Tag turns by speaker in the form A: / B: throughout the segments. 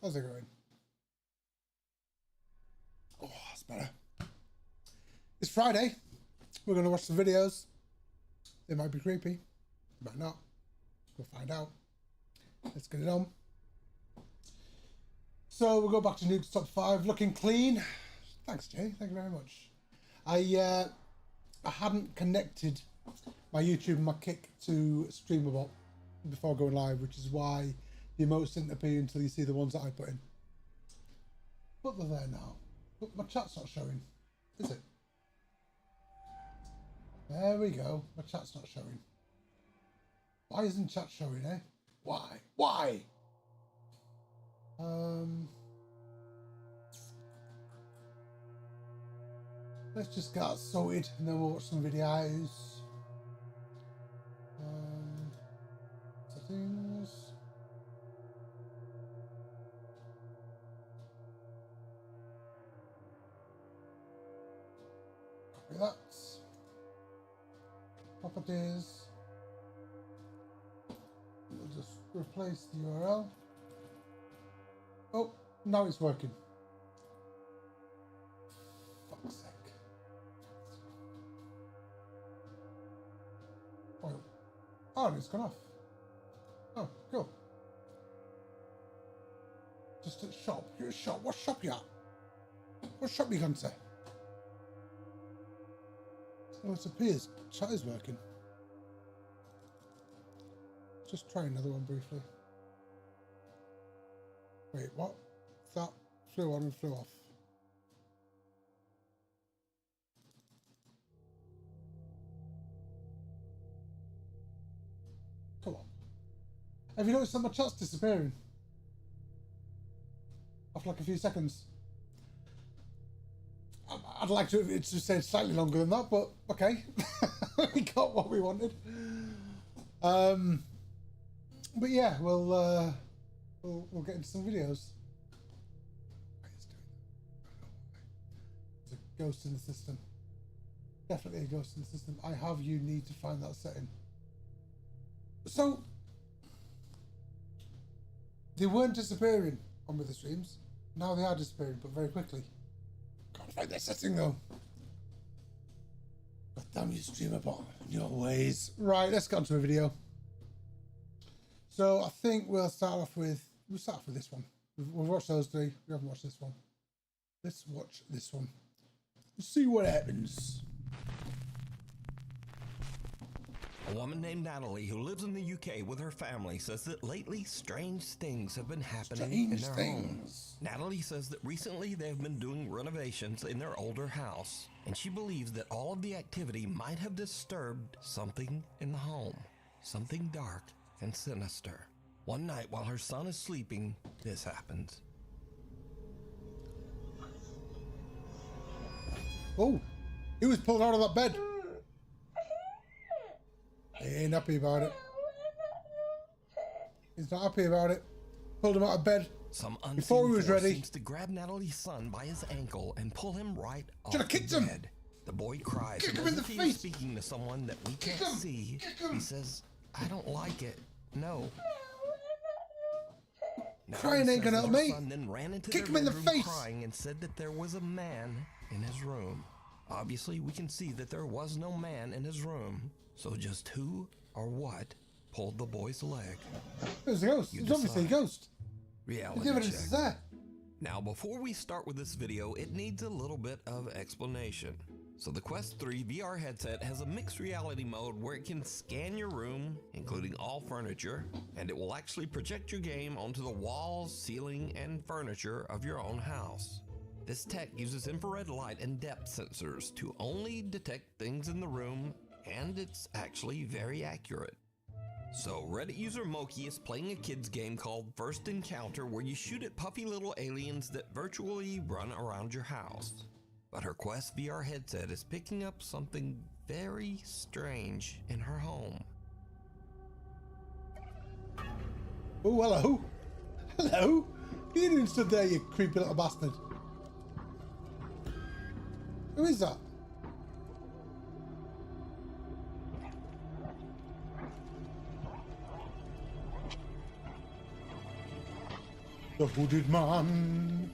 A: How's it going? Oh, that's better. It's Friday. We're going to watch some videos. They might be creepy. They might not. We'll find out. Let's get it on. So we'll go back to Nuke's Top 5. Looking clean. Thanks, Jay. Thank you very much. I hadn't connected my YouTube and my Kick to Streamable before going live, which is why the emotes didn't appear until you see the ones that I put in. But they're there now. But my chat's not showing, is it? There we go. My chat's not showing. Why isn't chat showing, eh? Why? Why? Let's just get that sorted and then we'll watch some videos. Settings. Copy that. Properties. We'll just replace the URL. Oh, now it's working. Fuck's sake. Oh, it's gone off. Oh, cool. Just at shop. You're at shop. What shop you at? What shop you gone to? Oh, it appears chat is working. Just try another one briefly. Wait, what? That flew on and flew off. Come on. Have you noticed that my chat's disappearing? After like a few seconds. I'd like to it to say slightly longer than that, but okay. We got what we wanted. But yeah, we'll get into some videos. There's a ghost in the system. Definitely a ghost in the system. I have you need to find that setting. So they weren't disappearing on with the streams. Now they are disappearing, but very quickly. Can't find that setting though. God damn you, streamer bot, in your ways. Right, let's get on to a video. So I think we'll start off with this one. We've watched those three. We haven't watched this one. Let's watch this one. Let's see what happens.
B: A woman named Natalie who lives in the UK with her family says that lately strange things have been happening in their home. Natalie says that recently they have been doing renovations in their older house, and she believes that all of the activity might have disturbed something in the home, something dark and sinister. One night while her son is sleeping, this happens.
A: Oh, he was pulled out of that bed. He ain't happy about it. He's not happy about it. Pulled him out of bed before he was ready.
B: Seems to grab Natalie's son by his ankle and pull him right off
A: Should have kicked him.
B: bed. The boy cries.
A: Kick him in the face.
B: Speaking to someone that we can't see. He says, "I don't like it. No."
A: Crying ain't gonna help me.
B: Son then ran into
A: Kick
B: their
A: him in the
B: bedroom
A: face.
B: crying and said that there was a man in his room. Obviously, we can see that there was no man in his room. So just who or what pulled the boy's leg?
A: It was a ghost. It was obviously a ghost.
B: Reality
A: The evidence
B: check.
A: is there.
B: Now, before we start with this video, it needs a little bit of explanation. So the Quest 3 VR headset has a mixed reality mode where it can scan your room, including all furniture, and it will actually project your game onto the walls, ceiling, and furniture of your own house. This tech uses infrared light and depth sensors to only detect things in the room, and it's actually very accurate. So Reddit user Moki is playing a kid's game called First Encounter where you shoot at puffy little aliens that virtually run around your house. But her Quest VR headset is picking up something very strange in her home.
A: Oh, hello. Hello. What are you doing stood there, you creepy little bastard? Who is that? The hooded man.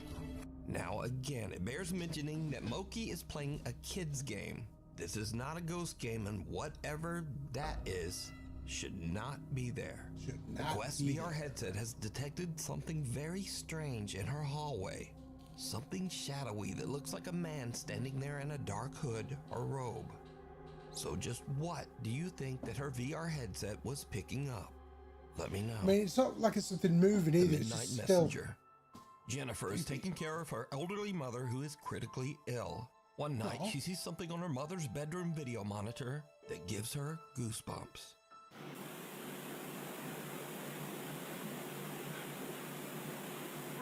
B: Now again, it bears mentioning that Moki is playing a kid's game. This is not a ghost game, and whatever that is should not be there. The Quest VR headset has detected something very strange in her hallway. Something shadowy that looks like a man standing there in a dark hood or robe. So just what do you think that her VR headset was picking up? Let me know.
A: I mean, it's not like it's something moving either.
B: The Midnight Messenger. Jennifer is taking care of her elderly mother who is critically ill. One night, she sees something on her mother's bedroom video monitor that gives her goosebumps.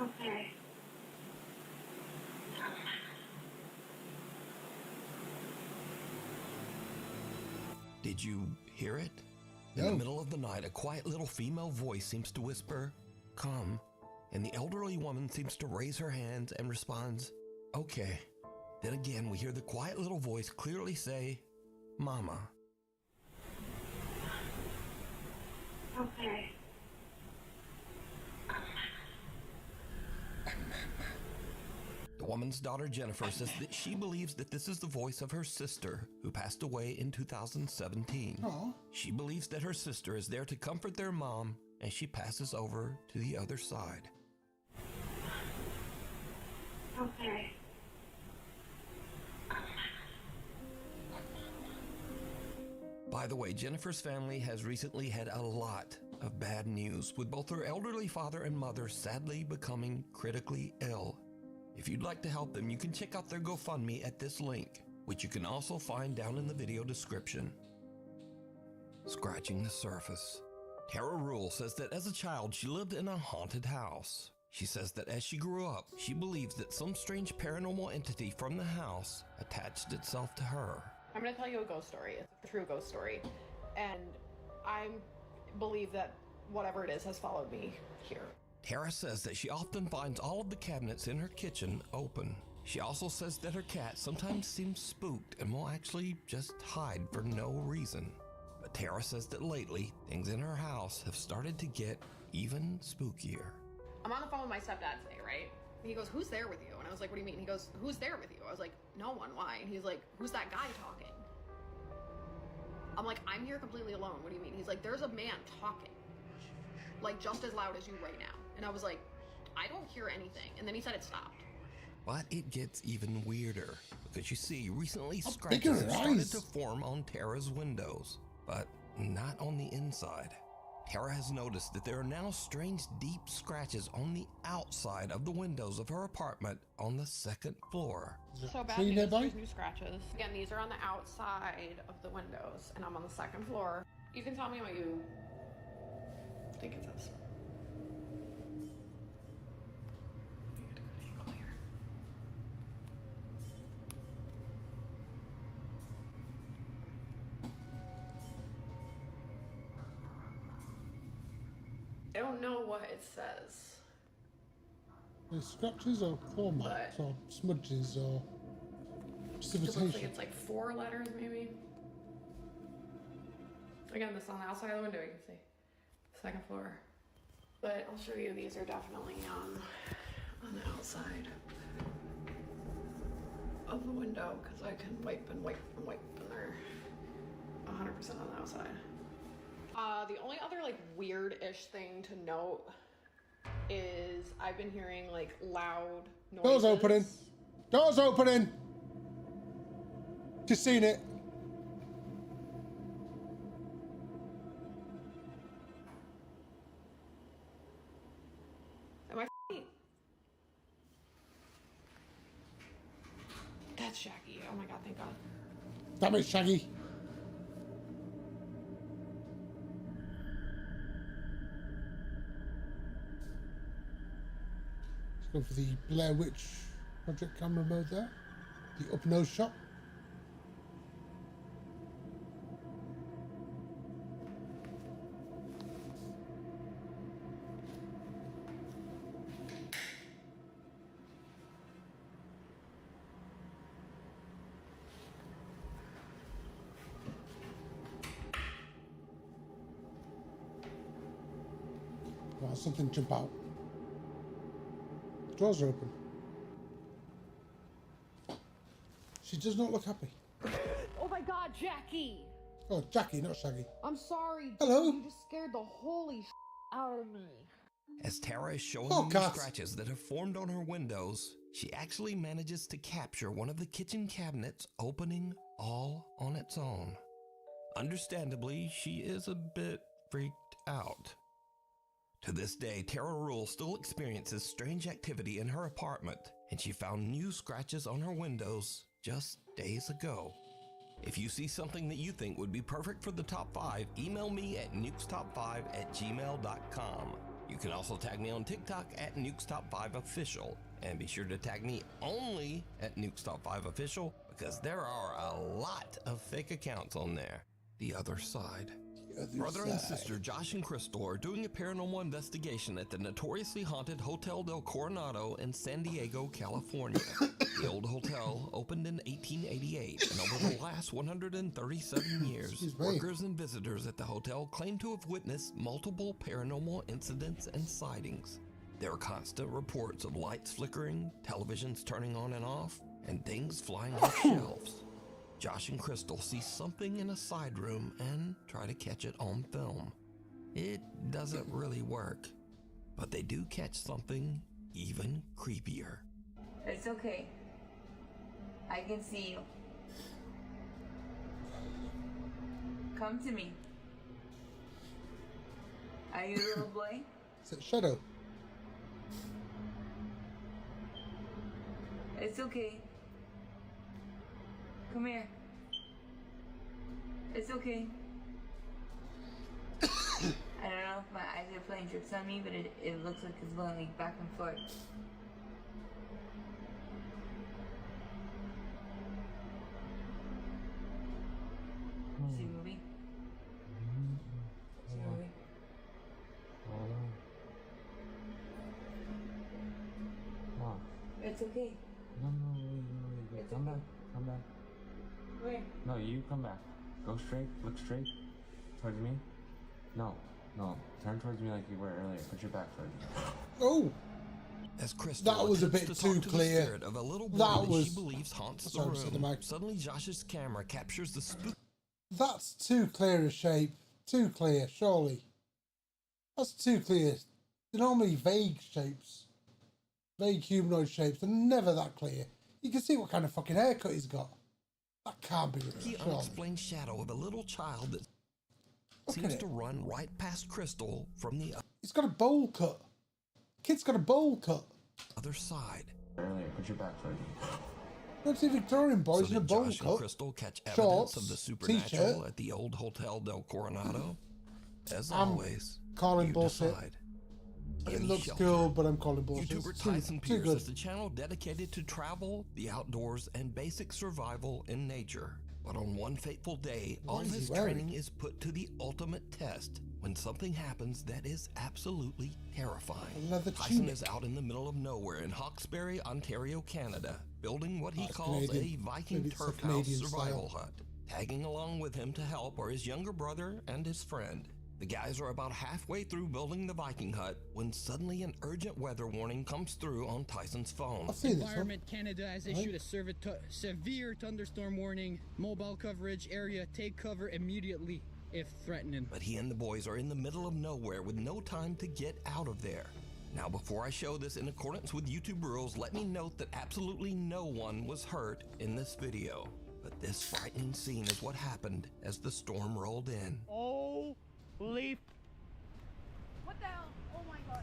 C: Okay.
B: Did you hear it?
A: No.
B: In the middle of the night, a quiet little female voice seems to whisper, "Come," and the elderly woman seems to raise her hands and responds, "Okay." Then again, we hear the quiet little voice clearly say, "Mama."
C: Okay.
B: The woman's daughter Jennifer says that she believes that this is the voice of her sister who passed away in 2017.
A: Aw.
B: She believes that her sister is there to comfort their mom as she passes over to the other side.
C: Okay.
B: By the way, Jennifer's family has recently had a lot of bad news, with both her elderly father and mother sadly becoming critically ill. If you'd like to help them, you can check out their GoFundMe at this link, which you can also find down in the video description. Scratching the surface. Tara Rule says that as a child, she lived in a haunted house. She says that as she grew up, she believes that some strange paranormal entity from the house attached itself to her.
D: I'm going to tell you a ghost story. It's a true ghost story. And I believe that whatever it is has followed me here.
B: Tara says that she often finds all of the cabinets in her kitchen open. She also says that her cat sometimes seems spooked and will actually just hide for no reason. But Tara says that lately, things in her house have started to get even spookier.
D: I'm on the phone with my stepdad today, right? And he goes, "Who's there with you?" And I was like, "What do you mean?" He goes, "Who's there with you?" I was like, "No one, why?" And he's like, "Who's that guy talking?" I'm like, "I'm here completely alone. What do you mean?" He's like, "There's a man talking, like just as loud as you right now." And I was like, "I don't hear anything." And then he said it stopped.
B: But it gets even weirder, because you see, recently
A: big are
B: scratches
A: her
B: have started
A: eyes?
B: to form on Tara's windows, but not on the inside. Tara has noticed that there are now strange deep scratches on the outside of the windows of her apartment on the second floor.
D: So bad
A: Tree
D: news,
A: nearby?
D: there's new scratches. Again, these are on the outside of the windows, and I'm on the second floor. You can tell me what you think it says. I don't know what it says.
A: There's scratches or claw marks or smudges or
D: It looks like
A: precipitation.
D: it's like 4 letters, maybe. Again, this is on the outside of the window, you can see. Second floor. But I'll show you, these are definitely on the outside of the window, because I can wipe and wipe and wipe, and they're 100% on the outside. The only other like weird-ish thing to note is I've been hearing like loud noises.
A: Doors opening. Doors opening. Just seen it.
D: Am I f***ing? That's Shaggy. Oh my god, thank god.
A: Damn it, Shaggy. Let's go for the Blair Witch Project camera mode there. The up nose shot. Wow, something jump out. Doors are open. She does not look happy.
D: Oh my god, Jackie!
A: Oh, Jackie, not Shaggy.
D: I'm sorry.
A: Hello?
D: You just scared the holy out of me.
B: As Tara is showing
A: Oh,
B: me
A: God.
B: scratches that have formed on her windows, she actually manages to capture one of the kitchen cabinets opening all on its own. Understandably, she is a bit freaked out. To this day, Tara Rule still experiences strange activity in her apartment, and she found new scratches on her windows just days ago. If you see something that you think would be perfect for the top 5, email me at nukestop5@gmail.com. You can also tag me on TikTok at nukestop5official, and be sure to tag me only at nukestop5official because there are a lot of fake accounts on there. The other side. Brother and sister Josh and Crystal are doing a paranormal investigation at the notoriously haunted Hotel del Coronado in San Diego, California. The old hotel opened in 1888, and over the last 137 years, workers and visitors at the hotel claim to have witnessed multiple paranormal incidents and sightings. There are constant reports of lights flickering, televisions turning on and off, and things flying off shelves. Josh and Crystal see something in a side room and try to catch it on film. It doesn't really work, but they do catch something even creepier.
C: It's okay. I can see you. Come to me. Are you a little boy?
A: Is it Shadow?
C: It's okay. Come here. It's okay. I don't know if my eyes are playing tricks on me, but it looks like it's going like back and forth. See a movie? See a movie? It's okay.
E: No, wait. Come back.
C: Where?
E: No, you come back. Go straight. Look straight. Towards me. No. Turn towards me like you were earlier. Put your back towards me.
A: Oh!
B: As Crystal
A: That was a
B: attempts
A: bit
B: to talk
A: too
B: to
A: clear.
B: the spirit of a little boy
A: That
B: that
A: was-
B: she believes haunts the
A: Sorry, said the
B: room,
A: mic.
B: suddenly Josh's camera captures the spook.
A: That's too clear a shape. Too clear, surely. That's too clear. They're normally vague shapes. Vague humanoid shapes. They're never that clear. You can see what kind of fucking haircut he's got. That can't be real,
B: The
A: surely.
B: unexplained shadow of a little child that
A: Look at
B: seems
A: it.
B: to run right past Crystal from the
A: He's got a bowl cut. Kid's got a bowl cut.
B: other side.
E: Earlier. Put your back towards me.
A: Don't see Victorian boys
B: So
A: in a
B: did
A: bowl
B: Josh and
A: cut.
B: Crystal catch evidence
A: shorts,
B: of the supernatural
A: t-shirt.
B: at the old Hotel del Coronado? As
A: I'm
B: always,
A: calling
B: you
A: bullshit.
B: decide.
A: It
B: Any
A: looks
B: shelter.
A: cool, but I'm calling bullshit.
B: YouTuber
A: It's too
B: Tyson Pierce
A: good.
B: is the channel dedicated to travel, the outdoors, and basic survival in nature. But on one fateful day, all
A: is he
B: his
A: wearing?
B: training is put to the ultimate test when something happens that is absolutely terrifying.
A: A leather
B: Tyson
A: tunic.
B: is out in the middle of nowhere in Hawkesbury, Ontario, Canada, building what he
A: That's
B: calls
A: Canadian.
B: a Viking
A: Maybe it's a
B: turf house
A: Canadian
B: survival
A: style.
B: hut. Tagging along with him to help are his younger brother and his friend. The guys are about halfway through building the Viking hut when suddenly an urgent weather warning comes through on Tyson's phone.
A: I've seen this one.
F: Environment Canada has issued a severe thunderstorm warning. Mobile coverage area, take cover immediately if threatening.
B: But he and the boys are in the middle of nowhere with no time to get out of there. Now, before I show this in accordance with YouTube rules, let me note that absolutely no one was hurt in this video. But this frightening scene is what happened as the storm rolled in.
F: Holy...
D: What the hell? Oh my god.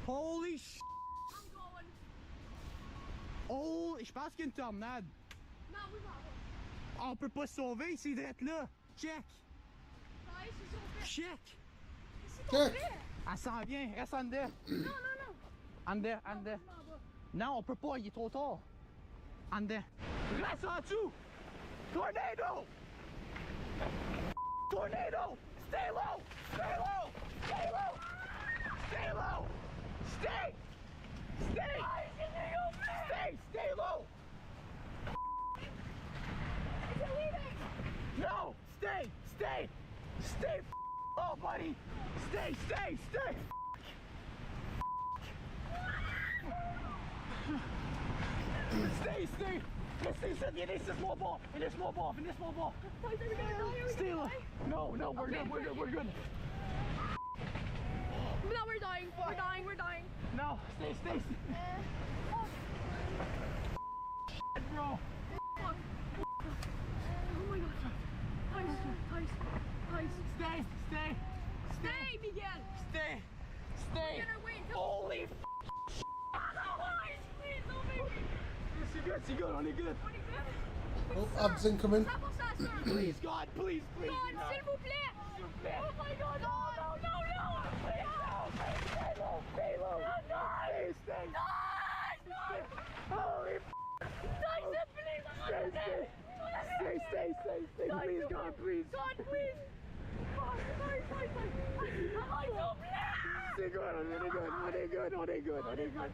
F: Holy sh...
D: I'm going.
F: Oh, je pense qu'il y a une tornade.
D: Non, oui, pardon.
F: On peut pas se sauver, c'est d'être là. Check.
D: Guys, c'est sauvé.
F: Check.
A: Check.
F: Elle s'en vient, reste en dedans.
D: Non, non, non.
F: En dedans, en dedans. Non, on peut pas, il est trop tard. En dedans. Reste en dessous. Tornado. Tornado. Stay low. Stay low. Stay low. Stay low. Stay. Stay. Stay. Stay low.
D: Is it leaving?
F: No. Stay. Stay. Stay. Oh, buddy. Stay. Stay. Stay. Stay. Stay. It is a small ball. It is small ball. It is small ball. Stay low. No, no, we're good. We're good. We're good.
D: No, we're dying. We're dying. We're dying.
F: No, stay. Bro.
D: Fuck. Oh my god. Guys.
F: Stay.
D: Stay, Miguel.
F: Stay.
D: We're gonna wait until...
F: Holy f***.
D: Guys, please, don't make me.
F: Yes, you good. Only good.
A: Oh, abs incoming.
D: Ça pour ça, sir.
F: Please, God, please.
D: God, s'il vous plaît. Oh my god, no.
F: Stay low. Stay. Holy f***.
D: Tyson, please.
F: Stay. Please, God, please.
D: God, please. Sorry. I'm so blessed.
F: Stay good. On est good.
D: On est bon.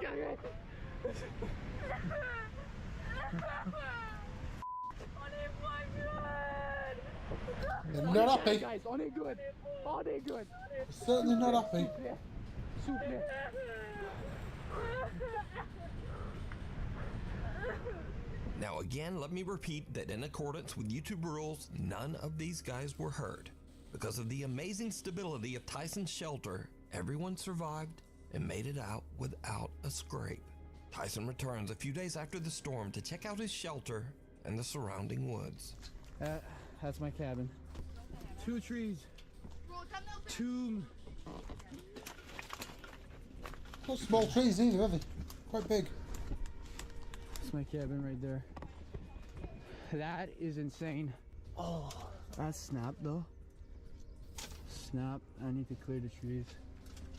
F: Correct.
A: They're not happy.
F: Guys, on est good.
A: Certainly not happy.
F: Souple.
B: Now again, let me repeat that in accordance with YouTube rules, none of these guys were hurt. Because of the amazing stability of Tyson's shelter, everyone survived and made it out without a scrape. Tyson returns a few days after the storm to check out his shelter and the surrounding woods.
F: That's my cabin. 2 trees. 2.
A: Not small trees either, are they? Quite big.
F: That's my cabin right there. That is insane. Oh, that's snap though. Snap. I need to clear the trees.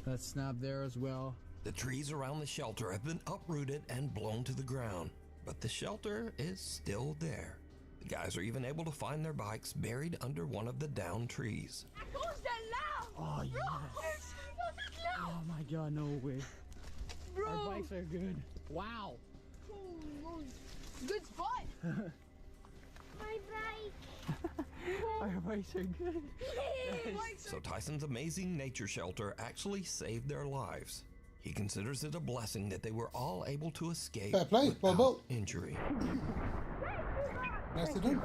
F: That's snap there as well.
B: The trees around the shelter have been uprooted and blown to the ground, but the shelter is still there. The guys are even able to find their bikes buried under one of the downed trees.
F: Oh yes. Oh my god, no way.
D: Bro.
F: Our bikes are good. Wow.
D: Good spot. My bike.
F: Our bikes are good.
B: So Tyson's amazing nature shelter actually saved their lives. He considers it a blessing that they were all able to escape
A: Fair play, well
B: without
A: built.
B: injury.
A: Nicely done.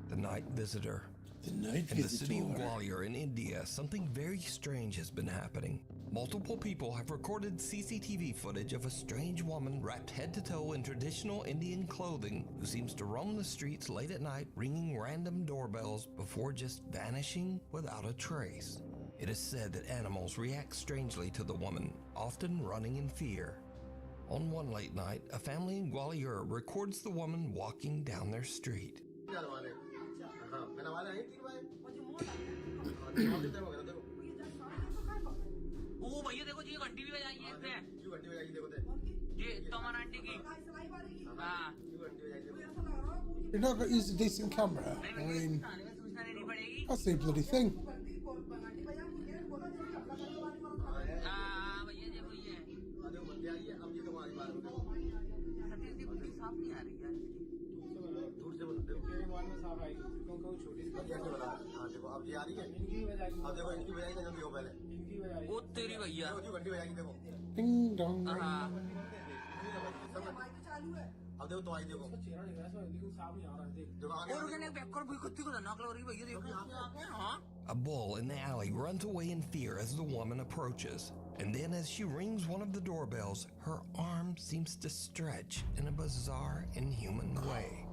B: The night visitor. In the city of Gwalior in India, something very strange has been happening. Multiple people have recorded CCTV footage of a strange woman wrapped head to toe in traditional Indian clothing who seems to roam the streets late at night, ringing random doorbells before just vanishing without a trace. It is said that animals react strangely to the woman, often running in fear. On one late night, a family in Gwalior records the woman walking down their street.
G: भैया देखो जी घंटी भी बजाइए इस पे जी तमन aunty की हाँ
A: You're not going to use a decent camera. I mean,
G: सूचना देनी पड़ेगी
A: that's the bloody thing.
G: हाँ भैया जी वही है सतीश जी कुछ साफ नहीं आ रही यार दूर से बोलते हो मेरे मान में साफ आएगी क्योंकि छोटी सी हाँ देखो अब ये आ रही है अब देखो इनकी बजाई का जल्दी हो पहले वो तेरी भैया घंटी बजाएगी देखो
A: Ding dong.
G: हाँ अब देखो तो आई देखो चेहरा दिख रहा है लेकिन साफ नहीं आ रहा है देखो आगे और कहने बैक कर भाई कुत्ते को नकल हो रही है भैया देखो यहां पे आके हां
B: A bull in the alley runs away in fear as the woman approaches. And then as she rings one of the doorbells, her arm seems to stretch in a bizarre, inhuman way.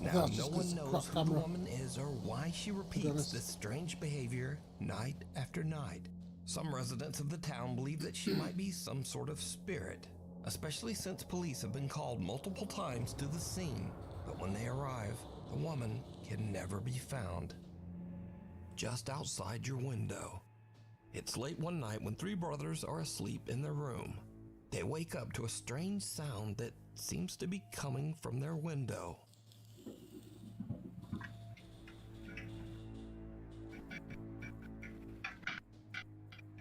B: Now, no one knows who the woman is or why she repeats this strange behavior night after night. Some residents of the town believe that she might be some sort of spirit, especially since police have been called multiple times to the scene. But when they arrive, the woman can never be found. Just outside your window. It's late one night when three brothers are asleep in their room. They wake up to a strange sound that seems to be coming from their window.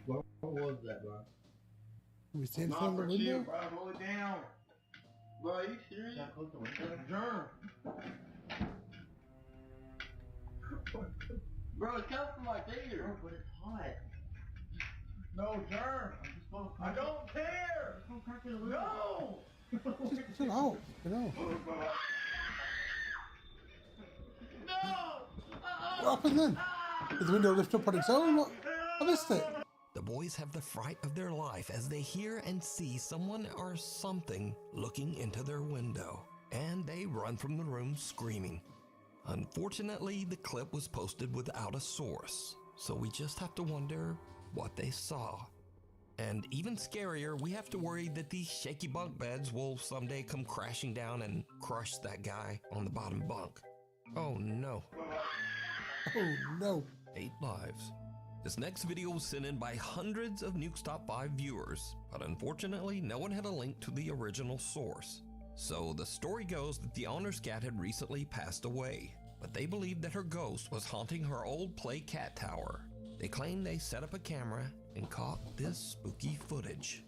H: What was that, bro?
A: We seen it from the window?
H: Bro, roll it down. Bro, are you serious? Yeah, close the window. Germ. Bro, it's coming from like here. Bro, but it's hot. No, germ. I don't care. No.
A: Get out. Get out.
H: No.
A: What happened then? Did the window lift up on its own? What? I missed it.
B: The boys have the fright of their life as they hear and see someone or something looking into their window, and they run from the room screaming. Unfortunately, the clip was posted without a source, so we just have to wonder what they saw. And even scarier, we have to worry that these shaky bunk beds will someday come crashing down and crush that guy on the bottom bunk. Oh no.
A: Oh no.
B: 8 lives. This next video was sent in by hundreds of Nuke's Top 5 viewers, but unfortunately no one had a link to the original source. So the story goes that the owner's cat had recently passed away, but they believed that her ghost was haunting her old play cat tower. They claim they set up a camera and caught this spooky footage.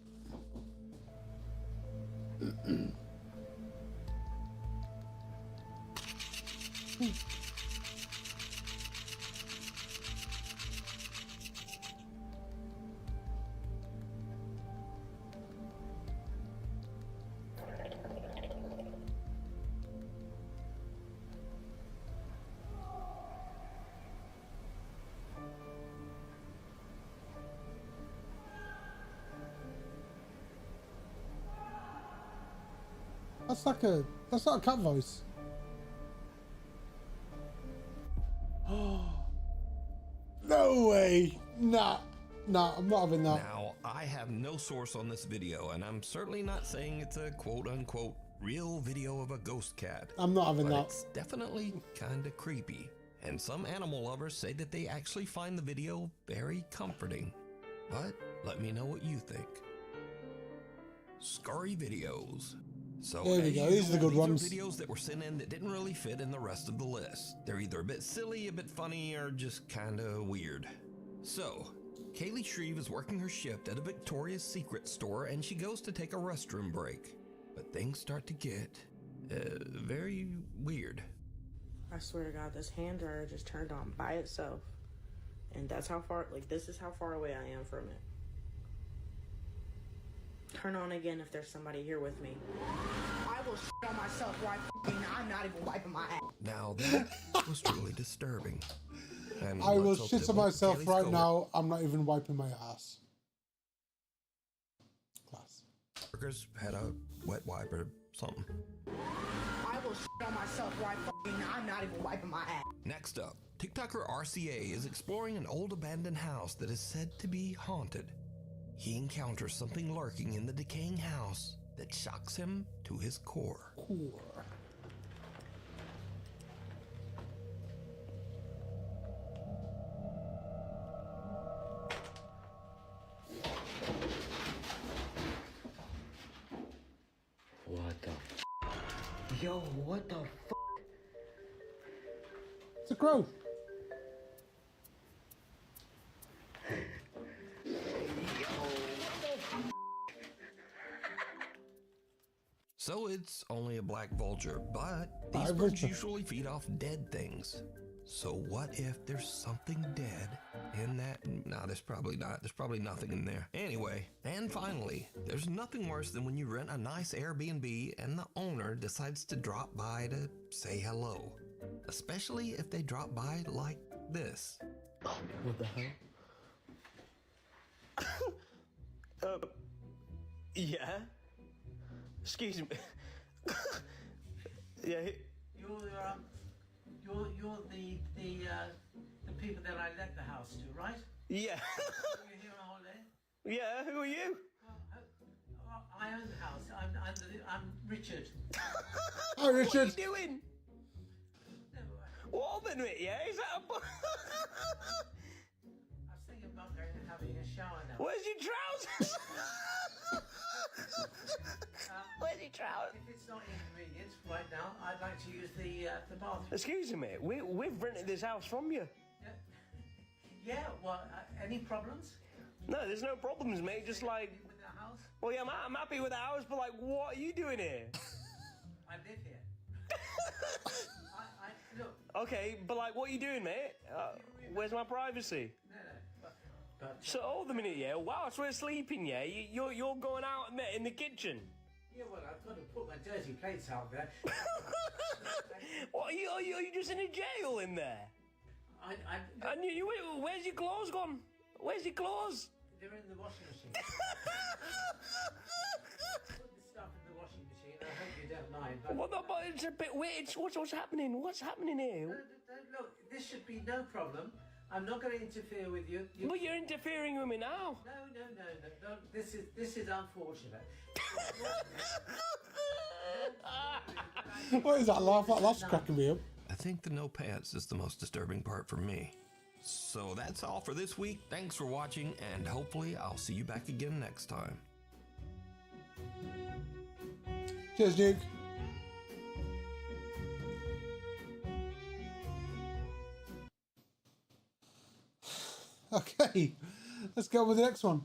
A: That's not a cat voice. No way. Nah, I'm not having that.
B: Now, I have no source on this video, and I'm certainly not saying it's a quote-unquote real video of a ghost cat.
A: I'm not having
B: but
A: that.
B: It's definitely kinda creepy. And some animal lovers say that they actually find the video very comforting. But let me know what you think. Scary videos. So
A: there we go. These are the good ones.
B: These are videos that were sent in that didn't really fit in the rest of the list. They're either a bit silly, a bit funny, or just kinda weird. So, Kaylee Shreve is working her shift at a Victoria's Secret store and she goes to take a restroom break. But things start to get very weird.
I: I swear to God, this hand dryer just turned on by itself. And that's how far, like, this is how far away I am from it. Turn on again if there's somebody here with me. I will shit on myself right I'm not even wiping my ass.
B: Now that was truly disturbing. And
A: I will
B: let's hope
A: shit
B: that
A: on
B: what
A: myself
B: Kaylee's
A: right
B: going-
A: now. I'm not even wiping my ass. Class.
B: Workers had a wet wipe or something.
I: I will shit on myself right I'm not even wiping my ass.
B: Next up, TikToker RCA is exploring an old abandoned house that is said to be haunted. He encounters something lurking in the decaying house that shocks him to his core.
E: What the f? Yo, what the f?
A: It's a crow.
B: So it's only a black vulture, but these birds usually feed off dead things. So what if there's something dead in that? No, there's probably not. There's probably nothing in there. Anyway, and finally, there's nothing worse than when you rent a nice Airbnb and the owner decides to drop by to say hello. Especially if they drop by like this.
F: What the hell? Yeah? Excuse me. Yeah.
J: You're the people that I let the house to, right?
F: Yeah.
J: You're here on holiday?
F: Yeah, who are you?
J: I own the house. I'm Richard.
A: Hi, Richard.
F: What are you doing? What a minute, yeah? Is that a...
J: I was thinking about going and having a shower now.
F: Where's your trousers? Where's your trousers?
J: If it's not inconvenient right now, I'd like to use the bathroom.
F: Excuse me, mate. We've rented this house from you.
J: Yeah, well, any problems?
F: No, there's no problems, mate. Just like...
J: With the house?
F: Well, yeah, I'm happy with the house, but like, what are you doing here?
J: I live here. Look.
F: Okay, but like, what are you doing, mate? Where's my privacy?
J: No, but
F: So, hold a minute, yeah? Whilst we're sleeping, yeah? You're going out in the kitchen.
J: yeah, well, I've got to put my dirty plates out there.
F: What, are you just in a jail in there? And where's your clothes gone? Where's your clothes?
J: They're in the washing machine. Put the stuff in the washing machine. I hope you don't mind.
F: But it's a bit weird. What's happening? What's happening here?
J: Look, this should be no problem. I'm not going to interfere with you.
F: But you're interfering with me now.
J: No. This is unfortunate.
A: What is that laugh? That laugh's cracking me up.
B: I think the no pants is the most disturbing part for me. So that's all for this week. Thanks for watching, and hopefully I'll see you back again next time.
A: Cheers, Duke. Okay, let's go with the next one.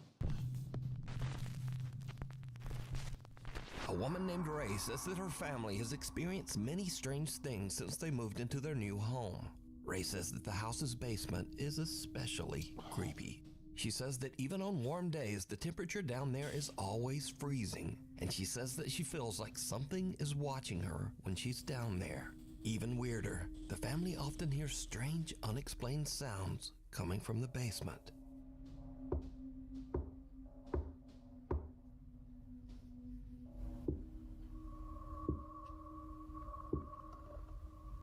B: A woman named Ray says that her family has experienced many strange things since they moved into their new home. Ray says that the house's basement is especially creepy. She says that even on warm days, the temperature down there is always freezing, and she says that she feels like something is watching her when she's down there. Even weirder, the family often hears strange, unexplained sounds coming from the basement.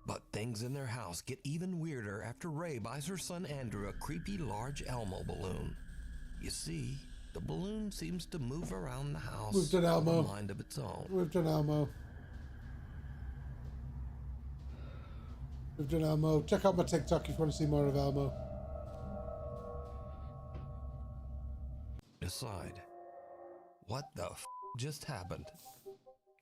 B: But things in their house get even weirder after Ray buys her son Andrew a creepy large Elmo balloon. You see, the balloon seems to move around the house
A: We've done Elmo.
B: with a mind of its own.
A: We've done Elmo. We've done Elmo. Check out my TikTok if you want to see more of Elmo.
B: Decide, what the just happened?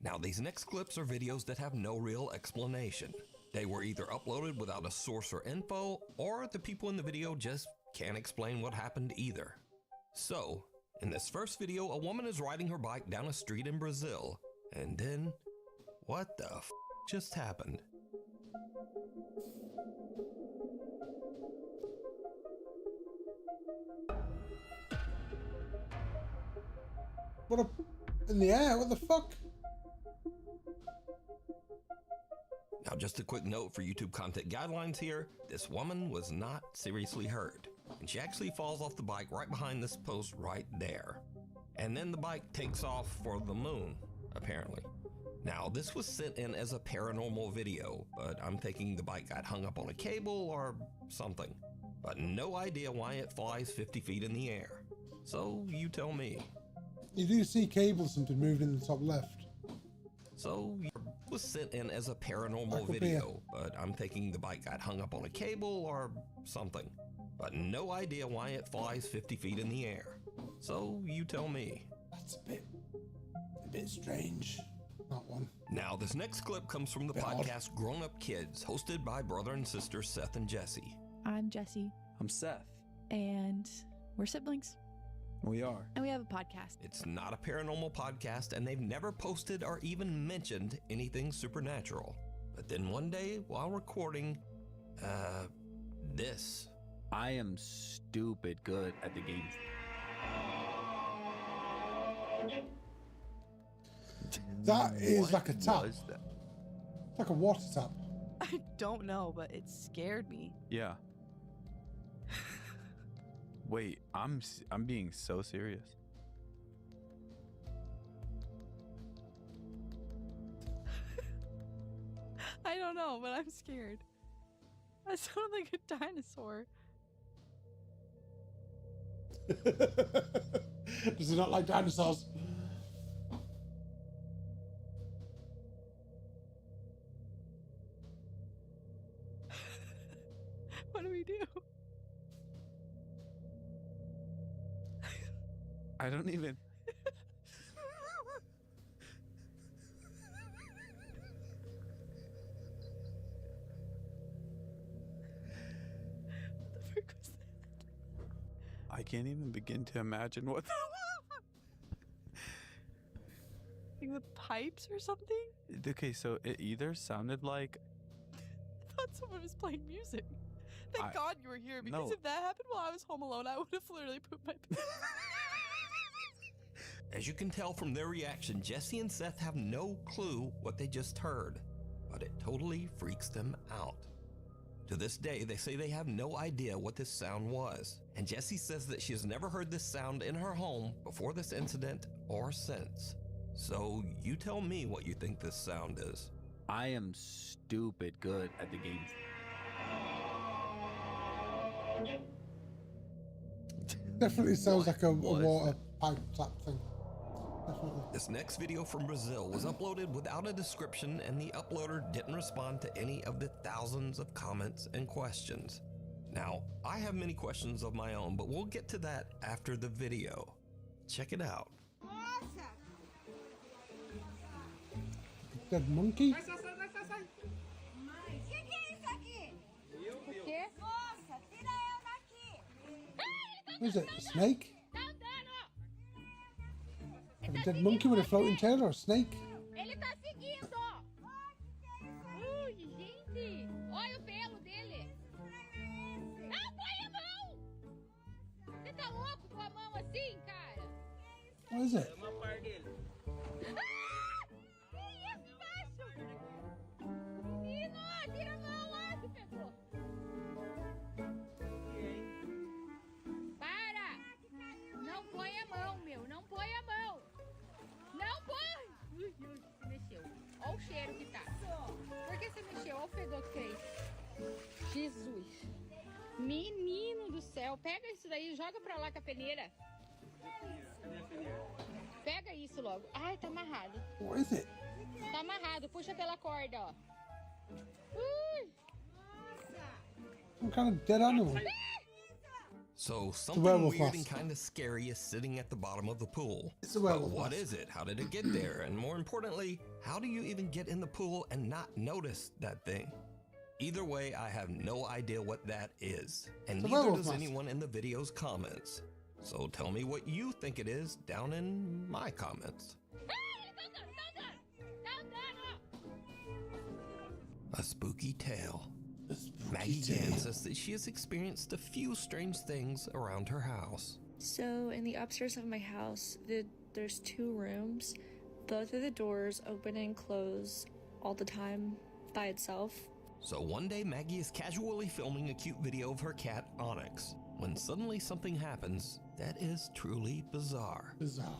B: Now, these next clips are videos that have no real explanation. They were either uploaded without a source or info, or the people in the video just can't explain what happened either. So, in this first video, a woman is riding her bike down a street in Brazil, and then, what the just happened?
A: What a... in the air, what the fuck?
B: Now, just a quick note for YouTube content guidelines here. This woman was not seriously hurt, and she actually falls off the bike right behind this post right there. And then the bike takes off for the moon, apparently. Now, this was sent in as a paranormal video, but I'm thinking the bike got hung up on a cable or something. But no idea why it flies 50 feet in the air. So, you tell me.
A: You do see cables something moved in the top left.
B: So, it was sent in as a paranormal video, but I'm thinking the bike got hung up on a cable or something. But no idea why it flies 50 feet in the air. So, you tell me.
A: That's a bit strange. Not one.
B: Now, this next clip comes from the podcast Grown Up Kids, hosted by brother and sister Seth and Jesse.
K: I'm Jesse.
L: I'm Seth.
K: And we're siblings.
L: We are.
K: And we have a podcast.
B: It's not a paranormal podcast, and they've never posted or even mentioned anything supernatural. But then one day, while recording, This.
F: I am stupid good at the game.
A: That is like a tap.
F: Was that?
A: It's like a water tap.
L: I don't know, but it scared me.
F: Yeah. Wait, I'm being so serious.
L: I don't know, but I'm scared. I sound like a dinosaur.
A: Does he not like dinosaurs?
L: What do we do?
F: I don't even.
L: What the frick was that?
F: I can't even begin to imagine what.
L: Like the pipes or something?
F: Okay, so it either sounded like.
L: I thought someone was playing music. Thank God you were here, because
F: No.
L: if that happened while I was home alone, I would have literally pooped my pants.
B: As you can tell from their reaction, Jesse and Seth have no clue what they just heard, but it totally freaks them out. To this day, they say they have no idea what this sound was, and Jesse says that she has never heard this sound in her home before this incident or since. So you tell me what you think this sound is.
F: I am stupid good at the game.
A: Definitely sounds like a water pipe tap thing. Definitely.
B: This next video from Brazil was uploaded without a description, and the uploader didn't respond to any of the thousands of comments and questions. Now, I have many questions of my own, but we'll get to that after the video. Check it out.
A: Dead monkey?
M: Vai, sai. Que é isso aqui? O quê? Nossa, tira eu daqui.
A: What is it? A snake?
M: Tá andando, ó.
A: A dead monkey with a floating tail or a snake?
M: Ele tá seguindo, ó. Ui, gente. Olha o pelo dele. Não, põe a mão. Você tá louco com a mão assim, cara?
A: What is it?
M: Tira a mão lá, que pegou. Para! Não põe a mão, meu. Não põe a mão. Não põe! Ui, se mexeu. Olha o cheiro que tá. Por que você mexeu? Olha o fedor que fez. Jesus. Menino do céu. Pega isso daí e joga pra lá com a peneira. Pega isso logo. Ai, tá amarrado.
A: What is it?
M: Tá amarrado. Puxa pela corda, ó.
A: Some kind of dead animal.
B: So something
A: werewolf
B: weird and
A: mask.
B: kind of scary is sitting at the bottom of the pool.
A: It's a
B: But
A: werewolf
B: what
A: mask.
B: is it? How did it get there? And more importantly, how do you even get in the pool and not notice that thing? Either way, I have no idea what that is. And
A: It's a
B: neither
A: werewolf
B: does
A: mask.
B: anyone in the video's comments. So tell me what you think it is down in my comments. A spooky tale. Maggie Gann says that she has experienced a few strange things around her house.
N: So in the upstairs of my house, there's 2 rooms. Both of the doors open and close all the time by itself.
B: So one day Maggie is casually filming a cute video of her cat Onyx, when suddenly something happens that is truly bizarre.
A: Bizarre.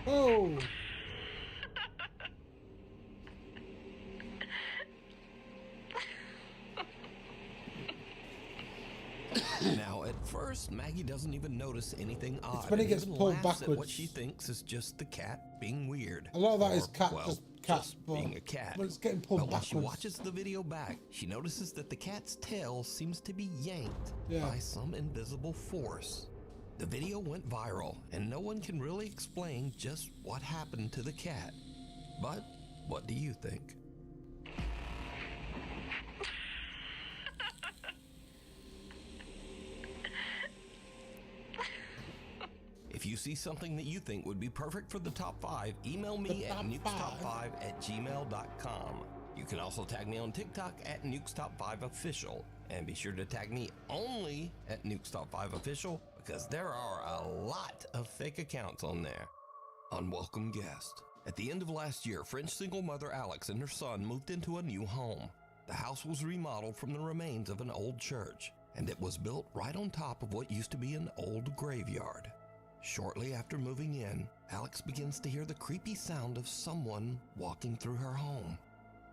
A: Oh!
B: Now, at first, Maggie doesn't even notice anything odd.
A: when it
B: and
A: gets
B: even
A: pulled
B: laughs at what
A: backwards.
B: she thinks is just the cat being weird.
A: A lot of that is
B: Or,
A: cat,
B: well,
A: just cat, but
B: being a cat.
A: when it's getting pulled
B: But when she
A: backwards.
B: watches the video back, she notices that the cat's tail seems to be yanked
A: Yeah.
B: by some invisible force. The video went viral, and no one can really explain just what happened to the cat. But what do you think? If you see something that you think would be perfect for the top 5, email me
A: The
B: at
A: top
B: nukestop5@gmail.com. You can also tag me on TikTok at Nukes Top 5 Official, and be sure to tag me only at Nukes Top 5 Official because there are a lot of fake accounts on there. Unwelcome guest. At the end of last year, French single mother Alex and her son moved into a new home. The house was remodeled from the remains of an old church, and it was built right on top of what used to be an old graveyard. Shortly after moving in, Alex begins to hear the creepy sound of someone walking through her home.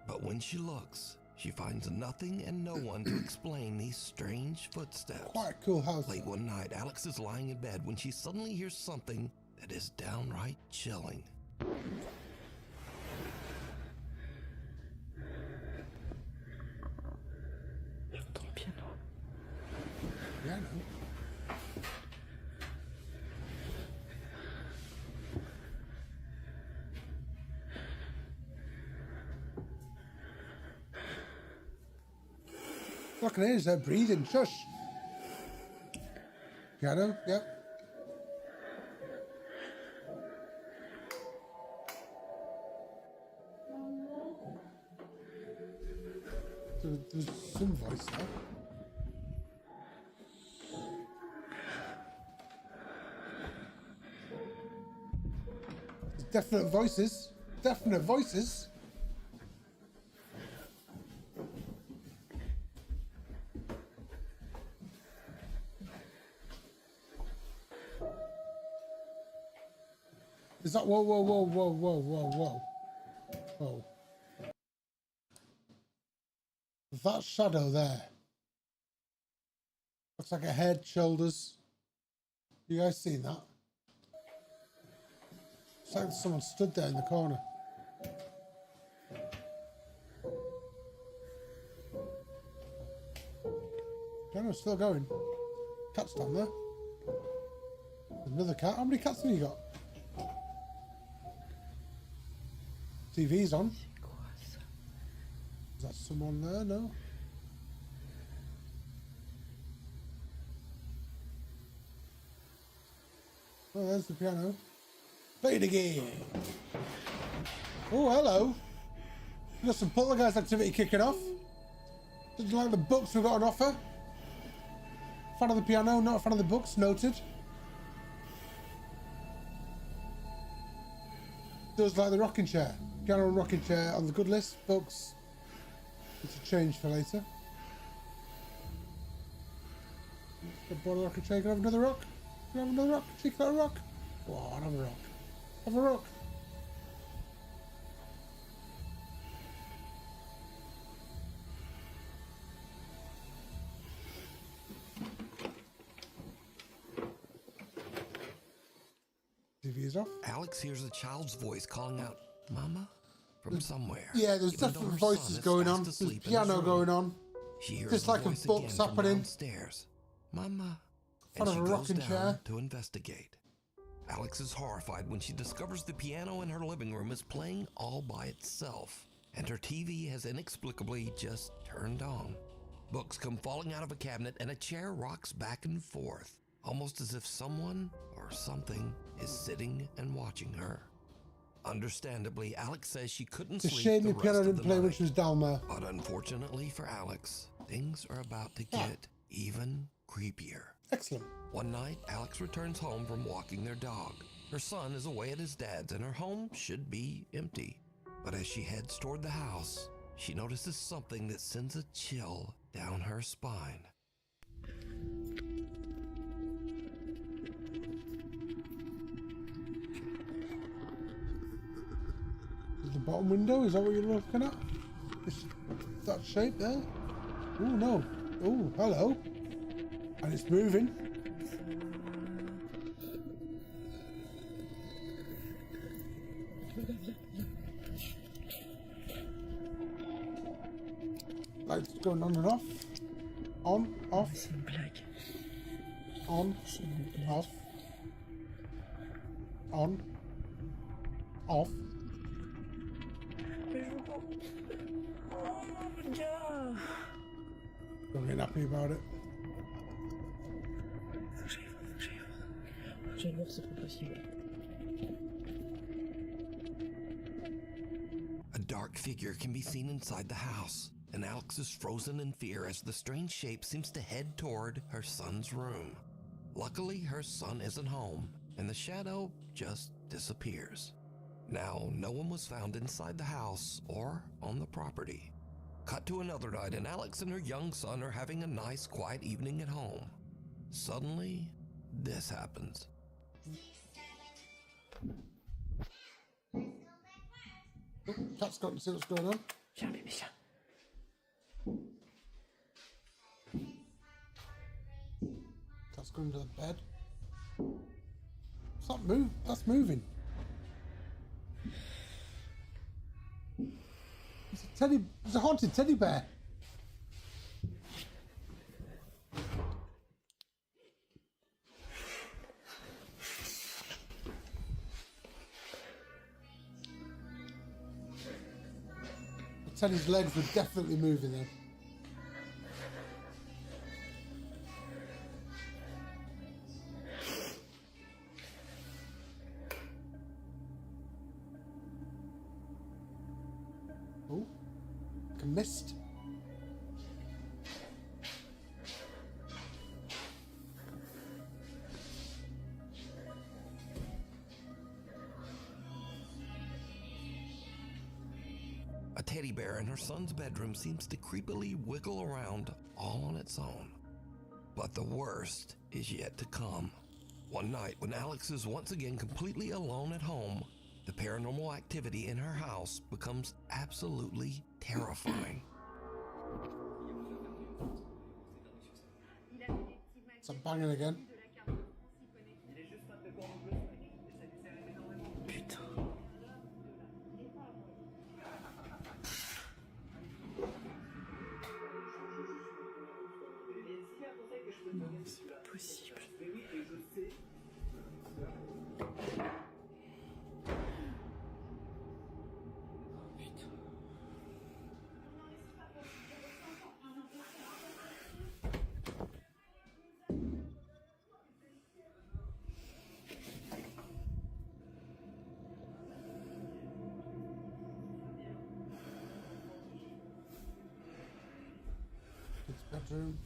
B: But when she looks, she finds nothing and no one to explain these strange footsteps.
A: Quite a cool house.
B: Late one night, Alex is lying in bed when she suddenly hears something that is downright chilling.
A: Piano. Fucking is that breathing? Shush. Piano. Yep. There's some voice there. There's definite voices. Definite voices. Is that whoa, whoa, whoa, whoa, whoa, whoa, whoa. Whoa. That shadow there. Looks like a head, shoulders. You guys seen that? It's like someone stood there in the corner. Piano's still going. Cat's down there. Another cat. How many cats have you got? TV's on. Is that someone there? No. Oh, there's the piano. Play it again. Oh, hello. We got some poltergeist activity kicking off. Did you like the books we got on offer? Fan of the piano, not a fan of the books. Noted. Does like the rocking chair. Piano and rocking chair on the good list. Books. It's a change for later. Got a rocking chair. Can I have another rock? Can I have another rock? She got a rock. Oh, I'll have a rock. Have a rock. TV's off.
B: Alex hears a child's voice calling out, "Mama?" from somewhere.
A: Yeah, there's different voices going on. There's piano going on.
B: She hears
A: just like a book's happening.
B: Downstairs. "Mama."
A: Front of a rocking chair.
B: To investigate. Alex is horrified when she discovers the piano in her living room is playing all by itself, and her TV has inexplicably just turned on. Books come falling out of a cabinet and a chair rocks back and forth, almost as if someone or something is sitting and watching her. Understandably, Alex says she couldn't sleep.
A: It's a shame the piano didn't play when
B: night.
A: she was down there.
B: But unfortunately for Alex, things are about to get even creepier.
A: Excellent.
B: One night, Alex returns home from walking their dog. Her son is away at his dad's and her home should be empty. But as she heads toward the house, she notices something that sends a chill down her spine.
A: The bottom window, is that what you're looking at? That shape there? Oh no. Oh, hello. And it's moving. Lights going on and off. On, off. On, off. On, off. Don't get happy about it.
B: A dark dark figure can be seen inside the house, and Alex is frozen in fear as the strange shape seems to head toward her son's room. Luckily, her son isn't home, and the shadow just disappears. Now, no one was found inside the house or on the property. Cut to another night, and Alex and her young son are having a nice, quiet evening at home. Suddenly, this happens.
A: Cat's got to see what's going on. Cat's going to the bed. What's that move? That's moving. It's a haunted teddy bear. Teddy's legs were definitely moving then. Oh, like a mist.
B: A teddy bear in her son's bedroom seems to creepily wiggle around all on its own. But the worst is yet to come. One night, when Alex is once again completely alone at home, the paranormal activity in her house becomes absolutely terrifying.
A: It's a banging again. Bedroom.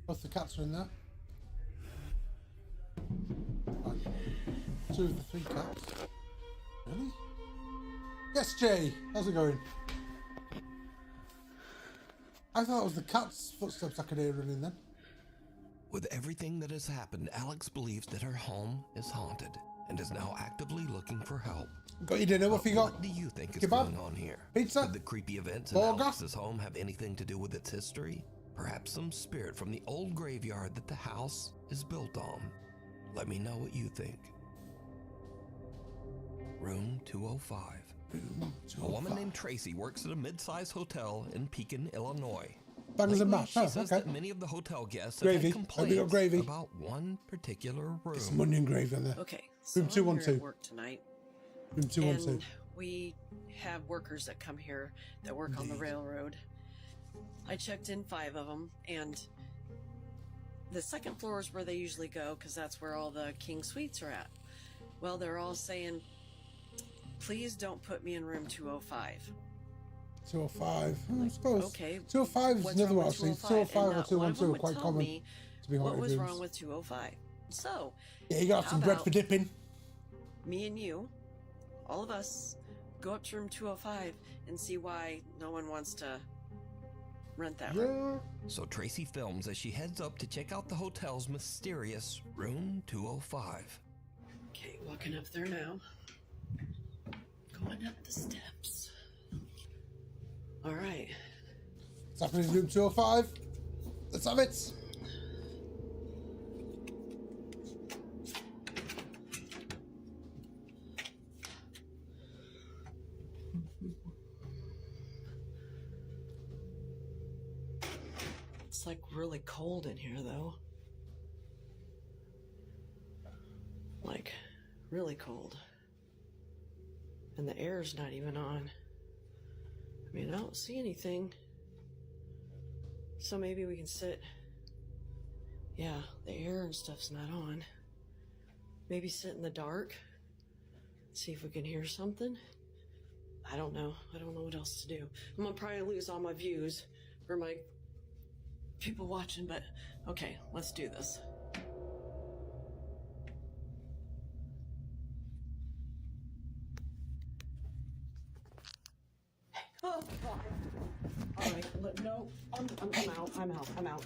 A: Both the cats are in there. Right. 2 of the 3 cats. Really? Yes, Jay. How's it going? I thought it was the cat's footsteps I could hear running then.
B: With everything that has happened, Alex believes that her home is haunted and is now actively looking for help.
A: Got your dinner? What have you got?
B: What do you think is
A: Kebab?
B: going on here?
A: Pizza?
B: Could the creepy events in
A: Burger?
B: Alex's home have anything to do with its history? Perhaps some spirit from the old graveyard that the house is built on? Let me know what you think. Room 205. A woman named Tracy works at a mid-sized hotel in Pekin, Illinois.
A: Bangers and
B: Lately,
A: mash.
B: She
A: Oh,
B: says
A: okay.
B: that many of the hotel guests
A: Gravy.
B: have had
A: Have we got
B: complaints
A: gravy?
B: about one particular room.
A: Get some onion gravy on there.
O: Okay, so
A: Room
O: I'm here
A: 212.
O: at work tonight,
A: Room 212.
O: and we have workers that come here that work on the railroad. I checked in 5 of them, and the second floor is where they usually go because that's where all the king suites are at. Well, they're all saying, please don't put me in room 205.
A: 205. I suppose.
O: Okay.
A: 205 is
O: what's
A: another
O: wrong
A: one
O: with
A: I've seen.
O: 205?
A: 205 or
O: And not one of
A: 212
O: them
A: are
O: would
A: quite
O: tell
A: common
O: me
A: to be
O: what
A: haunted
O: was
A: rooms.
O: wrong with 205. So,
A: Yeah, you got
O: how
A: some bread
O: about
A: for dipping.
O: me and you, all of us, go up to room 205 and see why no one wants to rent that room.
B: So Tracy films as she heads up to check out the hotel's mysterious room 205.
O: Okay, walking up there now. Going up the steps. All right.
A: What's happening in room 205? Let's have it.
O: It's like really cold in here, though. Like, really cold. And the air's not even on. I mean, I don't see anything. So maybe we can sit. Yeah, the air and stuff's not on. Maybe sit in the dark. See if we can hear something. I don't know. I don't know what else to do. I'm gonna probably lose all my views for my people watching, but okay, let's do this. Oh, God. All right, no, I'm out.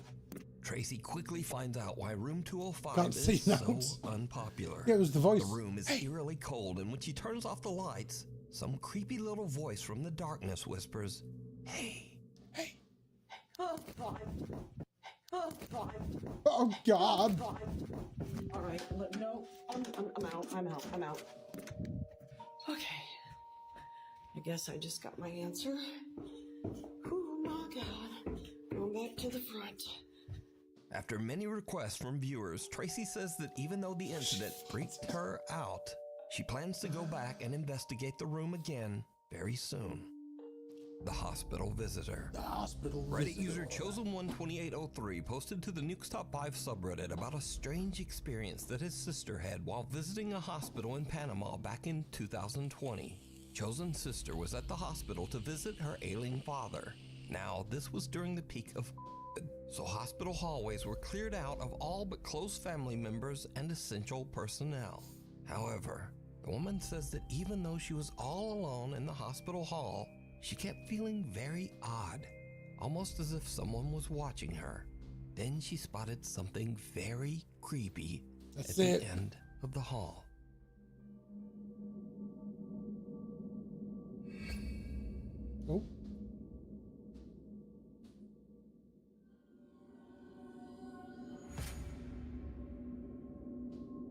B: Tracy quickly finds out why room 205
A: Can't see
B: is
A: that.
B: so unpopular.
A: Yeah, it was the voice.
B: The room is eerily cold, and when she turns off the lights, some creepy little voice from the darkness whispers, "Hey."
O: Oh, God. Oh, God.
A: Oh, God.
O: All right, no, I'm out. Okay. I guess I just got my answer. Oh, my God. Going back to the front.
B: After many requests from viewers, Tracy says that even though the incident freaked her out, she plans to go back and investigate the room again very soon. The hospital visitor.
A: The hospital
B: Reddit
A: visitor.
B: user Chosen12803 posted to the Nukes Top 5 subreddit about a strange experience that his sister had while visiting a hospital in Panama back in 2020. Chosen's sister was at the hospital to visit her ailing father. Now, this was during the peak of COVID, so hospital hallways were cleared out of all but close family members and essential personnel. However, the woman says that even though she was all alone in the hospital hall, she kept feeling very odd, almost as if someone was watching her. Then she spotted something very creepy at the end of the hall.
A: Oh.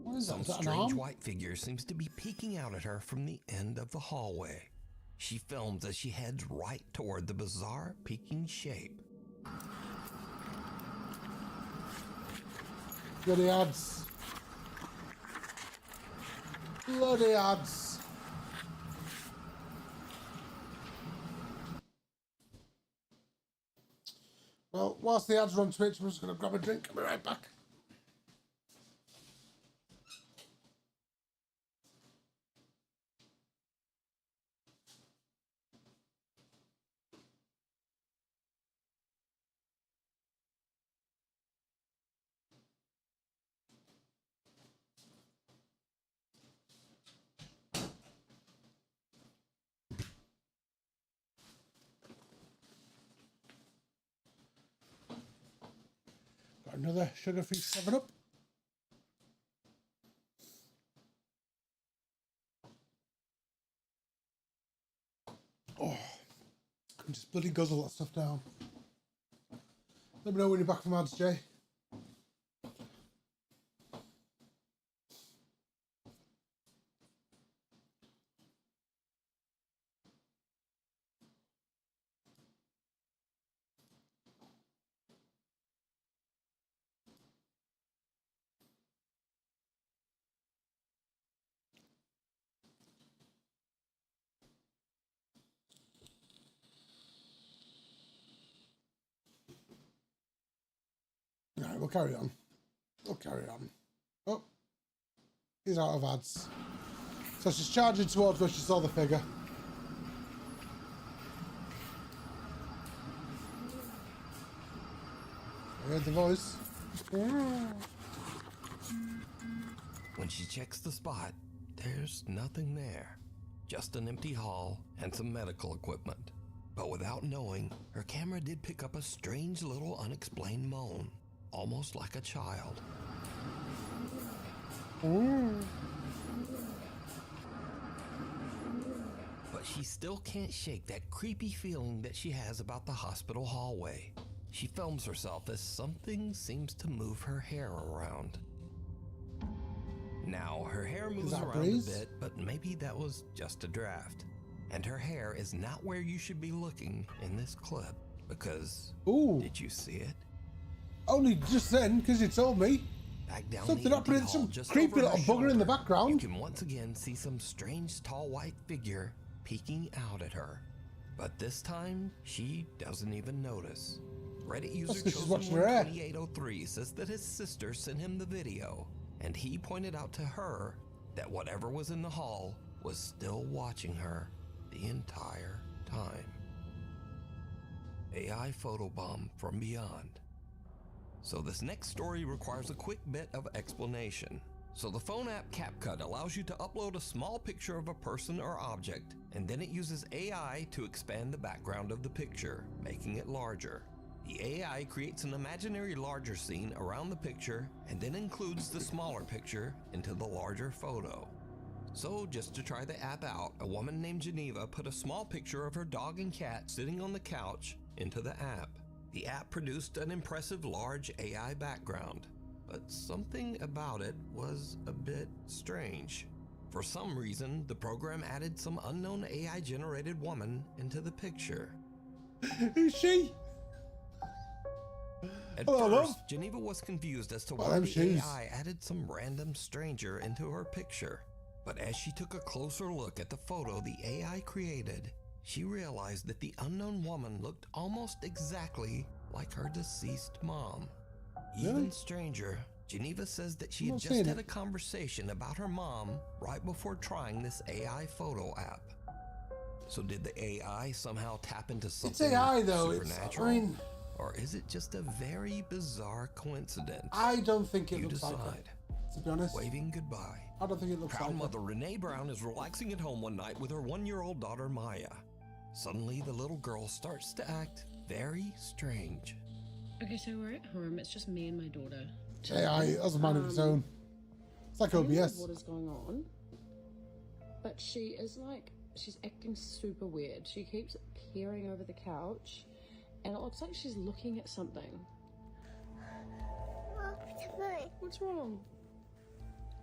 A: What is
B: Some
A: that? Is that an
B: strange
A: arm?
B: white figure seems to be peeking out at her from the end of the hallway. She films as she heads right toward the bizarre peeking shape.
A: Bloody ads. Bloody ads. Well, whilst the ads are on Twitch, I'm just going to grab a drink. I'll be right back. Got another sugar-free 7-Up. Oh, I can just bloody guzzle that stuff down. Let me know when you're back from ads, Jay. Alright, we'll carry on. Oh, he's out of ads. So she's charging towards where she saw the figure. I heard the voice.
B: When she checks the spot, there's nothing there. Just an empty hall and some medical equipment. But without knowing, her camera did pick up a strange little unexplained moan, almost like a child. But she still can't shake that creepy feeling that she has about the hospital hallway. She films herself as something seems to move her hair around. Now, her hair moves around a bit, but maybe that was just a draft. And her hair is not where you should be looking in this clip, because did you see it?
A: Only just then, because you told me.
B: Back down
A: Something
B: the
A: up in
B: hall,
A: some
B: just
A: creepy
B: over her
A: little bugger in the
B: shoulder,
A: background.
B: You can once again see some strange tall white figure peeking out at her. But this time, she doesn't even notice. Reddit user Chosen12803 says that his sister sent him the video, and he pointed out to her that whatever was in the hall was still watching her the entire time. AI photobomb from beyond. So this next story requires a quick bit of explanation. So the phone app CapCut allows you to upload a small picture of a person or object, and then it uses AI to expand the background of the picture, making it larger. The AI creates an imaginary larger scene around the picture and then includes the smaller picture into the larger photo. So just to try the app out, a woman named Geneva put a small picture of her dog and cat sitting on the couch into the app. The app produced an impressive large AI background, but something about it was a bit strange. For some reason, the program added some unknown AI-generated woman into the picture.
A: Who's she?
B: At first, Geneva was confused as to why the AI added some random stranger into her picture. But as she took a closer look at the photo the AI created, she realized that the unknown woman looked almost exactly like her deceased mom. Even stranger, Geneva says that she had just had a conversation about her mom right before trying this AI photo app. So did the AI somehow tap into something
A: it's AI, though.
B: supernatural? Or is it just a very bizarre coincidence?
A: I don't think it
B: you
A: looks
B: decide.
A: like that, to be honest.
B: Waving goodbye.
A: I don't think it looks
B: Proud
A: like
B: mother Renee Brown is relaxing at home one night with her 1-year-old daughter Maya. Suddenly, the little girl starts to act very strange.
P: Okay, so we're at home. It's just me and my daughter.
A: AI has a mind of its own. It's like
P: I don't know
A: OBS.
P: what is going on? But she is like, she's acting super weird. She keeps peering over the couch, and it looks like she's looking at something. What's wrong?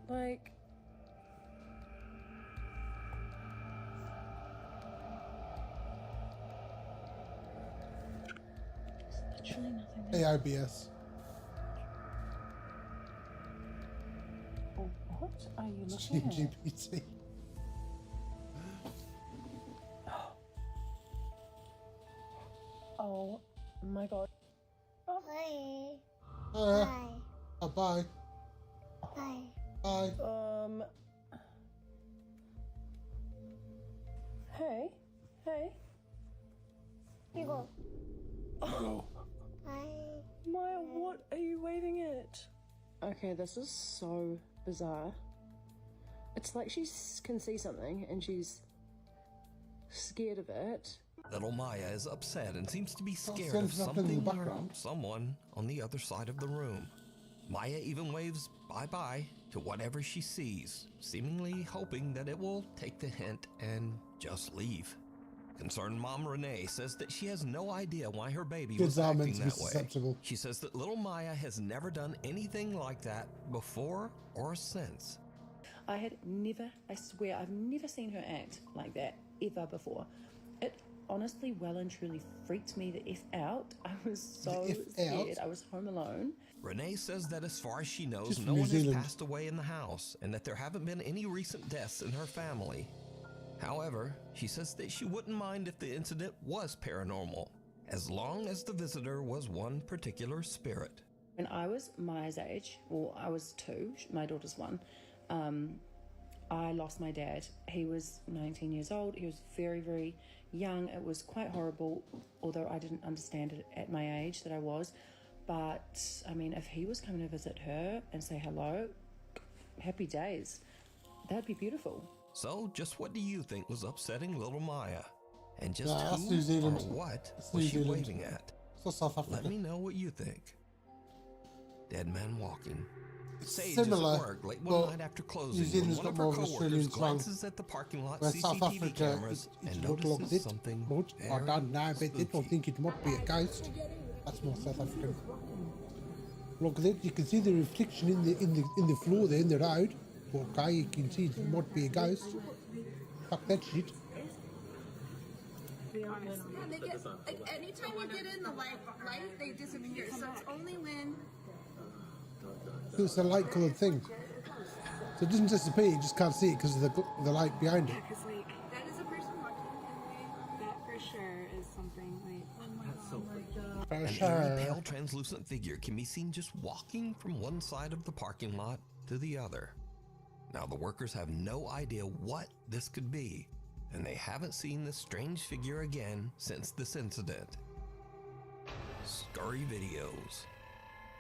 P: Like... There's literally nothing there.
A: AI BS.
P: What are you looking at?
A: GPT.
P: Oh my god. Oh.
A: Bye. Bye. Bye.
P: Hey. Hey.
M: You go.
A: Hello.
P: Maya, what are you waving at? Okay, this is so bizarre. It's like she can see something and she's scared of it.
B: Little Maya is upset and seems to be scared of something or someone on the other side of the room. Maya even waves bye-bye to whatever she sees, seemingly hoping that it will take the hint and just leave. Concerned mom Renee says that she has no idea why her baby was acting that way. She says that little Maya has never done anything like that before or since.
Q: I had never, I swear, I've never seen her act like that ever before. It honestly well and truly freaked me the F out. I was so scared. I was home alone.
B: Renee says that as far as she knows, no one has passed away in the house and that there haven't been any recent deaths in her family. However, she says that she wouldn't mind if the incident was paranormal, as long as the visitor was one particular spirit.
Q: When I was Maya's age, well, I was 2, my daughter's 1, I lost my dad. He was 19 years old. He was very, very young. It was quite horrible, although I didn't understand it at my age that I was. But, I mean, if he was coming to visit her and say hello, happy days. That'd be beautiful.
B: So, just what do you think was upsetting little Maya? And just
A: That's
B: who
A: New Zealand.
B: or what
A: That's
B: was
A: New
B: she
A: Zealand.
B: waving at?
A: So South Africa.
B: Let me know what you think. Dead man walking. Sage
A: Similar,
B: is at work late one
A: but
B: night after
A: New
B: closing when
A: Zealand's
B: one
A: got
B: of
A: more
B: her
A: of an Australian
B: coworkers
A: slang.
B: glances at the parking lot
A: Where South
B: CCTV
A: Africa,
B: cameras
A: it's
B: and
A: not like
B: notices
A: this.
B: something
A: But I
B: very
A: don't know, but they
B: spooky.
A: don't think it might be a ghost. That's more South African. Look, there you can see the reflection in the floor there in the road. Okay, you can see it might be a ghost. Fuck that shit.
R: Yeah, they get, like, anytime you get in the light, they disappear. So it's only when...
A: It's a light coloured thing. So it doesn't disappear, you just can't see it because of the light behind it.
R: That is a person walking.
S: That for sure is something like...
B: That's so
A: For
B: An
A: sure.
B: eerie, pale, translucent figure can be seen just walking from one side of the parking lot to the other. Now, the workers have no idea what this could be, and they haven't seen this strange figure again since this incident. Scurry videos.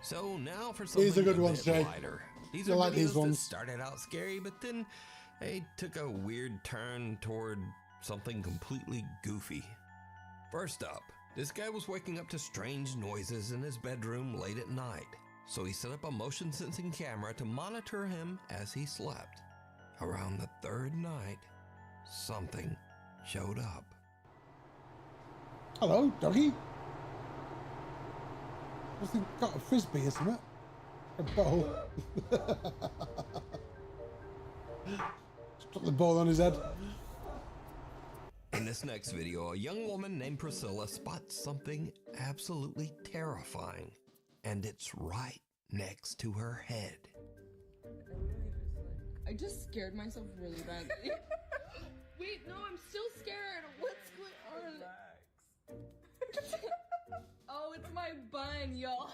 B: So now for something
A: These are good ones, Jay.
B: lighter. These
A: You'll
B: are
A: like
B: videos
A: these
B: that
A: ones.
B: started out scary, but then they took a weird turn toward something completely goofy. First up, this guy was waking up to strange noises in his bedroom late at night, so he set up a motion sensing camera to monitor him as he slept. Around the third night, something showed up.
A: Hello, doggy. I think got a frisbee or something. A ball. Just dropped the ball on his head.
B: In this next video, a young woman named Priscilla spots something absolutely terrifying, and it's right next to her head.
T: I just scared myself really badly. Wait, no, I'm still scared. What's going on? Oh, it's my bun, y'all.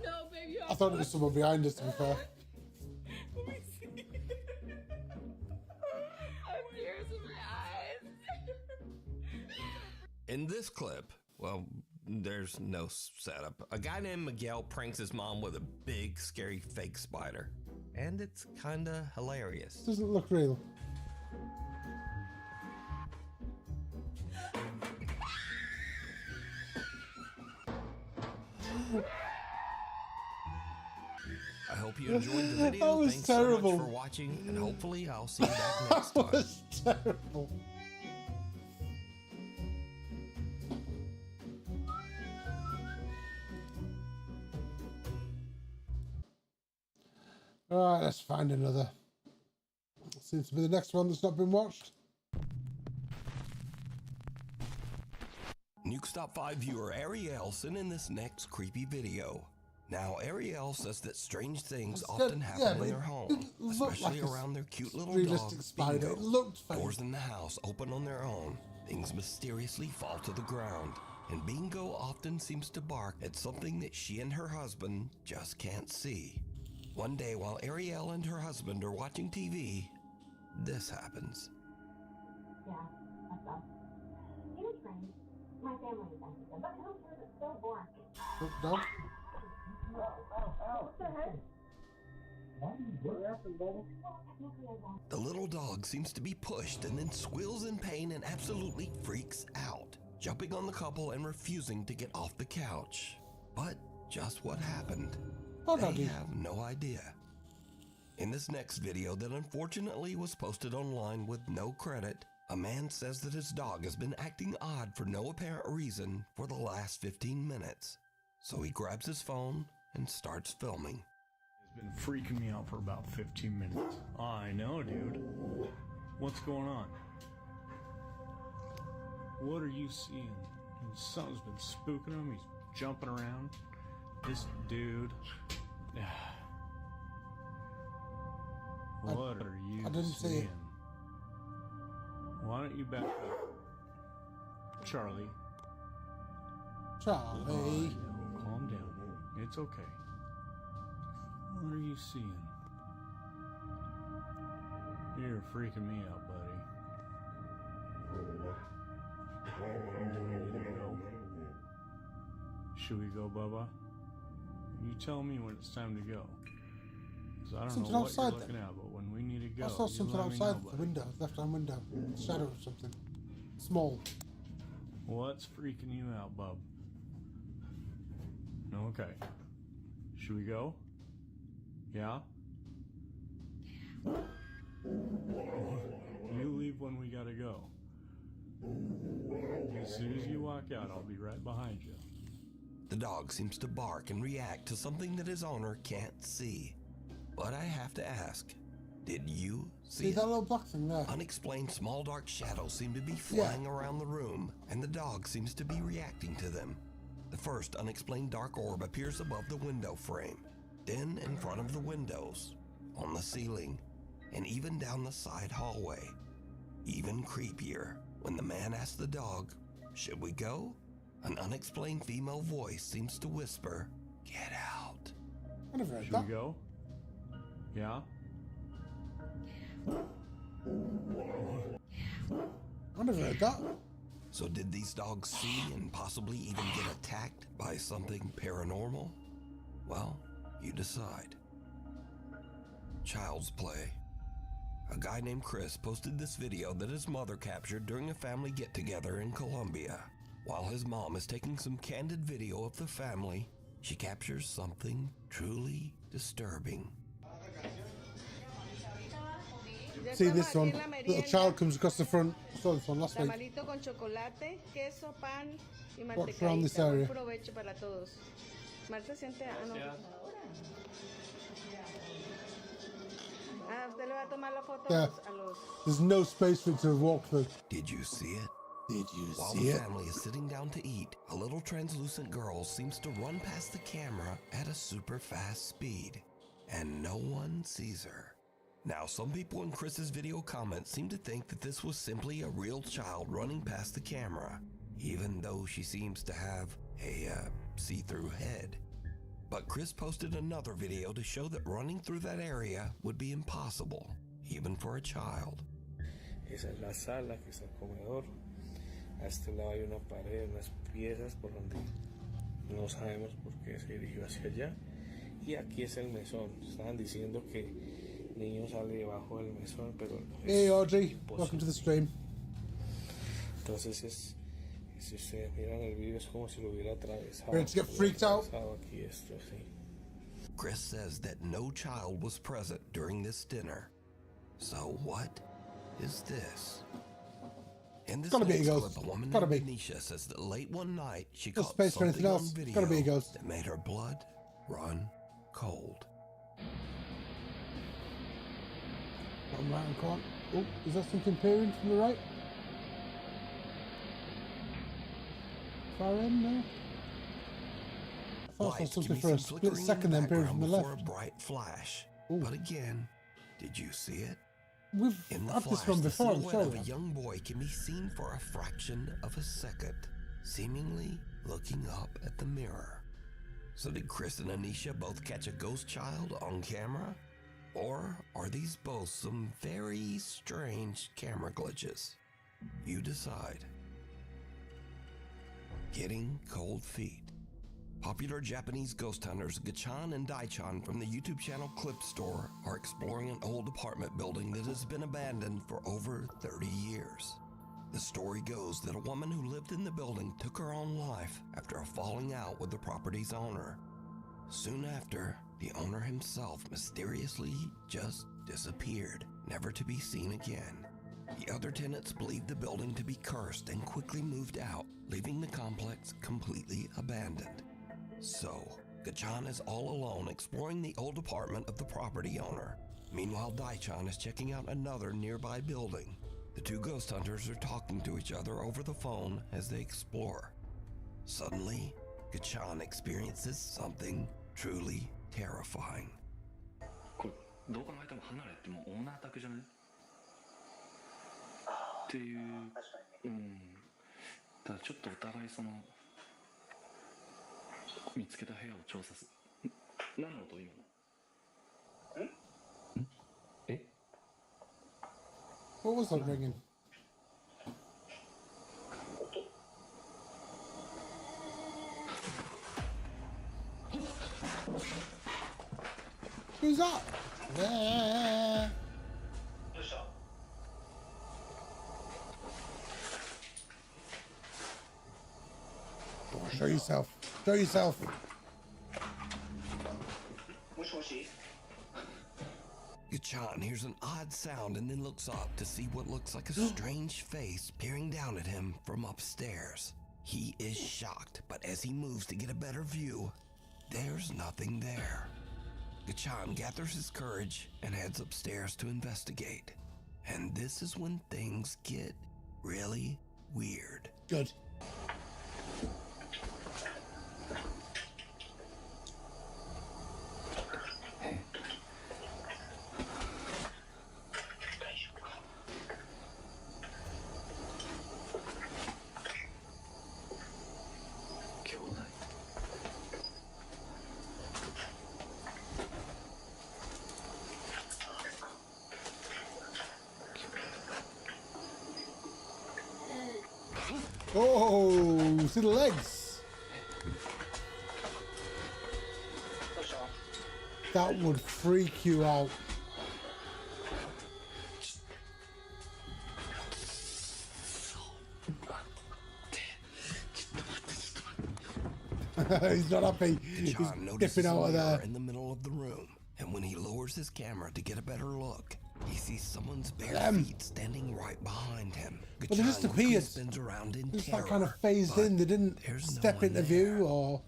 T: No, baby.
A: I thought it was someone behind us, to be fair.
T: Let me see. I have tears in my eyes.
B: In this clip, well, there's no setup. A guy named Miguel pranks his mom with a big, scary fake spider. And it's kinda hilarious.
A: Doesn't look real.
B: I hope you enjoyed the video.
A: That was
B: Thanks
A: terrible.
B: so much for watching, and hopefully I'll see you back next
A: That
B: time.
A: was terrible. Alright, let's find another. Seems to be the next one that's not been watched.
B: Nuke Stop 5 viewer Ariel sent in this next creepy video. Now, Ariel says that strange things often happen in their home, especially
A: like
B: around their cute little
A: realistic
B: dog,
A: spider.
B: Bingo.
A: It looked fake.
B: Doors in the house open on their own. Things mysteriously fall to the ground, and Bingo often seems to bark at something that she and her husband just can't see. One day, while Ariel and her husband are watching TV, this happens.
U: Yeah, that's us. He was strange. My family is sensitive, but who cares? It's so boring.
A: Oh, dog.
U: What the heck?
B: The little dog seems to be pushed and then squeals in pain and absolutely freaks out, jumping on the couple and refusing to get off the couch. But just what happened? They have no idea. In this next video that unfortunately was posted online with no credit, a man says that his dog has been acting odd for no apparent reason for the last 15 minutes. So he grabs his phone and starts filming.
V: It's been freaking me out for about 15 minutes. I know, dude. What's going on? What are you seeing? Something's been spooking him. He's jumping around. This dude. What are you
A: I didn't see
V: seeing?
A: it.
V: Why don't you back up? Charlie.
A: Charlie.
V: No, calm down. It's okay. What are you seeing? You're freaking me out, buddy. You ready to go? Should we go, Bubba? You tell me when it's time to go. 'Cause I don't
A: Something
V: know what
A: outside
V: you're looking
A: then.
V: at, but when we need to go,
A: I saw
V: you
A: something
V: let me
A: outside
V: know,
A: the
V: buddy.
A: window, left-hand window. Shadow of something. Small.
V: What's freaking you out, bub? Okay. Should we go? Yeah? You leave when we gotta go. As soon as you walk out, I'll be right behind you.
B: The dog seems to bark and react to something that his owner can't see. But I have to ask, did you see
A: that
B: it?
A: little black thing there?
B: Unexplained small dark shadows seem to be flying around the room, and the dog seems to be reacting to them. The first unexplained dark orb appears above the window frame, then in front of the windows, on the ceiling, and even down the side hallway. Even creepier, when the man asks the dog, "Should we go?" An unexplained female voice seems to whisper, "Get out."
A: I never heard
V: Should
A: that.
V: we go? Yeah?
A: I never heard that.
B: So did these dogs see and possibly even get attacked by something paranormal? Well, you decide. Child's play. A guy named Chris posted this video that his mother captured during a family get-together in Colombia. While his mom is taking some candid video of the family, she captures something truly disturbing.
A: See this one? Little child comes across the front. Saw this one last week.
I: Tamalito con chocolate, queso, pan y
A: Watch around this
I: mantequilla.
A: area.
I: Buen provecho para todos. Marta siente, no. Usted le va a tomar la foto
A: Yeah.
I: a los.
A: There's no space for it to walk through.
B: Did you see it?
A: Did you
B: While
A: see
B: the
A: it?
B: family is sitting down to eat, a little translucent girl seems to run past the camera at a super fast speed, and no one sees her. Now, some people in Chris's video comments seem to think that this was simply a real child running past the camera, even though she seems to have a see-through head. But Chris posted another video to show that running through that area would be impossible, even for a child.
V: Esa es la sala, que es el comedor. A este lado hay una pared, unas piezas por donde no sabemos por qué se dirigió hacia allá. Y aquí es el mesón. Estaban diciendo que el niño sale debajo del mesón, pero
A: Hey Audrey, welcome to the stream.
V: Entonces si ustedes miran el video es como si lo hubiera atravesado.
A: Ready to get freaked out?
V: Aquí esto, sí.
B: Chris says that no child was present during this dinner. So what is this? In this
A: Gotta be a
B: next
A: ghost.
B: clip, a woman
A: Gotta
B: named
A: be.
B: Nisha says that late one night she
A: No
B: caught
A: space for anything
B: something
A: else.
B: on video
A: Gotta be a ghost.
B: that made her blood run cold.
A: Bottom right hand corner. Oh, is that something peering from the right? Far end now? I thought I saw
B: Lights
A: something
B: give
A: for
B: me
A: a
B: some
A: split
B: flickering in
A: second
B: the
A: then peering from
B: background
A: the
B: before
A: left.
B: a bright flash.
A: Ooh.
B: But again, did you see it?
A: We've
B: In the
A: had
B: flash,
A: this one
B: the
A: before, I'm
B: silhouette
A: sure.
B: of a young boy can be seen for a fraction of a second, seemingly looking up at the mirror. So did Chris and Anisha both catch a ghost child on camera? Or are these both some very strange camera glitches? You decide. Getting cold feet. Popular Japanese ghost hunters Gachan and Daichan from the YouTube channel Clip Store are exploring an old apartment building that has been abandoned for over 30 years. The story goes that a woman who lived in the building took her own life after a falling out with the property's owner. Soon after, the owner himself mysteriously just disappeared, never to be seen again. The other tenants believed the building to be cursed and quickly moved out, leaving the complex completely abandoned. So, Gachan is all alone exploring the old apartment of the property owner. Meanwhile, Daichan is checking out another nearby building. The two ghost hunters are talking to each other over the phone as they explore. Suddenly, Gachan experiences something truly terrifying.
C: どう考えても離れってもうオーナー宅じゃないっていう、ただちょっとお互いその見つけた部屋を調査する。何の音今の？え？
A: What was that ringing? Who's that? There. Show yourself. Show yourself.
B: Gachan hears an odd sound and then looks up to see what looks like a strange face peering down at him from upstairs. He is shocked, but as he moves to get a better view, there's nothing there. Gachan gathers his courage and heads upstairs to investigate. And this is when things get really weird.
A: Good. Oh, see the legs. That would freak you out. He's not happy. He's dipping out of there.
B: In the middle of the room, and when he lowers his camera to get a better look, he sees someone's bare feet standing right behind him.
A: But they just appeared.
B: Spins around in
A: Just
B: terror,
A: like kind of phased in. They didn't step into view or.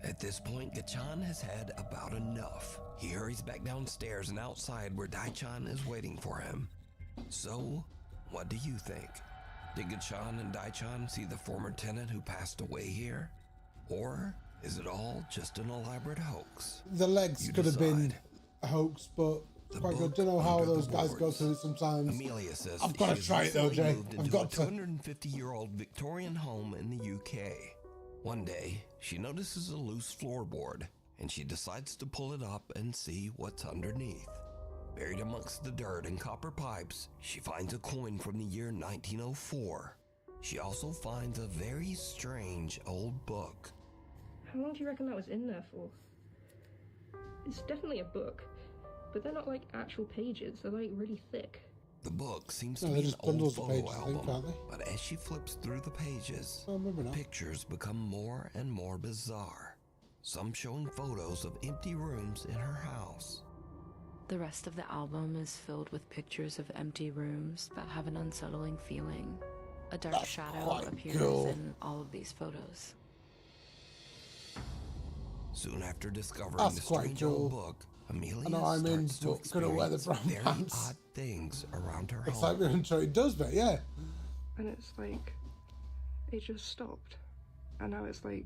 B: At this point, Gachan has had about enough. He hurries back downstairs and outside where Daichan is waiting for him. So, what do you think? Did Gachan and Daichan see the former tenant who passed away here? Or is it all just an elaborate hoax?
A: The legs could have been a hoax, but quite good. Don't know how those guys go through it sometimes.
B: Amelia says
A: I've got to try it though, Jay. I've got to.
B: A 250-year-old Victorian home in the UK. One day, she notices a loose floorboard, and she decides to pull it up and see what's underneath. Buried amongst the dirt and copper pipes, she finds a coin from the year 1904. She also finds a very strange old book.
P: How long do you reckon that was in there for? It's definitely a book, but they're not like actual pages, they're like really thick.
B: The book seems to be an old photo album, but as she flips through the pages, pictures become more and more bizarre. Some showing photos of empty rooms in her house.
Q: The rest of the album is filled with pictures of empty rooms that have an unsettling feeling. A dark shadow appears in all of these photos.
B: Soon after discovering the strange old book, Amelia starts to experience very odd things around her home.
A: Excitement and joy. It does, but yeah.
P: And it's like, it just stopped. And now it's like,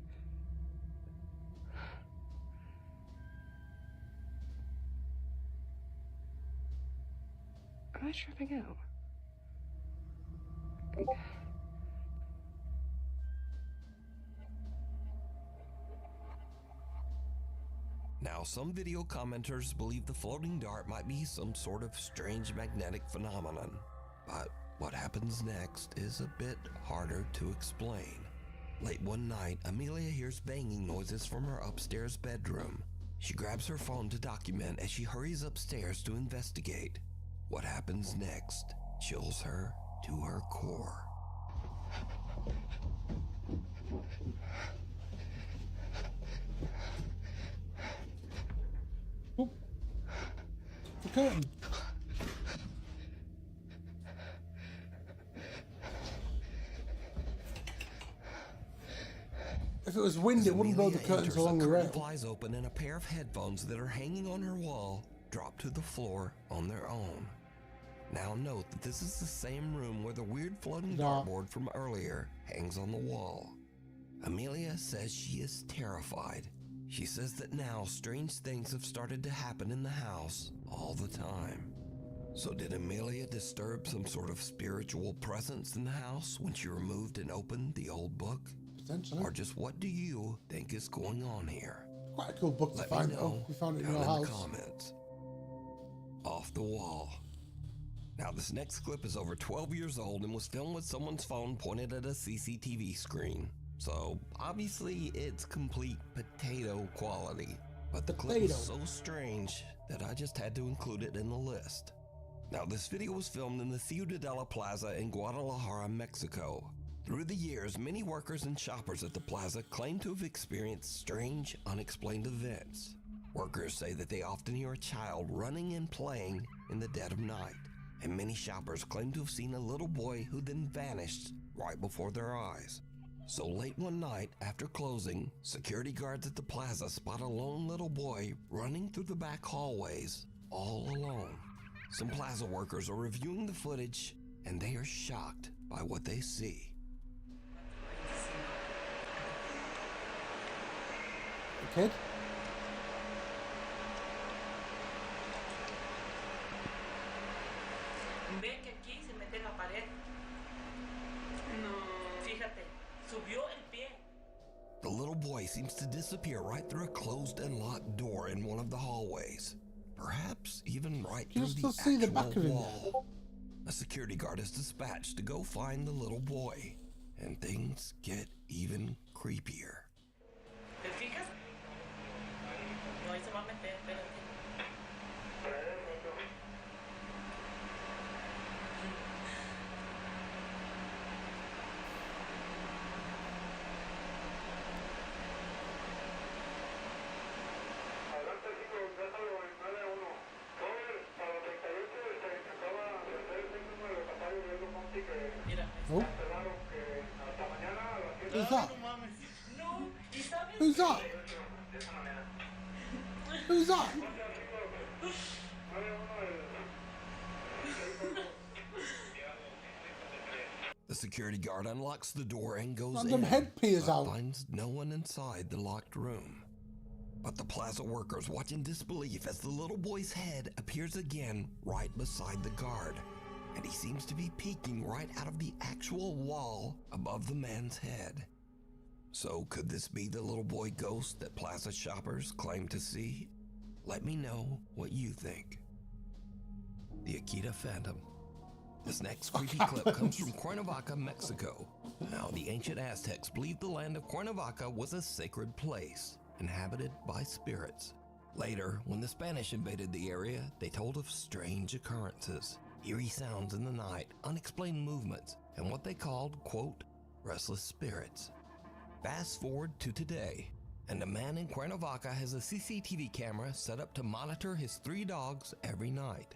P: am I tripping out?
B: Now, some video commenters believe the floating dart might be some sort of strange magnetic phenomenon, but what happens next is a bit harder to explain. Late one night, Amelia hears banging noises from her upstairs bedroom. She grabs her phone to document as she hurries upstairs to investigate. What happens next chills her to her core.
A: The curtain. If it was wind, it wouldn't blow the curtains along the rail.
B: Flies open and a pair of headphones that are hanging on her wall drop to the floor on their own. Now note that this is the same room where the weird floating dartboard from earlier hangs on the wall. Amelia says she is terrified. She says that now strange things have started to happen in the house all the time. So did Amelia disturb some sort of spiritual presence in the house when she removed and opened the old book?
A: Potentially.
B: Or just what do you think is going on here?
A: Quite a cool book to find. Oh, we found it in your house.
B: The comments. Off the wall. Now this next clip is over 12 years old and was filmed with someone's phone pointed at a CCTV screen. So obviously it's complete potato quality. But the clip is so strange that I just had to include it in the list. Now this video was filmed in the Ciudadela Plaza in Guadalajara, Mexico. Through the years, many workers and shoppers at the plaza claim to have experienced strange, unexplained events. Workers say that they often hear a child running and playing in the dead of night, and many shoppers claim to have seen a little boy who then vanished right before their eyes. So late one night, after closing, security guards at the plaza spot a lone little boy running through the back hallways, all alone. Some plaza workers are reviewing the footage, and they are shocked by what they see.
A: Kid?
D: Ve que aquí se mete en la pared. No. Fíjate, subió el pie.
B: The little boy seems to disappear right through a closed and locked door in one of the hallways. Perhaps even right through the actual wall. A security guard is dispatched to go find the little boy. and things get even creepier.
D: ¿Te fijas? No, ahí se va a meter, espérate.
A: Oh. Who's that? Who's that? Who's that?
B: The security guard unlocks the door and goes
A: Random
B: in,
A: head peers
B: but
A: out.
B: finds no one inside the locked room. But the plaza workers watch in disbelief as the little boy's head appears again right beside the guard, and he seems to be peeking right out of the actual wall above the man's head. So could this be the little boy ghost that plaza shoppers claim to see? Let me know what you think. The Akita Phantom. This next creepy clip comes from Cuernavaca, Mexico. Now, the ancient Aztecs believed the land of Cuernavaca was a sacred place, inhabited by spirits. Later, when the Spanish invaded the area, they told of strange occurrences, eerie sounds in the night, unexplained movements, and what they called, quote, restless spirits. Fast forward to today, and a man in Cuernavaca has a CCTV camera set up to monitor his 3 dogs every night.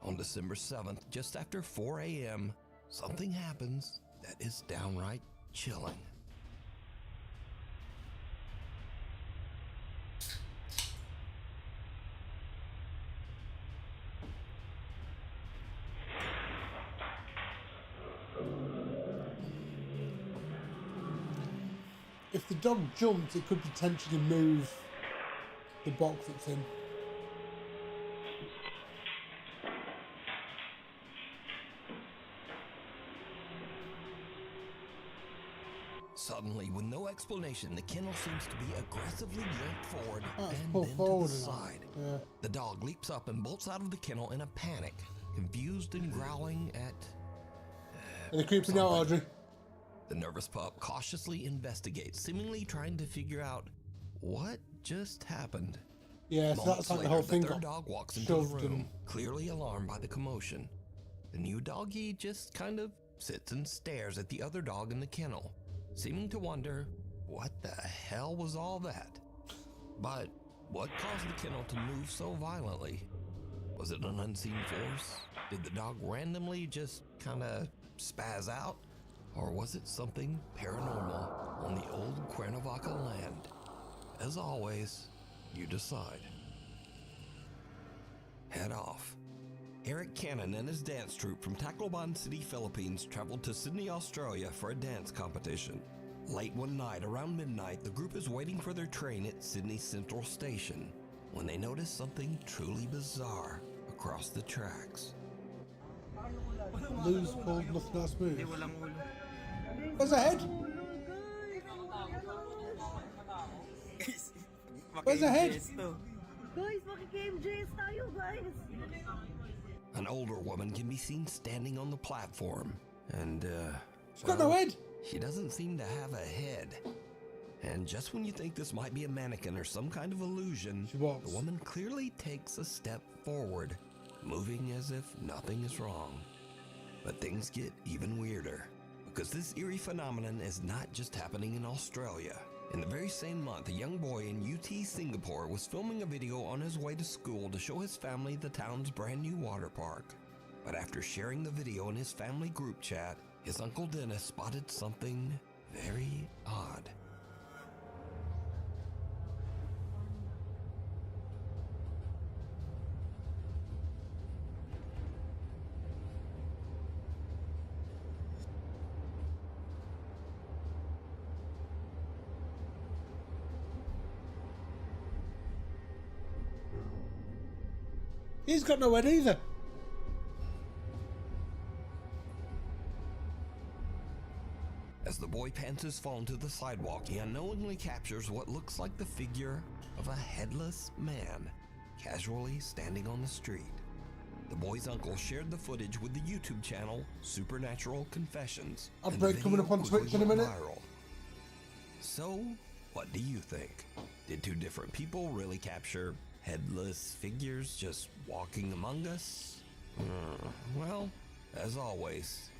B: On December 7th, just after 4 a.m., something happens that is downright chilling.
A: If the dog jumped, it could potentially move the box it's in.
B: Suddenly, with no explanation, the kennel seems to be aggressively yanked forward and
A: pull
B: then
A: forward
B: to the
A: a lot.
B: side.
A: Yeah.
B: The dog leaps up and bolts out of the kennel in a panic, confused and growling at...
A: Are they creeping out, Audrey?
B: The nervous pup cautiously investigates, seemingly trying to figure out what just happened.
A: Yeah, so
B: Moments
A: that's like the
B: later,
A: whole thing
B: third
A: got
B: dog walks into the
A: shoved
B: room,
A: and...
B: clearly alarmed by the commotion. The new doggy just kind of sits and stares at the other dog in the kennel, seeming to wonder, what the hell was all that? But what caused the kennel to move so violently? Was it an unseen force? Did the dog randomly just kind of spaz out? Or was it something paranormal on the old Cuernavaca land? As always, you decide. Head off. Eric Cannon and his dance troupe from Tacloban City, Philippines traveled to Sydney, Australia for a dance competition. Late one night, around midnight, the group is waiting for their train at Sydney Central Station when they notice something truly bizarre across the tracks.
A: Loose, pulled, nothing else moves. Where's the head? Where's the head?
U: Guys, maki-KMJS tayo, guys!
B: An older woman can be seen standing on the platform, and,
A: she's got no head!
B: She doesn't seem to have a head. And just when you think this might be a mannequin or some kind of illusion, the woman clearly takes a step forward, moving as if nothing is wrong. But things get even weirder, because this eerie phenomenon is not just happening in Australia. In the very same month, a young boy in UT Singapore was filming a video on his way to school to show his family the town's brand new water park. But after sharing the video in his family group chat, his Uncle Dennis spotted something very odd.
A: He's got no head either.
B: As the boy pants his phone to the sidewalk, he unknowingly captures what looks like the figure of a headless man casually standing on the street. The boy's uncle shared the footage with the YouTube channel Supernatural Confessions.
A: Upgrade coming up on Twitch in a minute.
B: Viral. So, what do you think? Did two different people really capture headless figures just walking among us? Well, as always,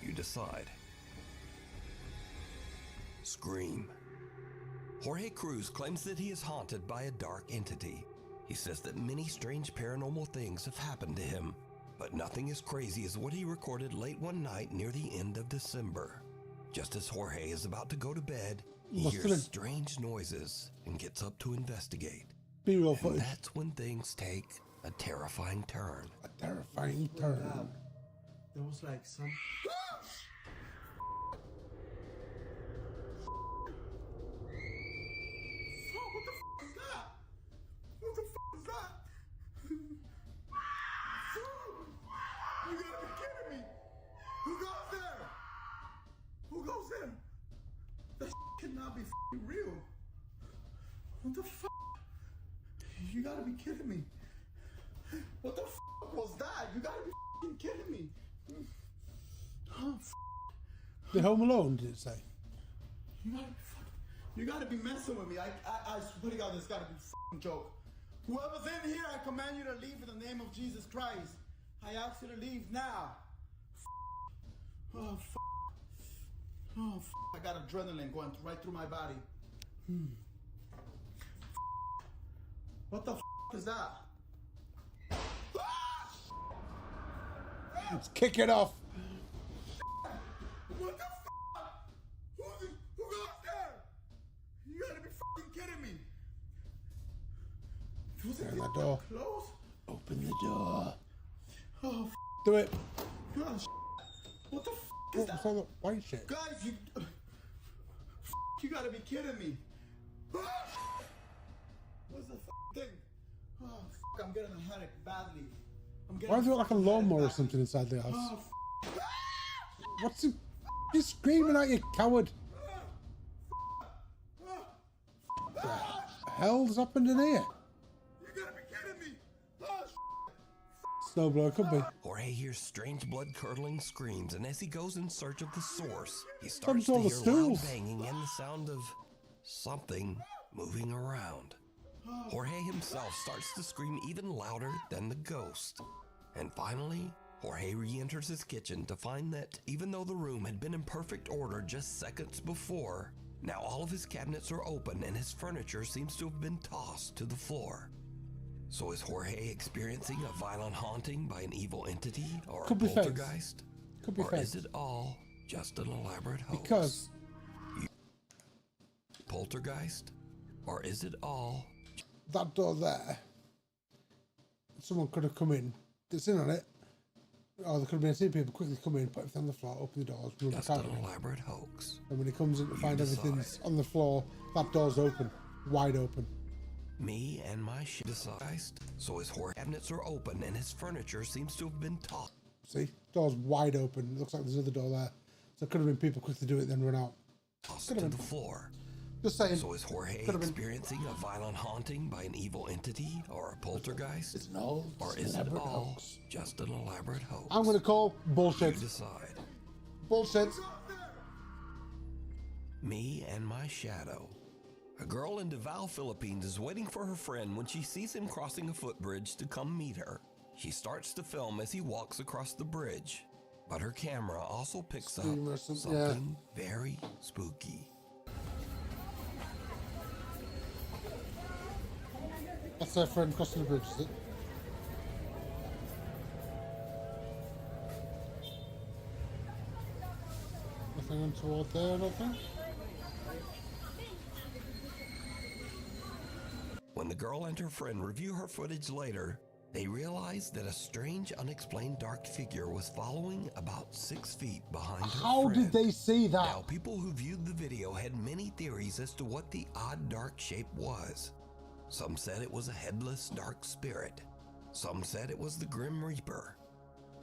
B: you decide. Scream. Jorge Cruz claims that he is haunted by a dark entity. He says that many strange paranormal things have happened to him, but nothing as crazy as what he recorded late one night near the end of December. Just as Jorge is about to go to bed, he hears strange noises and gets up to investigate.
A: B-roll footage.
B: That's when things take a terrifying turn.
A: A terrifying turn.
J: There was like some...
G: Real. What the fuck? You gotta be kidding me. What the fuck was that? You gotta be fucking kidding me. Oh,
A: The Home Alone, did it say?
G: You gotta be messing with me. I swear to God, this gotta be a fucking joke. Whoever's in here, I command you to leave in the name of Jesus Christ. I ask you to leave now. Oh, fuck. Oh, I got adrenaline going right through my body. What the is that?
A: Let's kick it off.
G: What the who goes there? You gotta be fucking kidding me.
A: Open the door.
G: Close?
A: Open the door.
G: Oh,
A: do it.
G: Gosh. What the is that?
A: What's all that white shit?
G: Guys, you gotta be kidding me. What's the thing? Oh, I'm getting a headache badly.
A: Why does it look like a lawnmower or something inside the house?
G: Oh,
A: What's it? You're screaming at you, coward. What the hell's happened in here?
G: You gotta be kidding me.
A: Snowblower, could be.
B: Jorge hears strange blood-curdling screams, and as he goes in search of the source, he starts to
A: all the
B: hear loud
A: stools.
B: banging and the sound of something moving around. Jorge himself starts to scream even louder than the ghost. And finally, Jorge re-enters his kitchen to find that even though the room had been in perfect order just seconds before, now all of his cabinets are open and his furniture seems to have been tossed to the floor. So is Jorge experiencing a violent haunting by an evil entity or
A: Could
B: a
A: be fakes.
B: poltergeist?
A: Could be
B: or
A: fakes.
B: is it all just an elaborate hoax?
A: Because
B: poltergeist? Or is it all
A: that door there, someone could have come in, that's in on it, or there could have been two people quickly come in, put everything on the floor, open the doors, run
B: just
A: back out
B: an
A: again.
B: elaborate hoax?
A: And when he comes in to find
B: decide.
A: everything's on the floor, that door's open, wide open.
B: Me and my shit decide. So his horror cabinets are open and his furniture seems to have been tossed.
A: See, door's wide open. It looks like there's another door there. So it could have been people quickly do it, then run out.
B: Tossed
A: Could
B: to
A: have
B: the
A: been.
B: floor.
A: Just saying.
B: So is Jorge
A: Could have been.
B: experiencing a violent haunting by an evil entity or a poltergeist?
A: It's no.
B: Or is it all just an elaborate hoax?
A: I'm going to call bullshit.
B: You decide.
A: Bullshit.
B: Me and my shadow. A girl in Davao, Philippines is waiting for her friend when she sees him crossing a footbridge to come meet her. She starts to film as he walks across the bridge, but her camera also picks up something very spooky.
A: That's their friend crossing the bridge, is it? Nothing untoward there, I don't think.
B: When the girl and her friend review her footage later, they realize that a strange, unexplained dark figure was following about 6 feet behind her
A: How
B: friend.
A: did they see that?
B: Now, people who viewed the video had many theories as to what the odd dark shape was. Some said it was a headless dark spirit. Some said it was the Grim Reaper.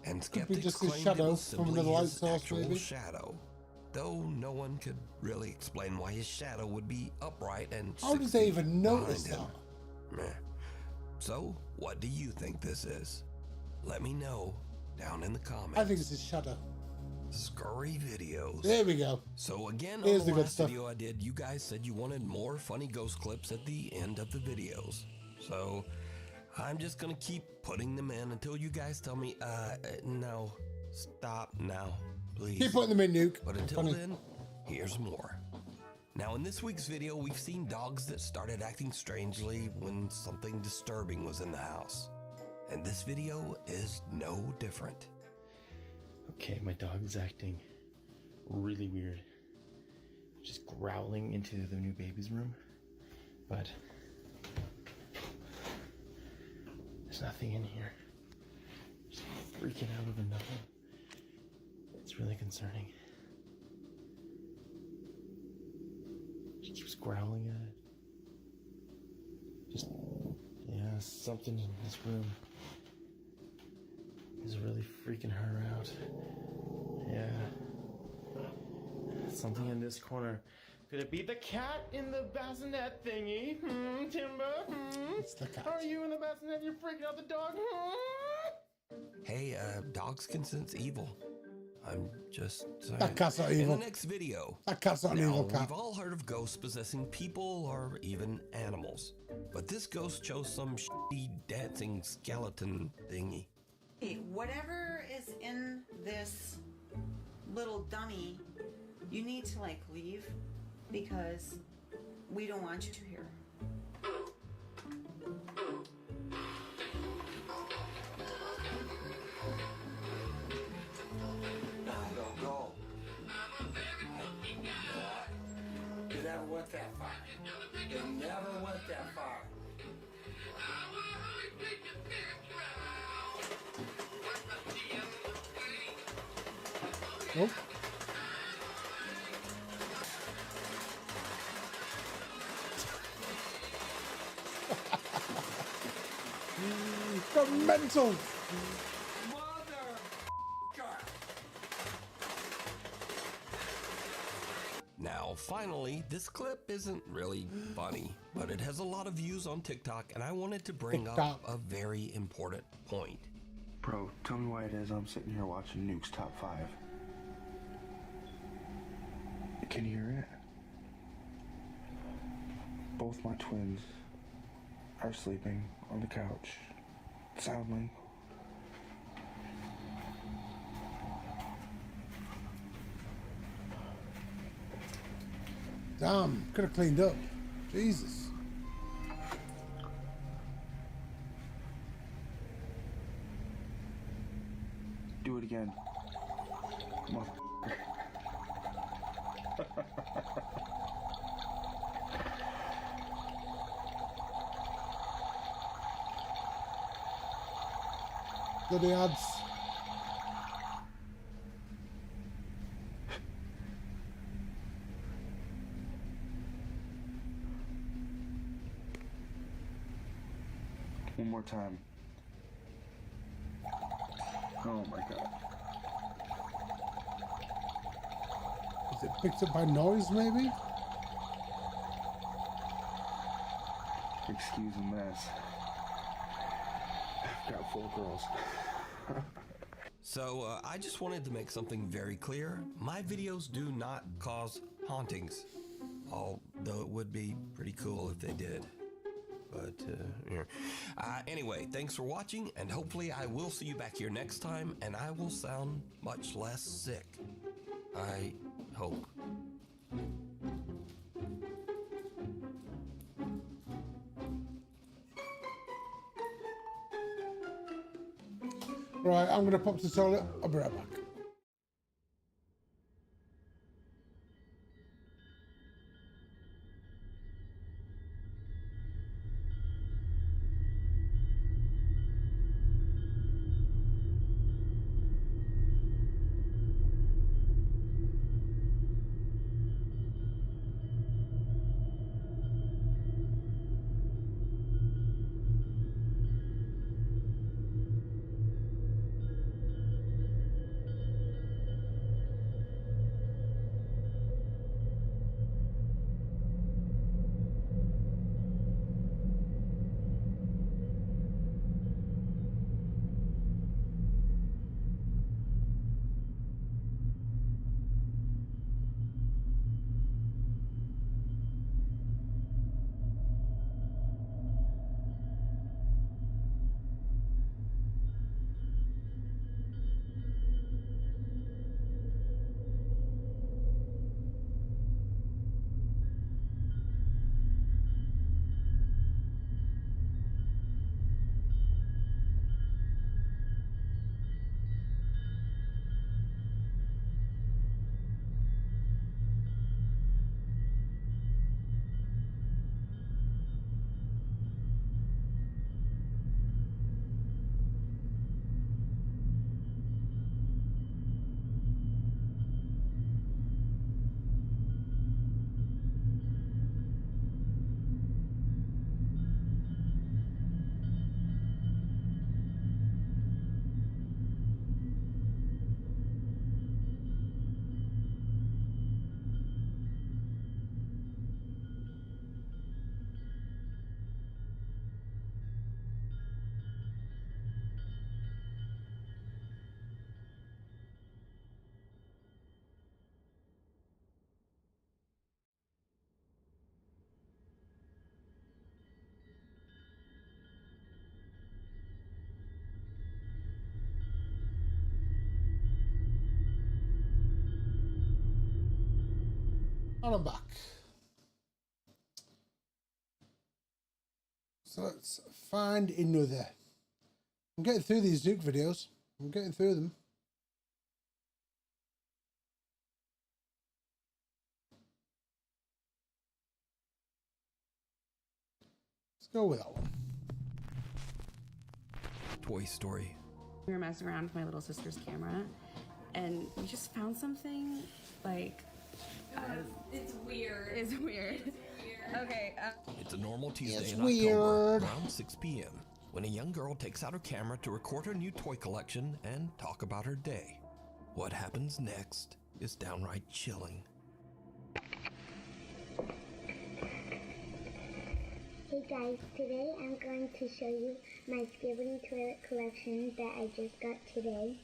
B: And
A: Could be
B: skeptics
A: just his
B: claimed
A: shadow
B: it was
A: from
B: simply
A: another light
B: his
A: source,
B: actual
A: maybe?
B: shadow. Though no one could really explain why his shadow would be upright and
A: How
B: 6
A: did they
B: feet
A: even notice
B: behind him.
A: that?
B: Meh. So, what do you think this is? let me know down in the comments.
A: I think it's his shadow.
B: Scurry videos.
A: There we go.
B: So again,
A: Here's
B: on
A: the
B: the
A: good
B: last
A: stuff.
B: video I did, you guys said you wanted more funny ghost clips at the end of the videos. So I'm just gonna keep putting them in until you guys tell me, no, stop now, please.
A: Keep putting them in, Nuke.
B: But until
A: Funny.
B: then, here's more. Now in this week's video, we've seen dogs that started acting strangely when something disturbing was in the house. And this video is no different.
E: Okay, my dog's acting really weird. Just growling into the new baby's room. But there's nothing in here. Just freaking out over nothing. It's really concerning. She keeps growling at it. Just, yeah, something in this room is really freaking her out. Yeah. Something in this corner. Could it be the cat in the bassinet thingy? Timber?
A: It's the cat.
E: Are you in the bassinet? You're freaking out the dog?
B: Hey, dogs can sense evil. I'm just saying.
A: That cat's not
B: In
A: evil.
B: the next video.
A: That cat's not an
B: Now,
A: evil cat.
B: we've all heard of ghosts possessing people or even animals. But this ghost chose some shitty dancing skeleton thingy.
H: Hey, whatever is in this little dummy, you need to like leave because we don't want you to hear.
G: Don't go. You never went that far. You never went that far.
A: Nope. Got mental.
B: Now, finally, this clip isn't really funny, but it has a lot of views on TikTok, and I wanted to bring up a very important point.
V: Bro, tell me why it is I'm sitting here watching Nuke's Top 5. Can you hear it? Both my twins are sleeping on the couch, soundly.
A: Damn, could have cleaned up. Jesus.
V: Do it again.
A: Bloody ads.
V: One more time. Oh my god.
A: Is it picked up by noise, maybe?
V: Excuse the mess. I've got 4 girls.
B: So, I just wanted to make something very clear. My videos do not cause hauntings, although it would be pretty cool if they did. But, yeah. Anyway, thanks for watching, and hopefully I will see you back here next time, and I will sound much less sick. I hope.
A: Right, I'm gonna pop to the toilet. I'll be right back. And I'm back. So let's find another. I'm getting through these Duke videos. I'm getting through them. Let's go with that one.
B: Toy Story.
K: We were messing around with my little sister's camera, and we just found something like.
T: It's weird.
K: It's weird. Okay.
B: It's a normal Tuesday
A: It's
B: in
A: weird.
B: October, around 6 p.m., when a young girl takes out her camera to record her new toy collection and talk about her day. What happens next is downright chilling.
U: Hey guys, today I'm going to show you my Skibbity toilet collection that I just got today.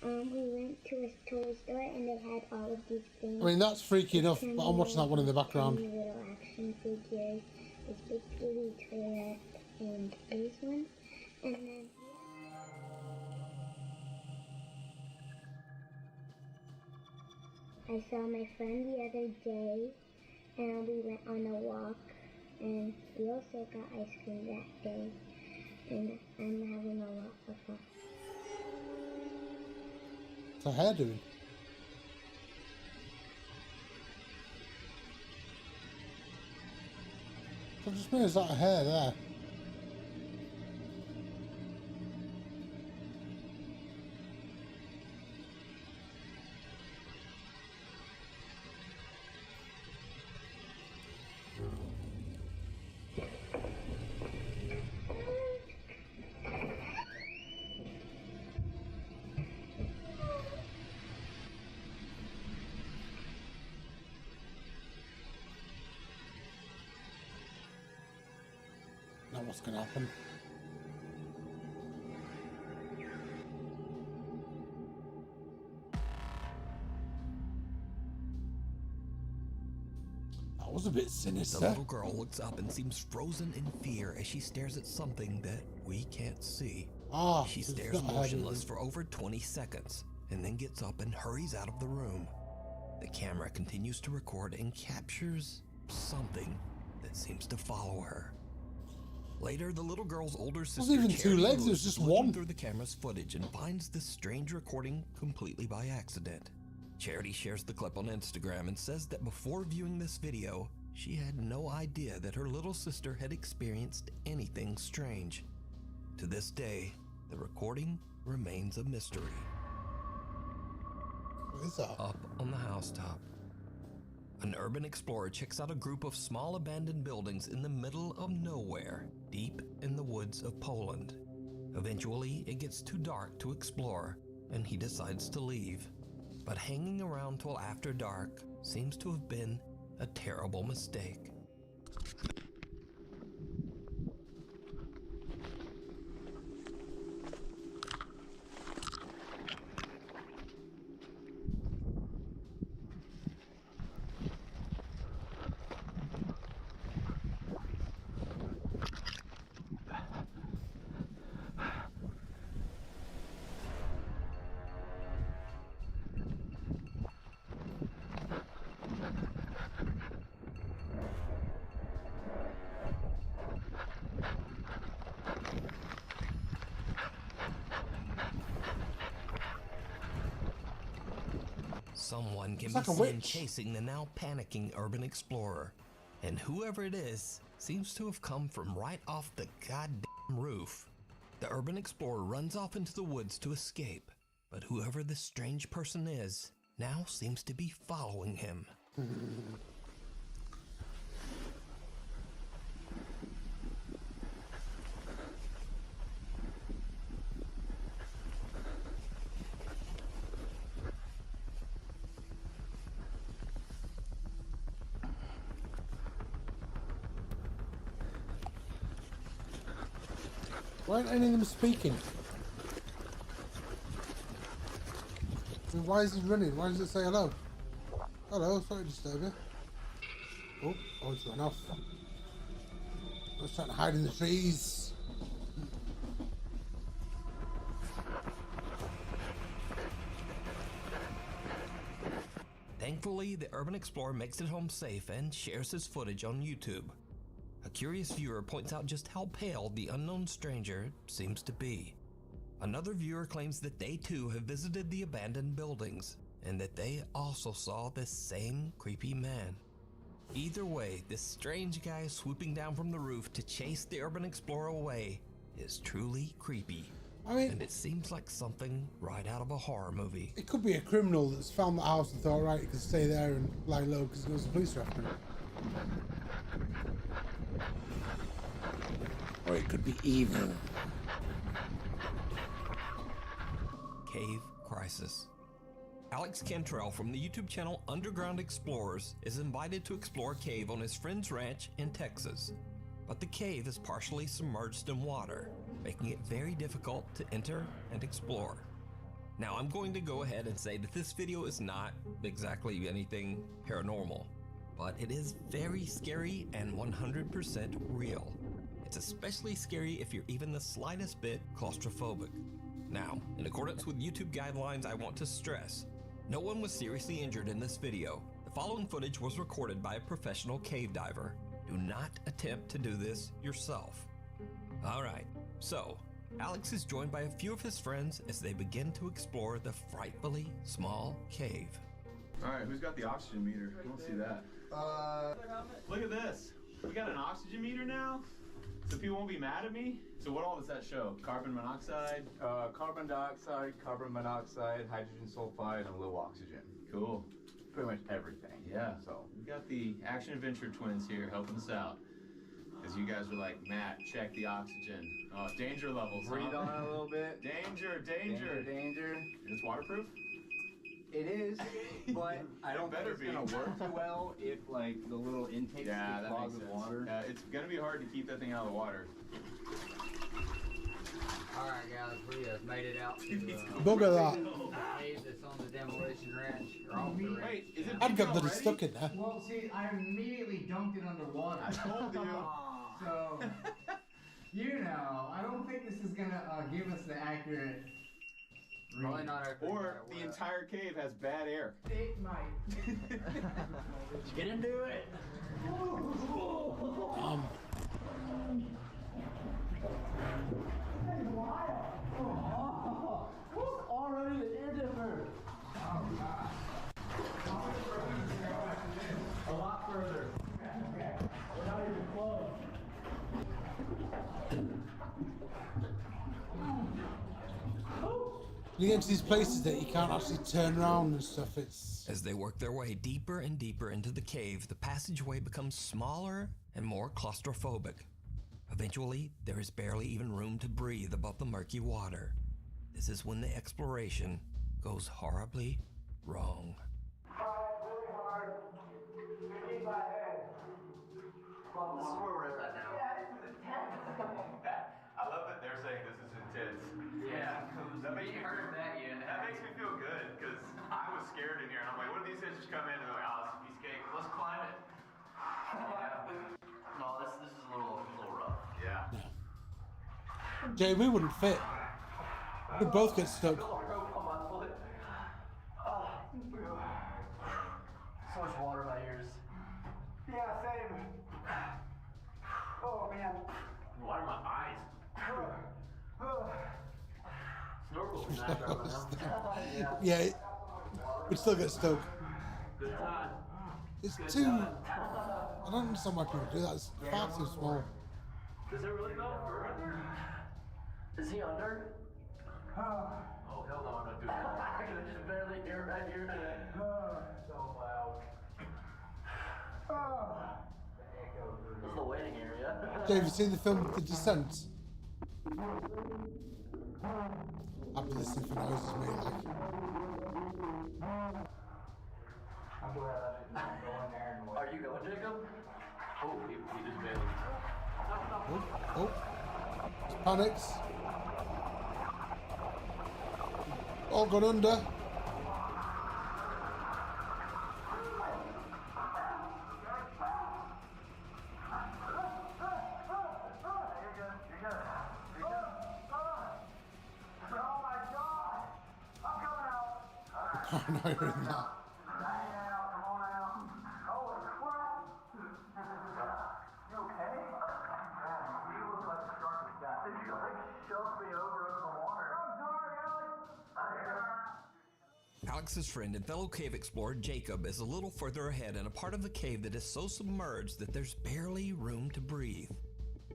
U: We went to a toy store and they had all of these things.
A: I mean, that's freaky enough, but I'm watching that one in the background.
U: Tiny little action figures, this big Skibbity toilet, and these ones. And then I saw my friend the other day, and we went on a walk, and we also got ice cream that day, and I'm having a lot of fun.
A: What's her hair doing? So it just means that hair there. Now what's going to happen? That was a bit sinister.
B: The little girl looks up and seems frozen in fear as she stares at something that we can't see. She stares motionless for over 20 seconds and then gets up and hurries out of the room. The camera continues to record and captures something that seems to follow her. Later, the little girl's older sister
A: wasn't even two
B: Charity
A: legs, it was
B: Lewis
A: just
B: is looking
A: one.
B: through the camera's footage and finds this strange recording completely by accident. Charity shares the clip on Instagram and says that before viewing this video, she had no idea that her little sister had experienced anything strange. To this day, the recording remains a mystery.
A: What is that?
B: Up on the housetop, an urban explorer checks out a group of small abandoned buildings in the middle of nowhere, deep in the woods of Poland. Eventually, it gets too dark to explore, and he decides to leave. But hanging around till after dark seems to have been a terrible mistake. Someone can
A: It's
B: be
A: like a
B: seen
A: witch.
B: chasing the now panicking urban explorer, and whoever it is seems to have come from right off the goddamn roof. The urban explorer runs off into the woods to escape, but whoever this strange person is now seems to be following him.
A: Why aren't any of them speaking? I mean, why is he running? Why does it say hello? Hello, sorry to disturb you. Oh, it's gone off. I was trying to hide in the trees.
B: Thankfully, the urban explorer makes it home safe and shares his footage on YouTube. A curious viewer points out just how pale the unknown stranger seems to be. Another viewer claims that they too have visited the abandoned buildings and that they also saw this same creepy man. Either way, this strange guy swooping down from the roof to chase the urban explorer away is truly creepy.
A: I mean,
B: and it seems like something right out of a horror movie.
A: It could be a criminal that's found the house and thought, right, he can stay there and lie low because the police are after him.
F: Or it could be evil.
B: Cave Crisis. Alex Cantrell from the YouTube channel Underground Explorers is invited to explore a cave on his friend's ranch in Texas. But the cave is partially submerged in water, making it very difficult to enter and explore. Now, I'm going to go ahead and say that this video is not exactly anything paranormal, but it is very scary and 100% real. It's especially scary if you're even the slightest bit claustrophobic. Now, in accordance with YouTube guidelines, I want to stress, no one was seriously injured in this video. The following footage was recorded by a professional cave diver. Do not attempt to do this yourself. Alright, so Alex is joined by a few of his friends as they begin to explore the frightfully small cave.
L: Alright, who's got the oxygen meter? I don't see that. Look at this. We got an oxygen meter now? So people won't be mad at me? So what all does that show? Carbon monoxide?
W: Carbon dioxide, carbon monoxide, hydrogen sulfide, and low oxygen.
L: Cool.
W: Pretty much everything.
L: Yeah. So we got the Action Adventure twins here helping us out. Because you guys were like, Matt, check the oxygen. Oh, danger levels.
W: Breathe on it a little bit.
L: Danger.
W: Danger.
L: It's waterproof?
W: It is, but I don't think
L: better
W: it's
L: be.
W: gonna work too well if like the little intakes get clogged with water.
L: It's gonna be hard to keep that thing out of the water.
X: Alright guys, we have made it out to
A: Bugger that.
X: the cave that's on the demolition ranch. Or off the ranch.
L: Wait, is it
A: I'd get that it's stuck in there.
X: Well, see, I immediately dunked it underwater.
L: I told you.
X: So, you know, I don't think this is gonna give us the accurate read. Probably not accurate.
L: Or the entire cave has bad air.
X: It might. Get into it.
W: Already the end of her.
L: A lot further.
W: We're not even close.
A: You get to these places that you can't actually turn around and stuff. It's
B: As they work their way deeper and deeper into the cave, the passageway becomes smaller and more claustrophobic. Eventually, there is barely even room to breathe above the murky water. This is when the exploration goes horribly wrong.
X: This is where we're at right now.
L: I love that they're saying this is intense.
X: Yeah.
L: That makes
X: You
L: me
X: heard that, yeah.
L: That makes me feel good because I was scared in here and I'm like, what if these guys just come in and they're like, oh, this is a piece of cake. Let's climb it.
X: Yeah. No, this is a little rough.
L: Yeah.
A: Jay, we wouldn't fit. We'd both get stuck.
X: So much water in my ears. Yeah, same. Oh man.
L: Water in my eyes.
X: Snorkel's snapped right now.
A: Yeah, we'd still get stuck.
X: Good time.
A: It's too. I don't understand why people do that. It's far too small.
X: Does it really go further? Is he under? Oh hell no, I'm not doing that. I can just barely hear right here. So loud. This is the waiting area.
A: Jay, have you seen the film The Descent? I've been listening for noises, mate. Like.
X: I'm glad I didn't go in there and wait. Are you going, Jacob? Oh, he just bailed.
A: Oh, panics. All gone under. Oh no, you're in that.
X: shoved me over in the water. I'm sorry, Alex.
B: Alex's friend and fellow cave explorer Jacob is a little further ahead in a part of the cave that is so submerged that there's barely room to breathe.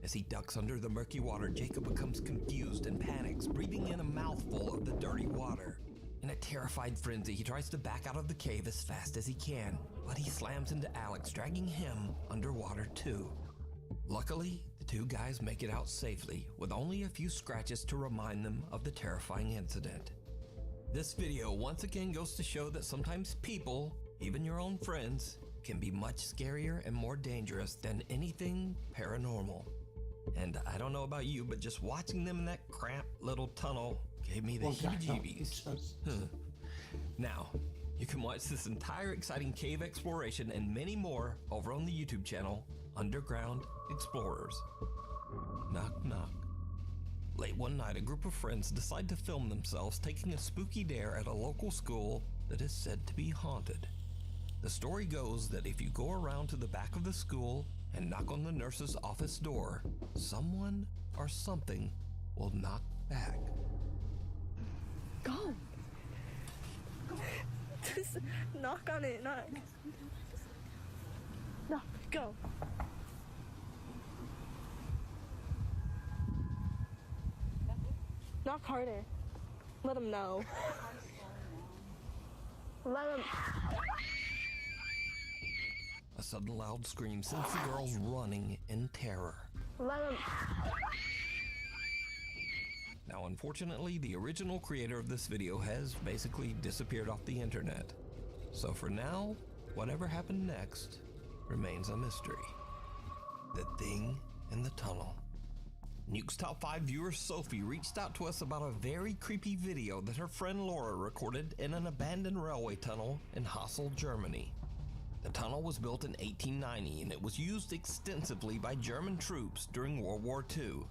B: As he ducks under the murky water, Jacob becomes confused and panics, breathing in a mouthful of the dirty water. In a terrified frenzy, he tries to back out of the cave as fast as he can, but he slams into Alex, dragging him underwater too. Luckily, the two guys make it out safely, with only a few scratches to remind them of the terrifying incident. This video once again goes to show that sometimes people, even your own friends, can be much scarier and more dangerous than anything paranormal. And I don't know about you, but just watching them in that cramped little tunnel gave me the heebie-jeebies. Now, you can watch this entire exciting cave exploration and many more over on the YouTube channel, Underground Explorers. Knock, knock. Late one night, a group of friends decide to film themselves taking a spooky dare at a local school that is said to be haunted. The story goes that if you go around to the back of the school and knock on the nurse's office door, someone or something will knock back.
P: Go! Just knock on it, knock. No, go. Knock harder. Let him know. Let him.
B: A sudden loud scream sends the girls running in terror.
P: Let him.
B: Now, unfortunately, the original creator of this video has basically disappeared off the internet. So for now, whatever happened next remains a mystery. The thing in the tunnel. Nuke's Top 5 viewer Sophie reached out to us about a very creepy video that her friend Laura recorded in an abandoned railway tunnel in Hassel, Germany. The tunnel was built in 1890 and it was used extensively by German troops during World War II.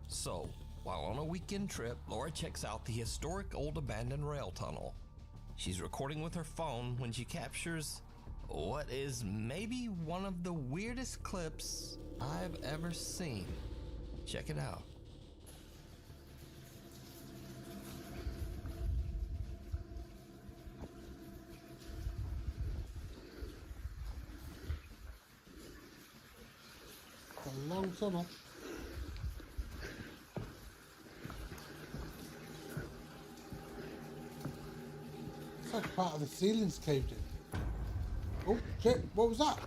B: So, while on a weekend trip, Laura checks out the historic old abandoned rail tunnel. She's recording with her phone when she captures what is maybe one of the weirdest clips I've ever seen. Check it out.
A: A long tunnel. It's like part of the ceiling's caved in. Oh shit, what was that?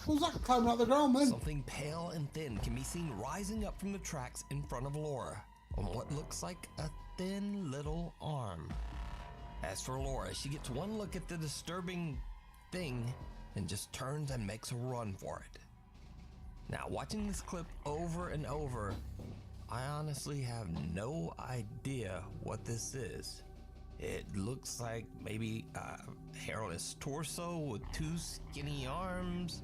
A: What was that climbing out the ground, man?
B: Something pale and thin can be seen rising up from the tracks in front of Laura on what looks like a thin little arm. As for Laura, she gets one look at the disturbing thing and just turns and makes a run for it. Now, watching this clip over and over, I honestly have no idea what this is. It looks like maybe a hairless torso with two skinny arms,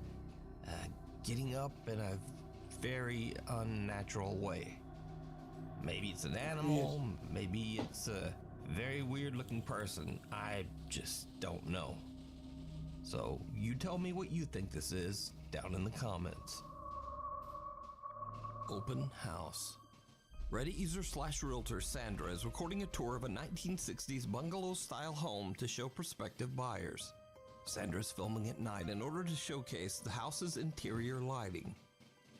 B: getting up in a very unnatural way. Maybe it's an animal, maybe it's a very weird looking person. I just don't know. So you tell me what you think this is down in the comments. Open house. Reddit user / realtor Sandra is recording a tour of a 1960s bungalow-style home to show prospective buyers. Sandra's filming at night in order to showcase the house's interior lighting.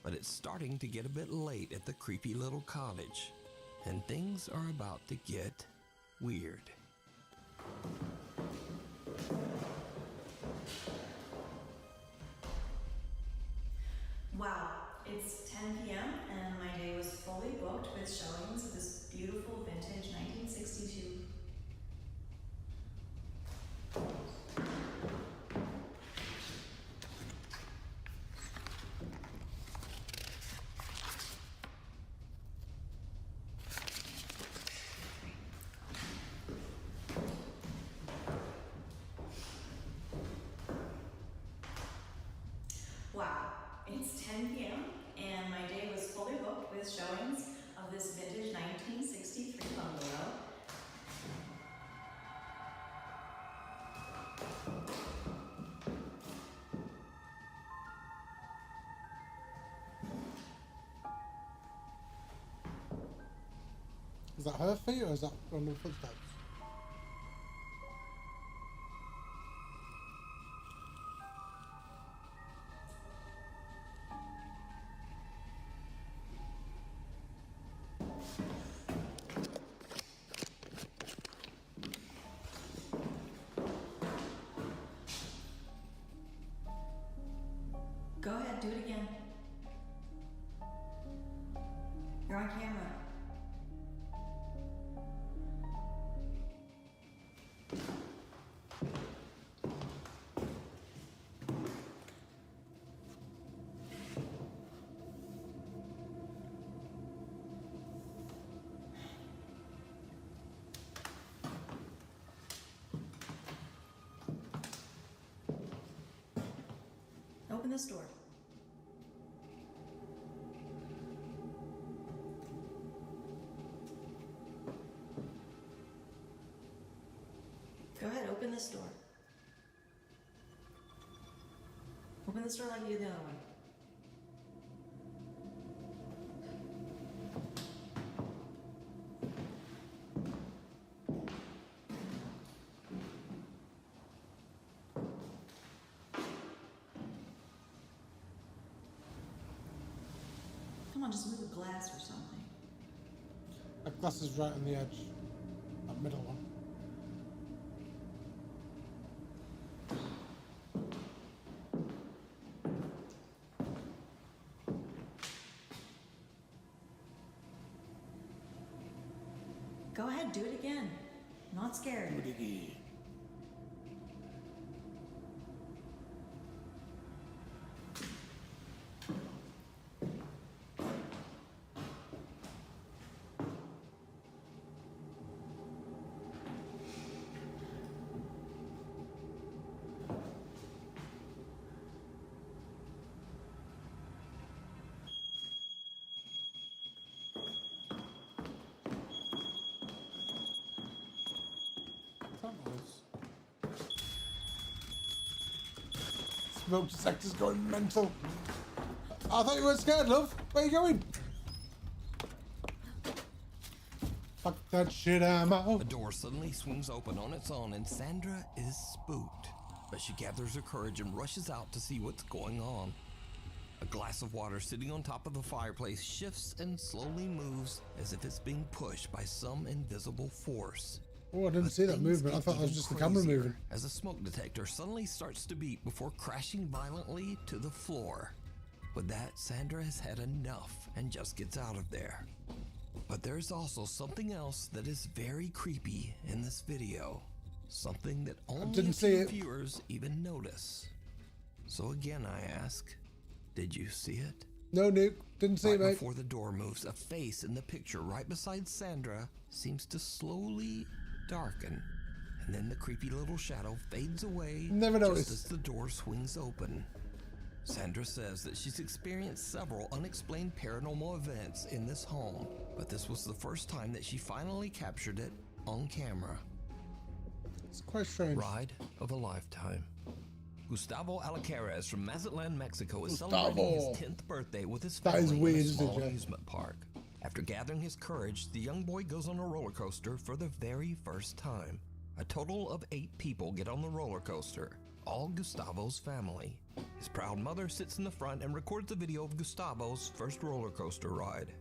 B: But it's starting to get a bit late at the creepy little cottage, and things are about to get weird.
F: Wow, it's 10 p.m. and my day was fully booked with showings of this beautiful vintage 1962. Wow, it's 10 p.m. and my day was fully booked with showings of this vintage 1963 bungalow.
A: Is that her feet or is that random footsteps?
F: Go ahead, do it again. You're on camera. Open this door. Go ahead, open this door. Open this door like you did the other one. Come on, just move a glass or something.
A: That glass is right on the edge. That middle one.
F: Go ahead, do it again. I'm not scared.
A: Do it again. Smoke detector's going mental. I thought you weren't scared, love. Where are you going? Fuck that shit, I'm out.
B: The door suddenly swings open on its own and Sandra is spooked. But she gathers her courage and rushes out to see what's going on. A glass of water sitting on top of the fireplace shifts and slowly moves as if it's being pushed by some invisible force.
A: Oh, I didn't see that movement. I thought that was just the camera moving.
B: As the smoke detector suddenly starts to beep before crashing violently to the floor. With that, Sandra has had enough and just gets out of there. But there's also something else that is very creepy in this video. Something that only a few viewers even notice. So again, I ask, did you see it?
A: No, Nuke. Didn't see it, mate.
B: Before the door moves, a face in the picture right beside Sandra seems to slowly darken, and then the creepy little shadow fades away.
A: Never noticed.
B: Just as the door swings open. Sandra says that she's experienced several unexplained paranormal events in this home, but this was the first time that she finally captured it on camera.
A: It's quite strange.
B: Ride of a lifetime. Gustavo Alcaraz from Mazatlan, Mexico is celebrating his 10th birthday with his family in a small amusement park. After gathering his courage, the young boy goes on a roller coaster for the very first time. A total of 8 people get on the roller coaster, all Gustavo's family. His proud mother sits in the front and records a video of Gustavo's first roller coaster ride.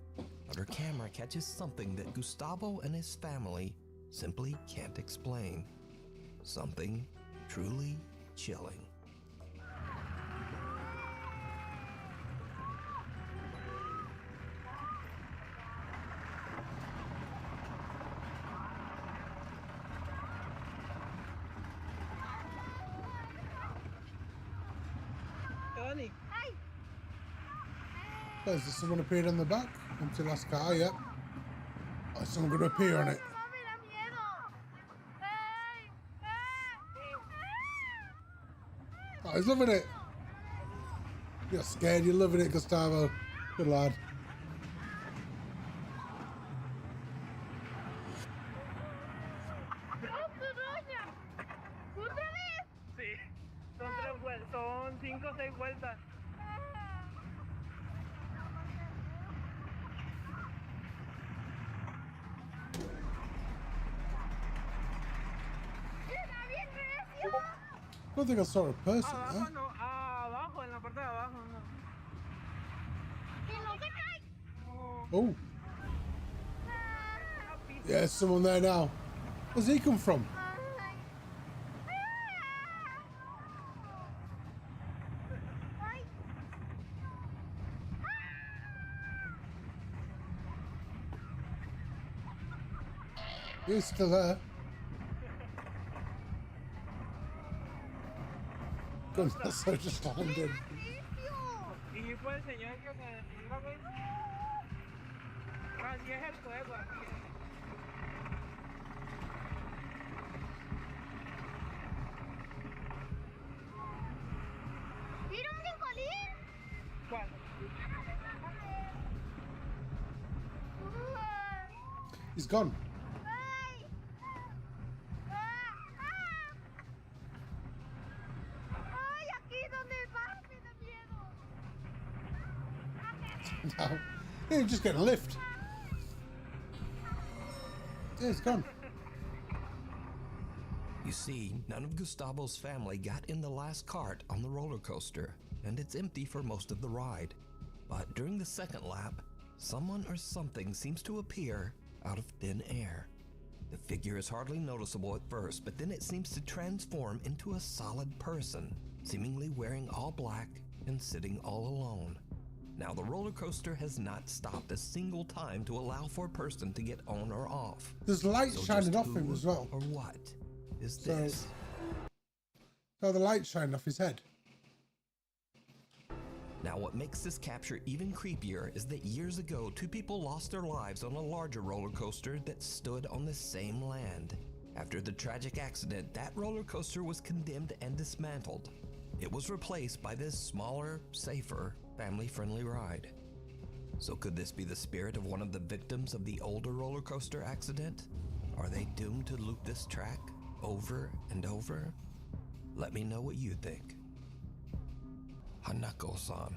B: But her camera catches something that Gustavo and his family simply can't explain. Something truly chilling.
A: Oh, is there someone appeared on the back? Empty last car, yep. Oh, is someone going to appear on it? Oh, he's loving it. You're scared, you're loving it, Gustavo. Good lad.
M: Son 5 o 6 vueltas.
A: don't think I saw a person there.
M: Abajo no, abajo, en la parte de abajo no.
A: Oh. Yeah, there's someone there now. Where's he come from? He's still there. Goodness, so just landed.
M: Y fue el señor que se iba, güey. Así es el fuego aquí.
U: ¿Vieron un brincolín?
M: ¿Cuál?
A: He's gone.
U: Ay, aquí donde vas, me da miedo.
A: No. Yeah, just getting a lift. Yeah, it's gone.
B: You see, none of Gustavo's family got in the last cart on the roller coaster, and it's empty for most of the ride. But during the second lap, someone or something seems to appear out of thin air. The figure is hardly noticeable at first, but then it seems to transform into a solid person, seemingly wearing all black and sitting all alone. Now, the roller coaster has not stopped a single time to allow for a person to get on or off.
A: There's light
B: So
A: shining
B: just
A: off
B: who
A: him as well.
B: Or what is this?
A: So the light shining off his head.
B: Now, what makes this capture even creepier is that years ago, two people lost their lives on a larger roller coaster that stood on the same land. After the tragic accident, that roller coaster was condemned and dismantled. It was replaced by this smaller, safer, family-friendly ride. So could this be the spirit of one of the victims of the older roller coaster accident? Are they doomed to loop this track over and over? Let me know what you think. Hanako-san.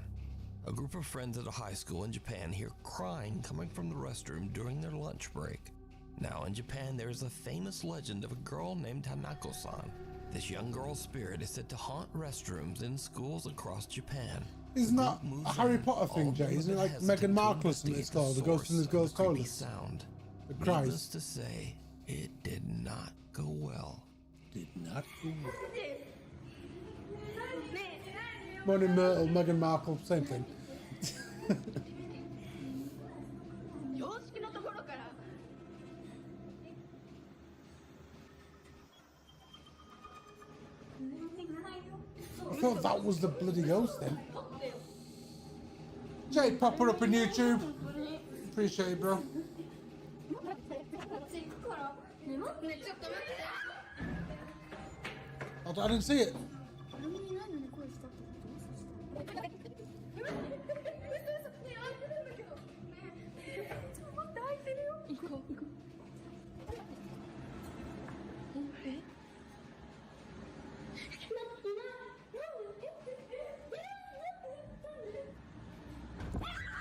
B: A group of friends at a high school in Japan hear crying coming from the restroom during their lunch break. Now in Japan, there is a famous legend of a girl named Hanako-san. This young girl's spirit is said to haunt restrooms in schools across Japan.
A: Isn't that a Harry Potter thing, Jay? Isn't it like Meghan Markle or something it's called? The ghost in this girl's toilet.
B: Sound.
A: It cries.
B: Needless to say, it did not go well.
A: Did not go well. Morning Myrtle, Meghan Markle, same thing. I thought that was the bloody ghost then. Jay, pop her up on YouTube. Appreciate it, bro. I didn't see it.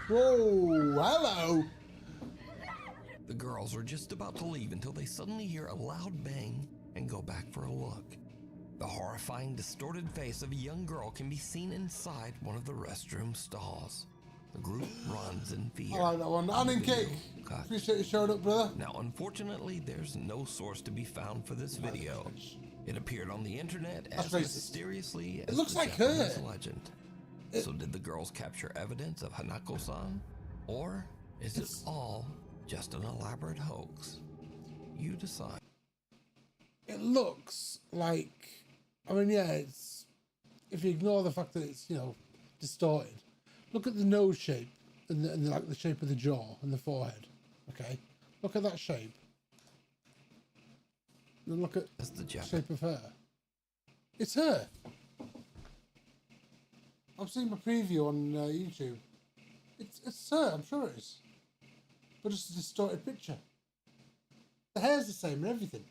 A: Whoa, hello.
B: The girls are just about to leave until they suddenly hear a loud bang and go back for a look. The horrifying, distorted face of a young girl can be seen inside one of the restroom stalls. The group runs in fear.
A: I like that one. Ann and Cake. Appreciate you showing up, brother.
B: Now, unfortunately, there's no source to be found for this video. It appeared on the internet as mysteriously as
A: it looks
B: the
A: like
B: Japanese
A: her.
B: legend. So did the girls capture evidence of Hanako-san? Or is it all just an elaborate hoax? You decide.
A: It looks like, I mean, yeah, it's, if you ignore the fact that it's, you know, distorted, look at the nose shape and like the shape of the jaw and the forehead, okay? Look at that shape. And look at the shape of her. It's her. I've seen my preview on YouTube. It's her, I'm sure it is. But it's a distorted picture. The hair's the same and everything.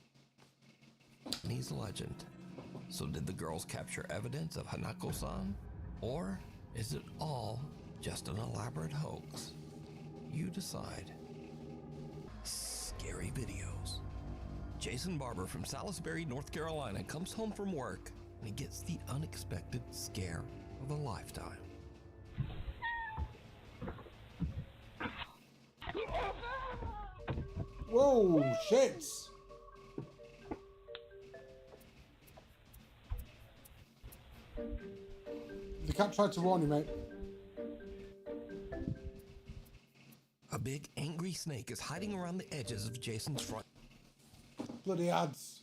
B: Japanese legend. So did the girls capture evidence of Hanako-san? Or is it all just an elaborate hoax? You decide. Scary videos. Jason Barber from Salisbury, North Carolina comes home from work and he gets the unexpected scare of a lifetime.
A: Whoa, shit! The cat tried to warn you, mate.
B: A big angry snake is hiding around the edges of Jason's front.
A: Bloody ads.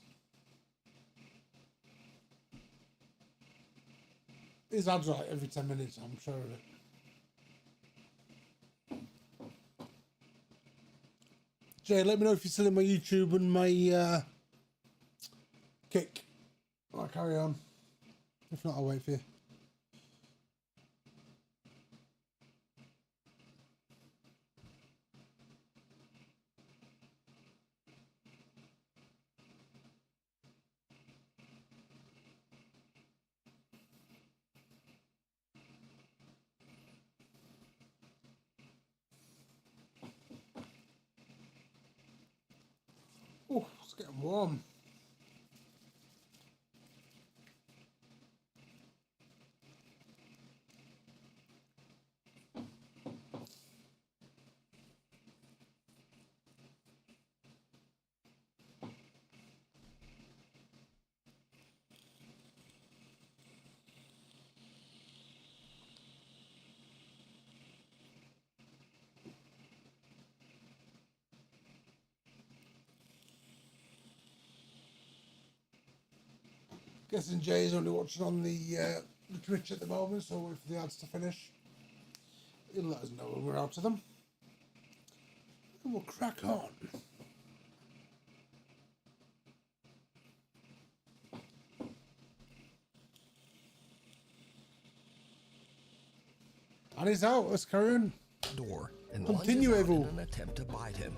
A: His ads are like every 10 minutes, I'm sure of it. Jay, let me know if you're still in my YouTube and my kick. I'll carry on. If not, I'll wait for you. Oh, it's getting warm. Guessing Jay's only watching on the Twitch at the moment, so wait for the ads to finish. He'll let us know when we're out of them. And we'll crack on. And he's out, let's carry on.
B: Door and
A: Continue,
B: lunges out
A: Evo.
B: in an attempt to bite him.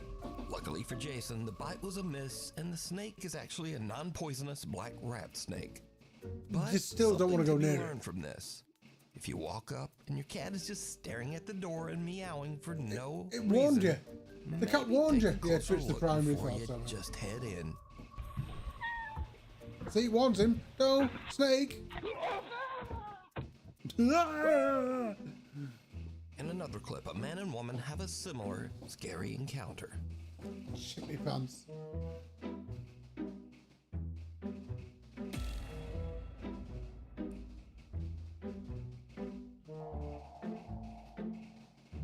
B: Luckily for Jason, the bite was a miss, and the snake is actually a non-poisonous black rat snake. But
A: You still don't want to go
B: something
A: near
B: learn
A: it.
B: from this. If you walk up and your cat is just staring at the door and meowing for no
A: It warned you.
B: reason,
A: The cat
B: maybe
A: warned
B: take
A: you.
B: a
A: Yeah,
B: closer
A: switch the
B: look
A: primary
B: before
A: thoughts
B: you
A: on it.
B: just head in.
A: See, it warns him. No, snake.
B: In another clip, a man and woman have a similar scary encounter.
A: Shit me pants.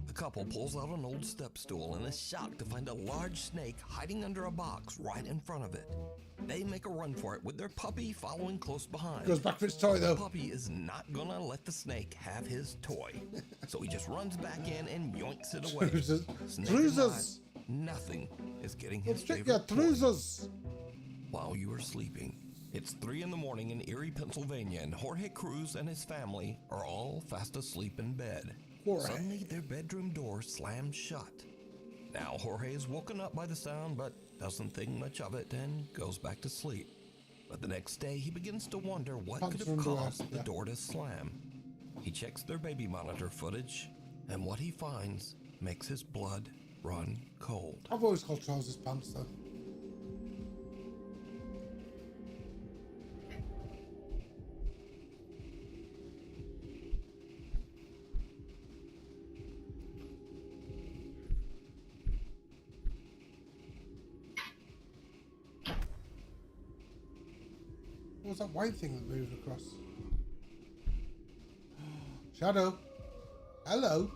B: The couple pulls out an old step stool and is shocked to find a large snake hiding under a box right in front of it. They make a run for it with their puppy following close behind.
A: Goes back for its toy, though.
B: The puppy is not gonna let the snake have his toy, so he just runs back in and yoinks it away.
A: Trousers.
B: Snake
A: Trousers.
B: alive, nothing is getting his
A: Let's check
B: favorite
A: your trousers.
B: while you are sleeping. It's 3 in the morning in Erie, Pennsylvania, and Jorge Cruz and his family are all fast asleep in bed.
A: Jorge.
B: Suddenly, their bedroom door slams shut. Now, Jorge is woken up by the sound, but doesn't think much of it and goes back to sleep. But the next day, he begins to wonder what
A: Pants
B: could
A: are
B: have
A: underwear,
B: caused the
A: yeah.
B: door to slam. He checks their baby monitor footage, and what he finds makes his blood run cold.
A: I've always called trousers pants, though. What was that white thing that moved across? Shadow. Hello.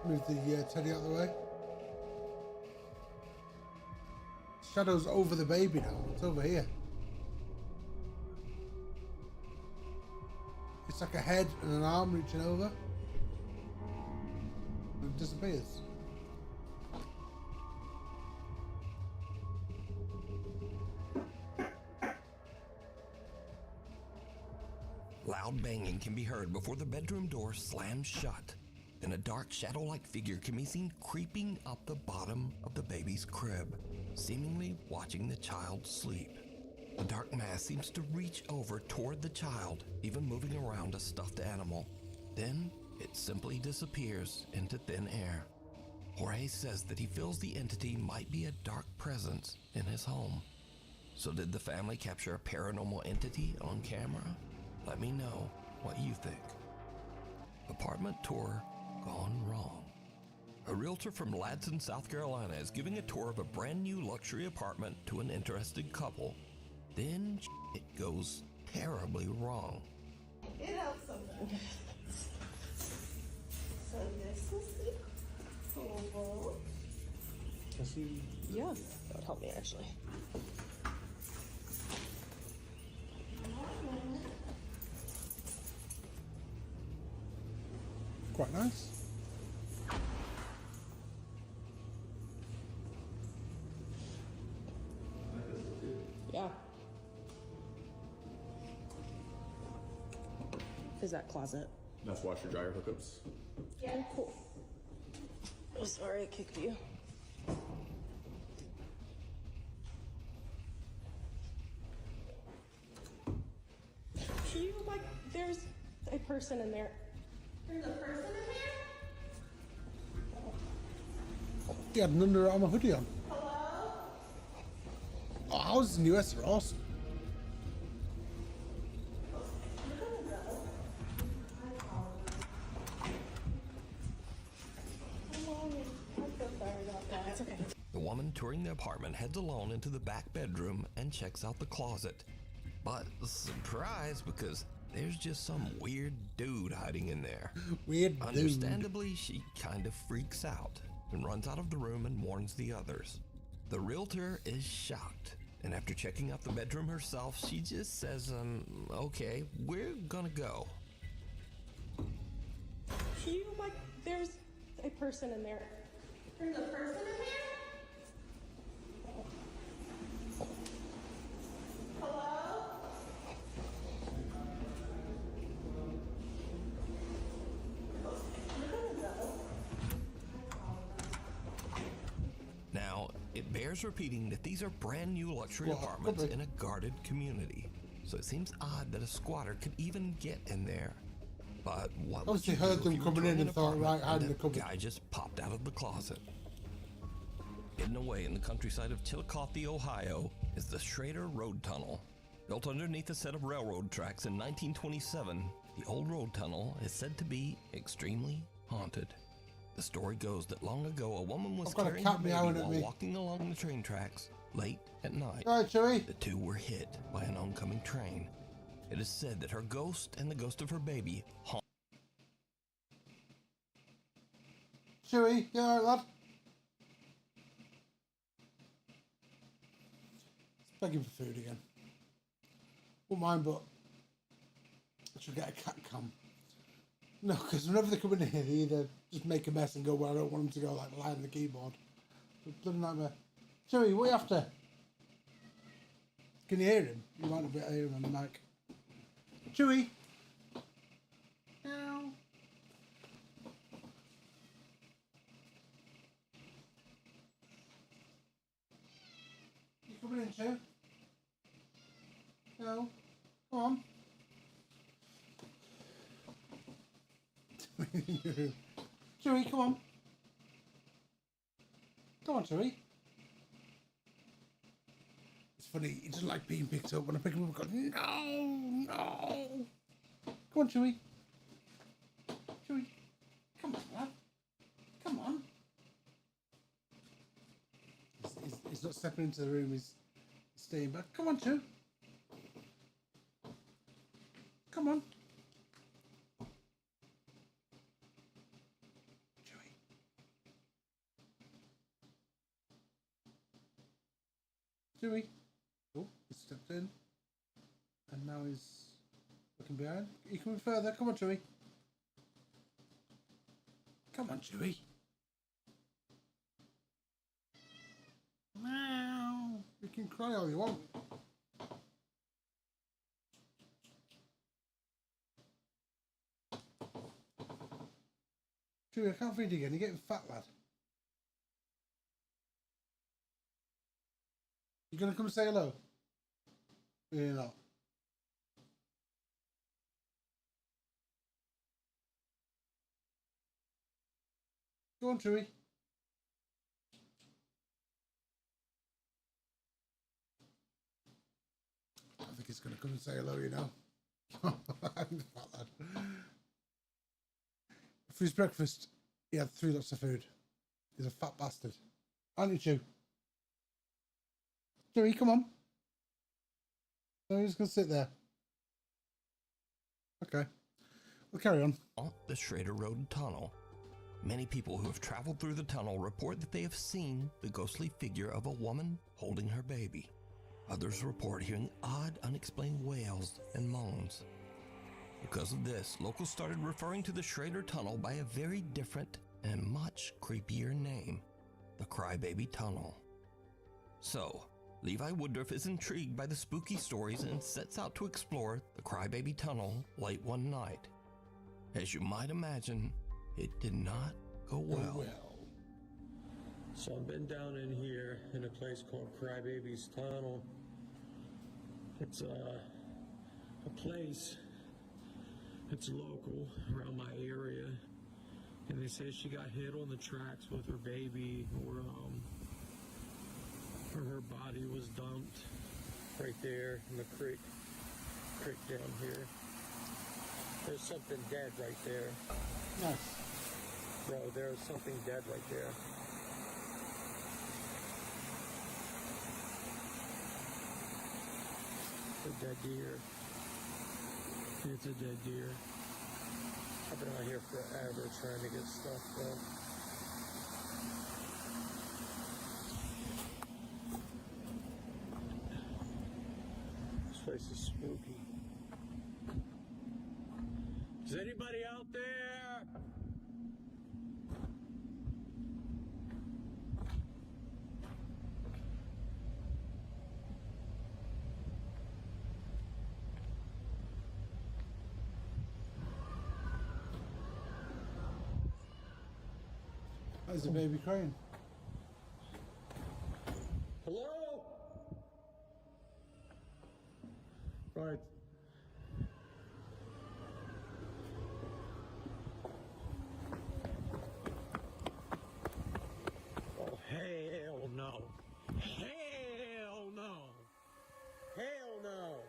A: Move the teddy out of the way. Shadow's over the baby now. It's over here. It's like a head and an arm reaching over. And it disappears.
B: Loud banging can be heard before the bedroom door slams shut. Then a dark shadow-like figure can be seen creeping up the bottom of the baby's crib, seemingly watching the child sleep. The dark mass seems to reach over toward the child, even moving around a stuffed animal. Then it simply disappears into thin air. Jorge says that he feels the entity might be a dark presence in his home. So did the family capture a paranormal entity on camera? Let me know what you think. Apartment tour gone wrong. A realtor from Ladson, South Carolina is giving a tour of a brand new luxury apartment to an interested couple. Then it goes terribly wrong.
P: It helps sometimes. So this is the pool. Yeah, that would help me actually.
A: Quite nice.
P: Yeah. Is that closet?
N: That's washer dryer hookups.
P: Yeah. Oh, cool. Oh, sorry, I kicked you. Do you like? There's a person in there. There's a person in there.
A: He had an Under Armour hoodie on.
P: Hello?
A: Oh, houses in the US are awesome.
B: The woman touring the apartment heads alone into the back bedroom and checks out the closet. But surprise, because there's just some weird dude hiding in there.
A: Weird dude.
B: Understandably, she kind of freaks out and runs out of the room and warns the others. The realtor is shocked, and after checking out the bedroom herself, she just says, okay, we're gonna go.
P: Do you like? There's a person in there. There's a person in there. Hello?
B: Now, it bears repeating that these are brand new luxury apartments in a guarded community, so it seems odd that a squatter could even get in there. But what would
A: Obviously
B: you
A: heard
B: do
A: them
B: if you were
A: coming in
B: touring
A: and
B: an
A: thought,
B: apartment
A: right, hide in
B: and
A: the cupboard.
B: guy just popped out of the closet? Hidden away in the countryside of Chillicothe, Ohio, is the Schrader Road Tunnel. Built underneath a set of railroad tracks in 1927, the old road tunnel is said to be extremely haunted. The story goes that long ago a woman was
A: I've got a
B: carrying
A: cat
B: her baby
A: meowing at
B: while
A: me.
B: walking along the train tracks late at night.
A: All right, Chewie.
B: The two were hit by an oncoming train. It is said that her ghost and the ghost of her baby haunt.
A: Chewie, you alright, lad? It's begging for food again. Won't mind, but I should get a cat cam. No, because whenever they come in here, they either just make a mess and go where I don't want them to go, like lie on the keyboard. Bloody nightmare. Chewie, what are you after? Can you hear him? You might not be able to hear him on the mic. Chewie! Meow. You coming in, Chew? No. Come on. Chewie, come on. Come on, Chewie. It's funny, he doesn't like being picked up. When I pick him up, I go, no, no. Come on, Chewie. Chewie. Come on, lad. Come on. He's not stepping into the room, he's staying back. Come on, Chew. Come on. Chewie. Oh, he stepped in. And now he's looking behind. Are you coming further? Come on, Chewie. Come on, Chewie. Meow. You can cry all you want. Chewie, I can't feed you again. You're getting fat, lad. You gonna come say hello? Or you're not? Go on, Chewie. come and say hello, you know. For his breakfast, he had 3 lots of food. He's a fat bastard. Aren't you, Chew? Chewie, come on. No, you're just going to sit there. Okay. We'll carry on.
B: The Schrader Road Tunnel. Many people who have traveled through the tunnel report that they have seen the ghostly figure of a woman holding her baby. Others report hearing odd, unexplained wails and moans. Because of this, locals started referring to the Schrader Tunnel by a very different and much creepier name, the Crybaby Tunnel. So, Levi Woodruff is intrigued by the spooky stories and sets out to explore the Crybaby Tunnel late one night. As you might imagine, it did not go well.
V: So I've been down in here in a place called Crybaby's Tunnel. It's a place that's local around my area. And they say she got hit on the tracks with her baby, or her body was dumped right there in the creek down here. There's something dead right there.
A: Nice.
V: Bro, there's something dead right there. It's a dead deer. It's a dead deer. I've been out here forever trying to get stuff done. This place is spooky. Is anybody out there?
A: There's a baby crying.
V: Hello? Right. Oh, hell no. Hell no. Hell no.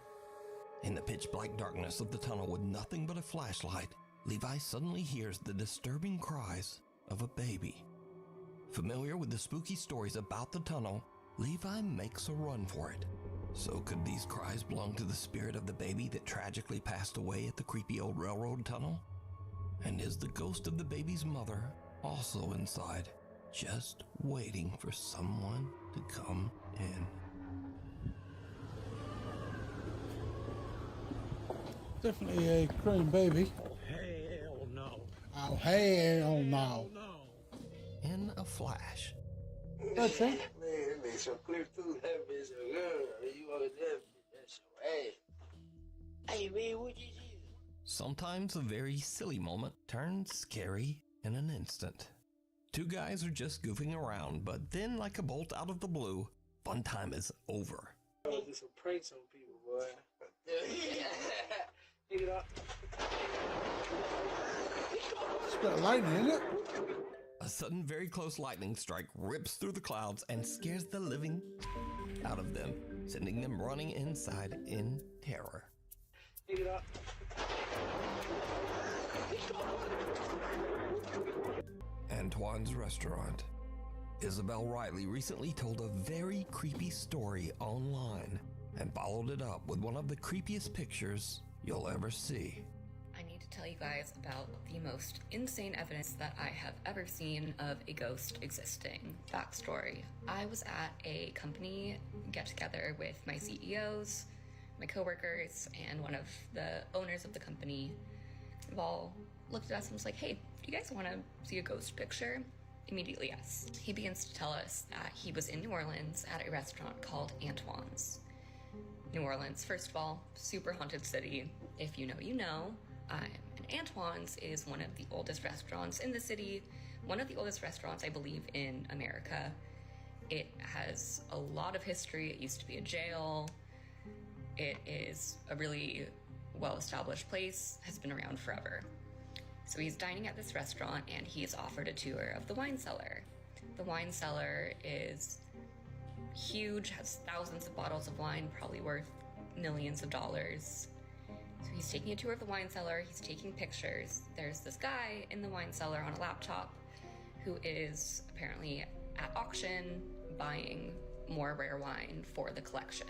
B: In the pitch black darkness of the tunnel with nothing but a flashlight, Levi suddenly hears the disturbing cries of a baby. Familiar with the spooky stories about the tunnel, Levi makes a run for it. So could these cries belong to the spirit of the baby that tragically passed away at the creepy old railroad tunnel? And is the ghost of the baby's mother also inside, just waiting for someone to come in?
A: Definitely a crying baby.
V: Oh, hell no.
A: Oh, hell no.
B: In a flash.
A: That's it.
X: Man, that makes so clear through that bitch. You are that bitch. That's your ass. Hey, man, what you do?
B: Sometimes a very silly moment turns scary in an instant. Two guys are just goofing around, but then, like a bolt out of the blue, fun time is over.
X: I do some pranks on people, boy. Pick it up.
A: It's a bit of lightning, isn't it?
B: A sudden, very close lightning strike rips through the clouds and scares the living out of them, sending them running inside in terror.
X: Pick it up.
B: Antoine's Restaurant. Isabel Riley recently told a very creepy story online and followed it up with one of the creepiest pictures you'll ever see.
I: I need to tell you guys about the most insane evidence that I have ever seen of a ghost existing. Backstory. I was at a company get-together with my CEOs, my coworkers, and one of the owners of the company. We've all looked at us and was like, hey, do you guys want to see a ghost picture? Immediately, yes. He begins to tell us that he was in New Orleans at a restaurant called Antoine's. New Orleans, first of all, super haunted city. If you know, you know. And Antoine's is one of the oldest restaurants in the city, one of the oldest restaurants, I believe, in America. It has a lot of history. It used to be a jail. It is a really well-established place, has been around forever. So he's dining at this restaurant and he is offered a tour of the wine cellar. The wine cellar is huge, has thousands of bottles of wine, probably worth millions of dollars. So he's taking a tour of the wine cellar, he's taking pictures. There's this guy in the wine cellar on a laptop who is apparently at auction buying more rare wine for the collection.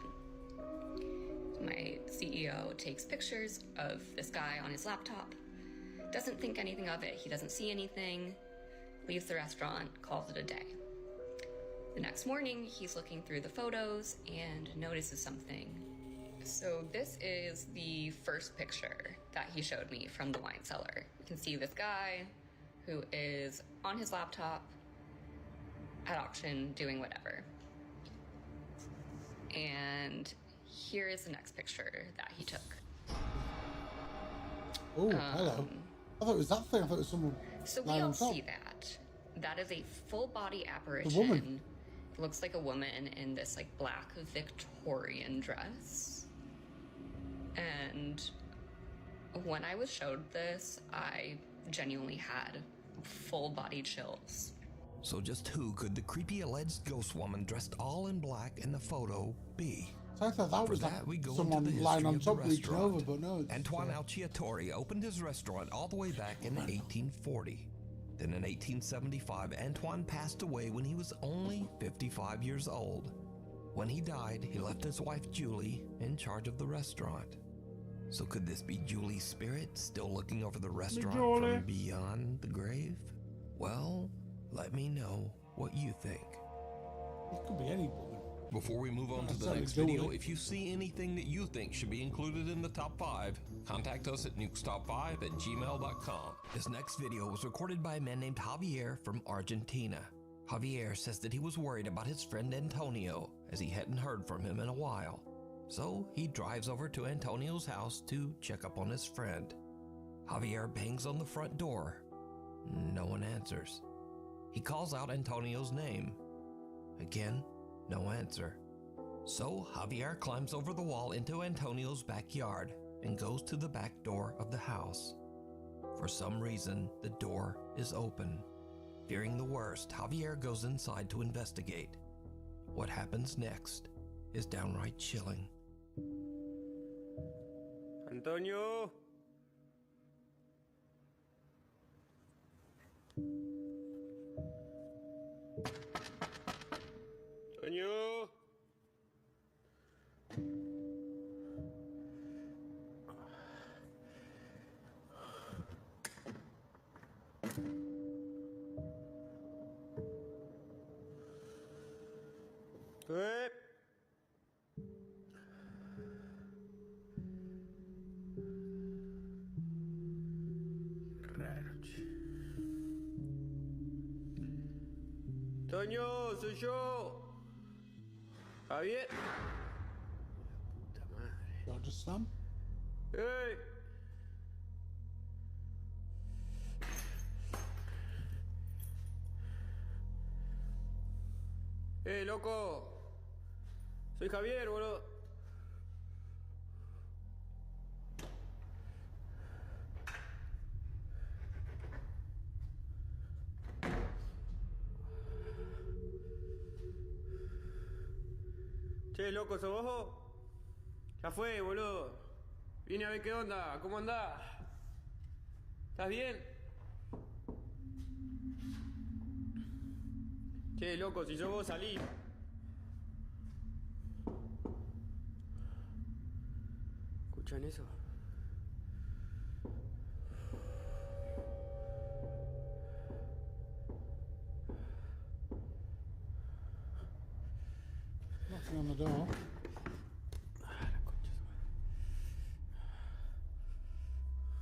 I: My CEO takes pictures of this guy on his laptop, doesn't think anything of it, he doesn't see anything, leaves the restaurant, calls it a day. The next morning, he's looking through the photos and notices something. So this is the first picture that he showed me from the wine cellar. You can see this guy who is on his laptop at auction doing whatever. And here is the next picture that he took.
A: Oh, hello. I thought it was that thing. I thought it was someone.
I: So we all see that. That is a full body apparition.
A: A woman.
I: It looks like a woman in this like black Victorian dress. And when I was showed this, I genuinely had full body chills.
B: So just who could the creepy alleged ghost woman dressed all in black in the photo be?
A: So I thought that
B: For
A: was
B: that,
A: like
B: we go
A: someone
B: into the
A: lying
B: history
A: on
B: of the
A: top reaching
B: restaurant.
A: over, but no. It's,
B: Antoine Alciatore opened his restaurant all the way back in 1840. Then in 1875, Antoine passed away when he was only 55 years old. When he died, he left his wife Julie in charge of the restaurant. So could this be Julie's spirit still looking over the restaurant from beyond the grave? Well, let me know what you think.
A: It could be any woman.
B: Before we move on to the next video, if you see anything that you think should be included in the top 5, contact us at nukestop5@gmail.com. This next video was recorded by a man named Javier from Argentina. Javier says that he was worried about his friend Antonio, as he hadn't heard from him in a while. So he drives over to Antonio's house to check up on his friend. Javier bangs on the front door. No one answers. He calls out Antonio's name. Again, no answer. So Javier climbs over the wall into Antonio's backyard and goes to the back door of the house. For some reason, the door is open. Fearing the worst, Javier goes inside to investigate. What happens next is downright chilling.
V: Antonio. Antonio. Toño, soy yo. Javier. Puta madre.
A: Don't just slam.
V: Hey. Hey, loco. Soy Javier, boludo. Che, loco, ¿sos vos? Ya fue, boludo. Vine a ver qué onda, ¿cómo andás? ¿Estás bien? Che, loco, si sos vos, salí. ¿Escuchan eso?
A: Knocking on the door.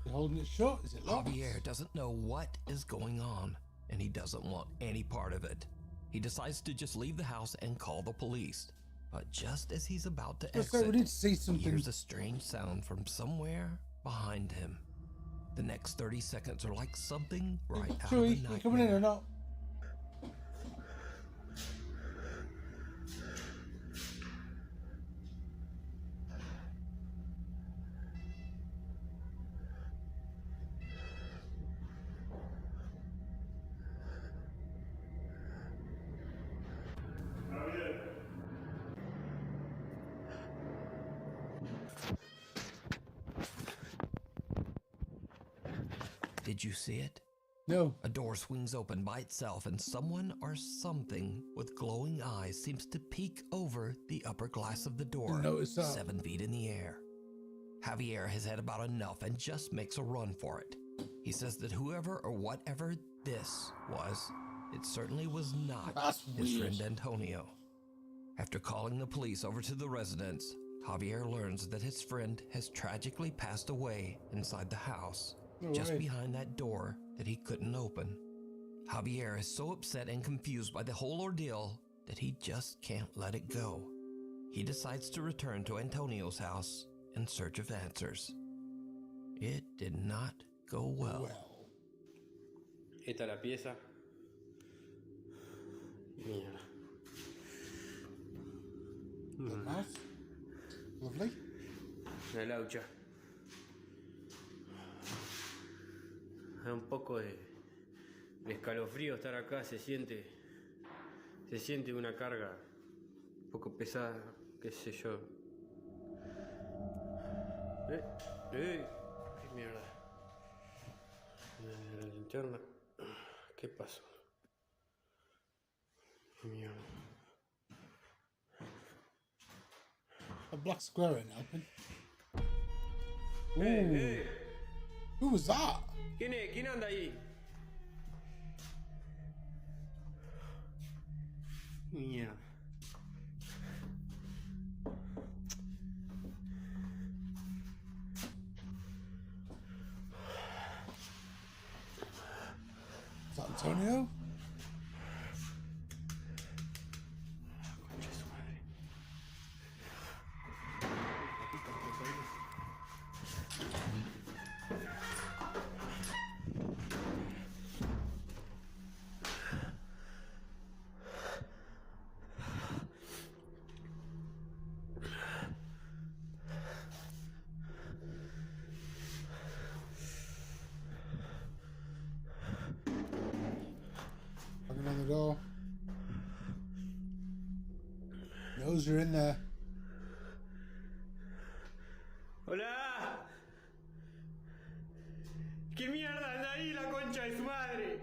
A: You holding it shut? Is it locked?
B: Javier doesn't know what is going on, and he doesn't want any part of it. He decides to just leave the house and call the police. But just as he's about to exit,
A: we need to see something.
B: he hears a strange sound from somewhere behind him. The next 30 seconds are like something right out of a
A: Chewie,
B: nightmare.
A: you coming in or not?
B: Did you see it?
A: No.
B: A door swings open by itself and someone or something with glowing eyes seems to peek over the upper glass of the door, 7 feet in the air. Javier has had about enough and just makes a run for it. He says that whoever or whatever this was, it certainly was not his friend Antonio. After calling the police over to the residence, Javier learns that his friend has tragically passed away inside the house, just behind that door that he couldn't open. Javier is so upset and confused by the whole ordeal that he just can't let it go. He decides to return to Antonio's house in search of answers. It did not go well.
V: Esta es la pieza. Mierda.
A: Lovely.
V: La laucha. Da un poco de escalofrío estar acá, se siente una carga un poco pesada, qué sé yo. ¡Qué mierda! La linterna. ¿Qué pasó? ¡Qué mierda!
A: A black square ain't helping.
V: Hey!
A: Who was that?
V: ¿Quién es? ¿Quién anda ahí? Mierda.
A: Is that Antonio? Knocking on the door. Knows you're in there.
V: ¡Hola! ¿Qué mierda anda ahí la concha de su madre?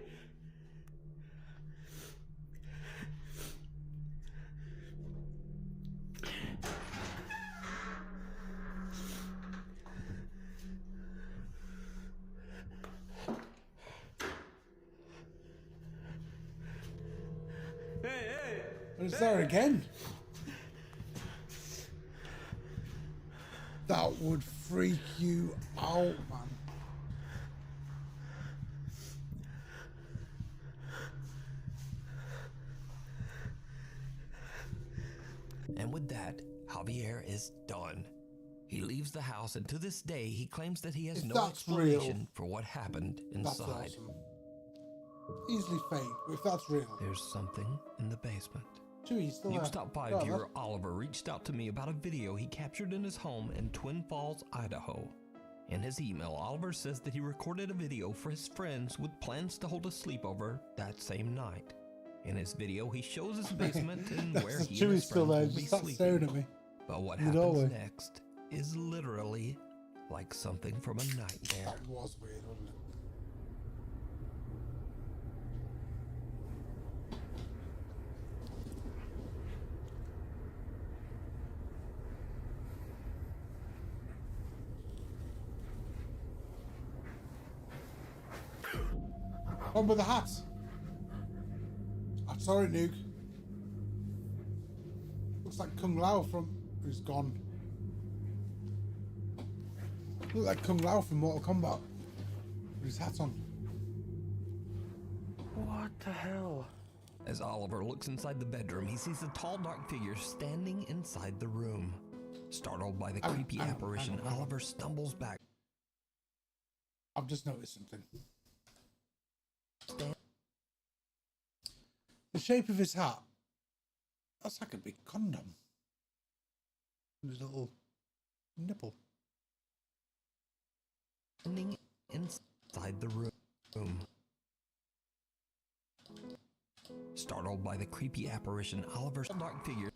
A: And it's there again. That would freak you out, man.
B: And with that, Javier is done. He leaves the house, and to this day, he claims that he has no explanation for what happened inside.
A: That's awesome. Easily fake, but if that's real.
B: There's something in the basement.
A: Still
B: New
A: there.
B: Stop 5 viewer Oliver reached out to me about a video he captured in his home in Twin Falls, Idaho. In his email, Oliver says that he recorded a video for his friends with plans to hold a sleepover that same night. In his video, he shows his basement and where he and his friends will be
A: staring at me.
B: sleeping. But what happens next is literally like something from a nightmare.
A: That was weird, wasn't it? One with the hat. I'm sorry, Nuke. Looks like Kung Lao from... who's gone. Look like Kung Lao from Mortal Kombat. With his hat on.
V: What the hell?
B: As Oliver looks inside the bedroom, he sees a tall, dark figure standing inside the room. Startled by the creepy apparition, Oliver stumbles back.
A: I've just noticed something. The shape of his hat. That's like a big condom. And his little nipple.
B: Standing inside the room. Startled by the creepy apparition, Oliver's dark figure.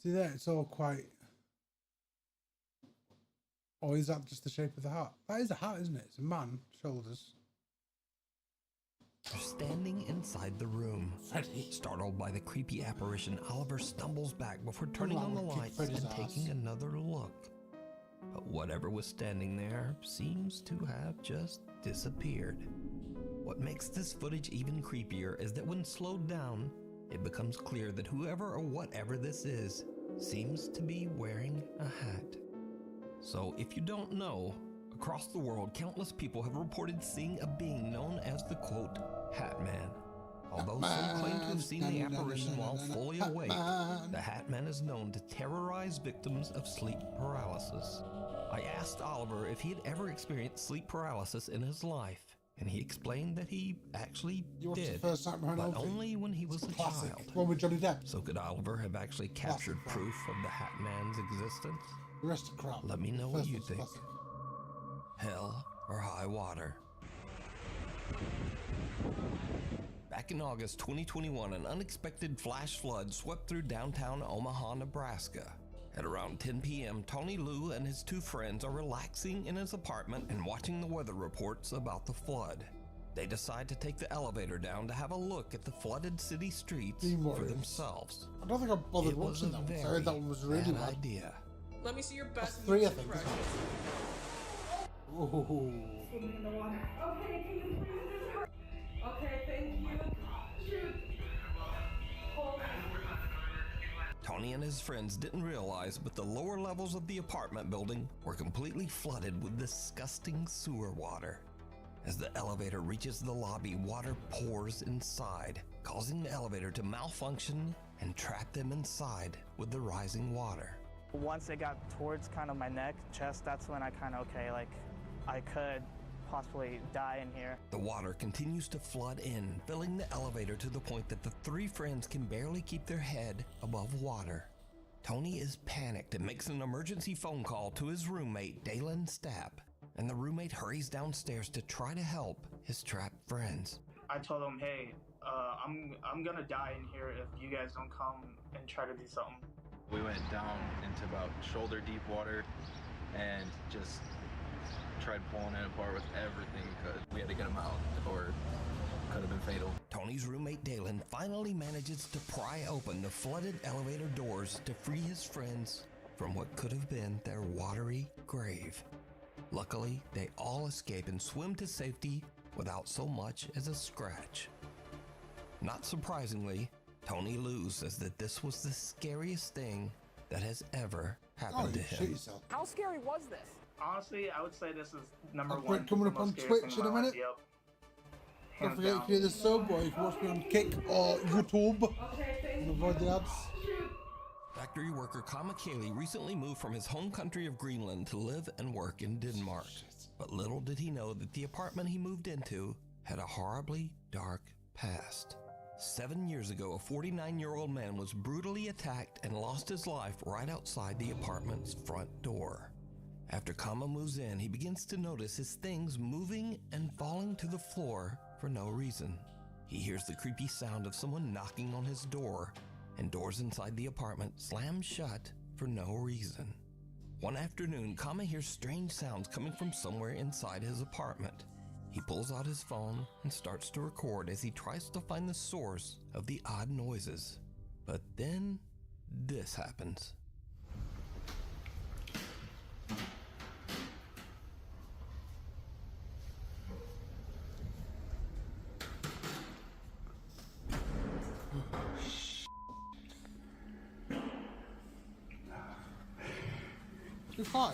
A: See there, it's all quite Or is that just the shape of the hat? That is a hat, isn't it? It's a man, shoulders.
B: They're standing inside the room.
A: Freddy.
B: Startled by the creepy apparition, Oliver stumbles back before turning on the lights and taking another look. But whatever was standing there seems to have just disappeared. What makes this footage even creepier is that when slowed down, it becomes clear that whoever or whatever this is seems to be wearing a hat. So if you don't know, across the world, countless people have reported seeing a being known as the, quote, Hat Man. Although some claim to have seen the apparition while fully awake, the Hat Man is known to terrorize victims of sleep paralysis. I asked Oliver if he had ever experienced sleep paralysis in his life, and he explained that he actually did, but only when he was a child.
A: One with Johnny Depp.
B: So could Oliver have actually captured proof of the Hat Man's existence?
A: The rest of crap.
B: Let me know what you think. Hell or high water. Back in August 2021, an unexpected flash flood swept through downtown Omaha, Nebraska. At around 10 p.m., Tony Liu and his two friends are relaxing in his apartment and watching the weather reports about the flood. They decide to take the elevator down to have a look at the flooded city streets for themselves.
A: I don't think I bothered watching that one. I heard that one was really bad.
B: Idea.
T: Let me see your best
A: three, I
T: music
A: think.
T: practice.
A: Ooh.
T: Swimming in the water. Okay, can you please just hurry? Okay, thank you. Shoot. Hold.
B: Tony and his friends didn't realize, but the lower levels of the apartment building were completely flooded with disgusting sewer water. As the elevator reaches the lobby, water pours inside, causing the elevator to malfunction and trap them inside with the rising water.
C: Once it got towards kind of my neck, chest, that's when I kind of, I could possibly die in here.
B: The water continues to flood in, filling the elevator to the point that the three friends can barely keep their head above water. Tony is panicked and makes an emergency phone call to his roommate, Dalen Stapp, and the roommate hurries downstairs to try to help his trapped friends.
C: I told them, hey, I'm gonna die in here if you guys don't come and try to do something.
O: We went down into about shoulder deep water and just tried pulling it apart with everything we could. We had to get them out or it could have been fatal.
B: Tony's roommate Dalen finally manages to pry open the flooded elevator doors to free his friends from what could have been their watery grave. Luckily, they all escape and swim to safety without so much as a scratch. Not surprisingly, Tony Liu says that this was the scariest thing that has ever happened to him.
C: How scary was this? Honestly, I would say this is number
A: I'll
C: one.
A: coming up on Twitch in a minute.
C: Yep.
A: Don't forget if you're the sub or you can watch me on Kick or YouTube and avoid the ads.
B: Factory worker Kama Kaylee recently moved from his home country of Greenland to live and work in Denmark. But little did he know that the apartment he moved into had a horribly dark past. 7 years ago, a 49-year-old man was brutally attacked and lost his life right outside the apartment's front door. After Kama moves in, he begins to notice his things moving and falling to the floor for no reason. He hears the creepy sound of someone knocking on his door, and doors inside the apartment slam shut for no reason. One afternoon, Kama hears strange sounds coming from somewhere inside his apartment. He pulls out his phone and starts to record as he tries to find the source of the odd noises. But then, this happens.
A: You're fine.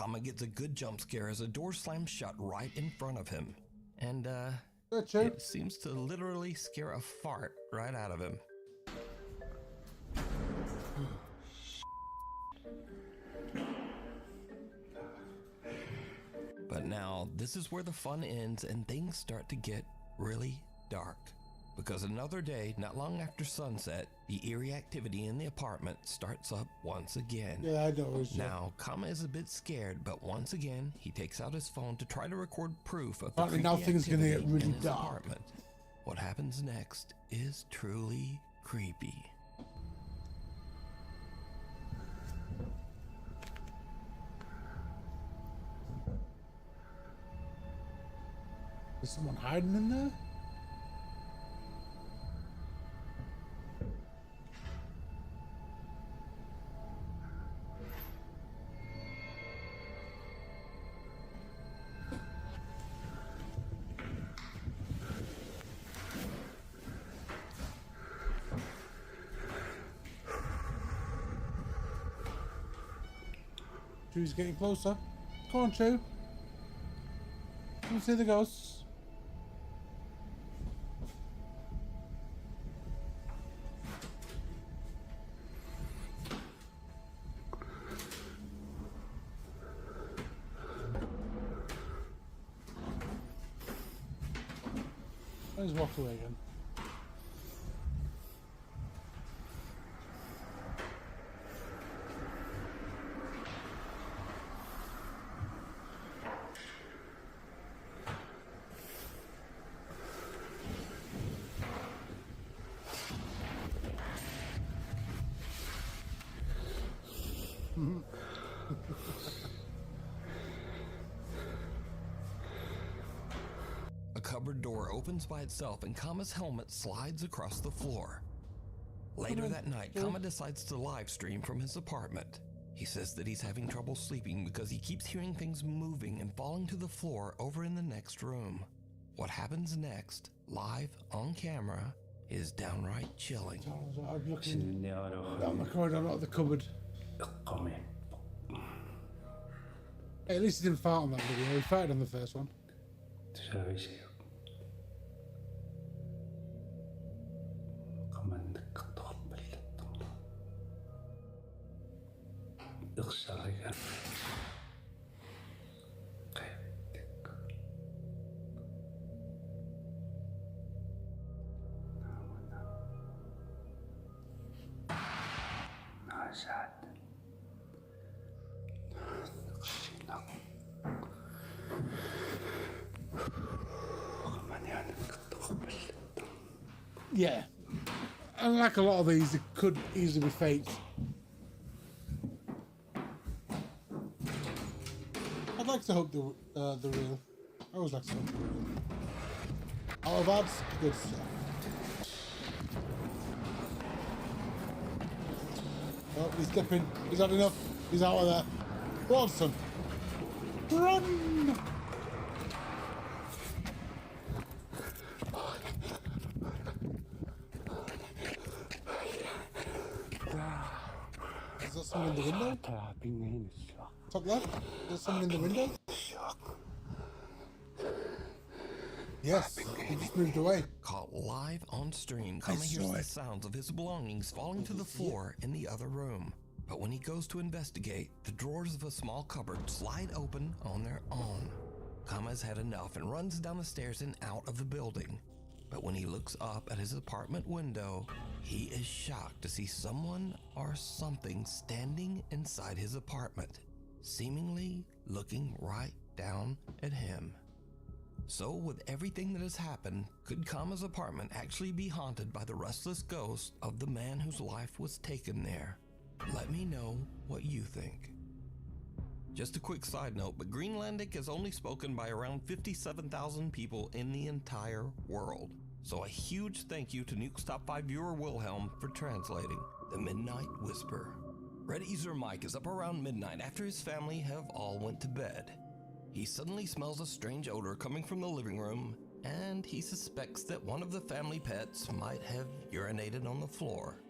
B: Kama gets a good jump scare as a door slams shut right in front of him. And, it seems to literally scare a fart right out of him. But now, this is where the fun ends and things start to get really dark. Because another day, not long after sunset, the eerie activity in the apartment starts up once again.
A: Yeah, I know.
B: Now, Kama is a bit scared, but once again, he takes out his phone to try to record proof of the
A: Apparently now
B: creepy
A: things are gonna
B: activity
A: get really
B: in his
A: dark.
B: apartment. What happens next is truly creepy.
A: Is someone hiding in there? Chew's getting closer. Come on, Chew. Let me see the ghosts. Let's walk away again.
B: A cupboard door opens by itself and Kama's helmet slides across the floor. Later that night, Kama decides to live stream from his apartment. He says that he's having trouble sleeping because he keeps hearing things moving and falling to the floor over in the next room. What happens next, live on camera, is downright chilling.
A: I'm looking down the corridor, not the cupboard. Hey, at least he didn't fart on that video. He farted on the first one. Yeah. And like a lot of these, it could easily be faked. I'd like to hope the real. I always like to hope the real. Out of ads, good stuff. Oh, he's dipping. He's had enough. He's out of there. Run, son. Run! Is that someone in the window? Top left? Is there someone in the window? Yes, he just moved away.
B: Caught live on stream, Kama hears the sounds of his belongings falling to the floor in the other room. But when he goes to investigate, the drawers of a small cupboard slide open on their own. Kama's had enough and runs down the stairs and out of the building. But when he looks up at his apartment window, he is shocked to see someone or something standing inside his apartment, seemingly looking right down at him. So with everything that has happened, could Kama's apartment actually be haunted by the restless ghost of the man whose life was taken there? Let me know what you think. Just a quick side note, but Greenlandic is only spoken by around 57,000 people in the entire world. So a huge thank you to Nuke's Top 5 viewer Wilhelm for translating The Midnight Whisper. Red Easer Mike is up around midnight after his family have all went to bed. He suddenly smells a strange odor coming from the living room, and he suspects that one of the family pets might have urinated on the floor.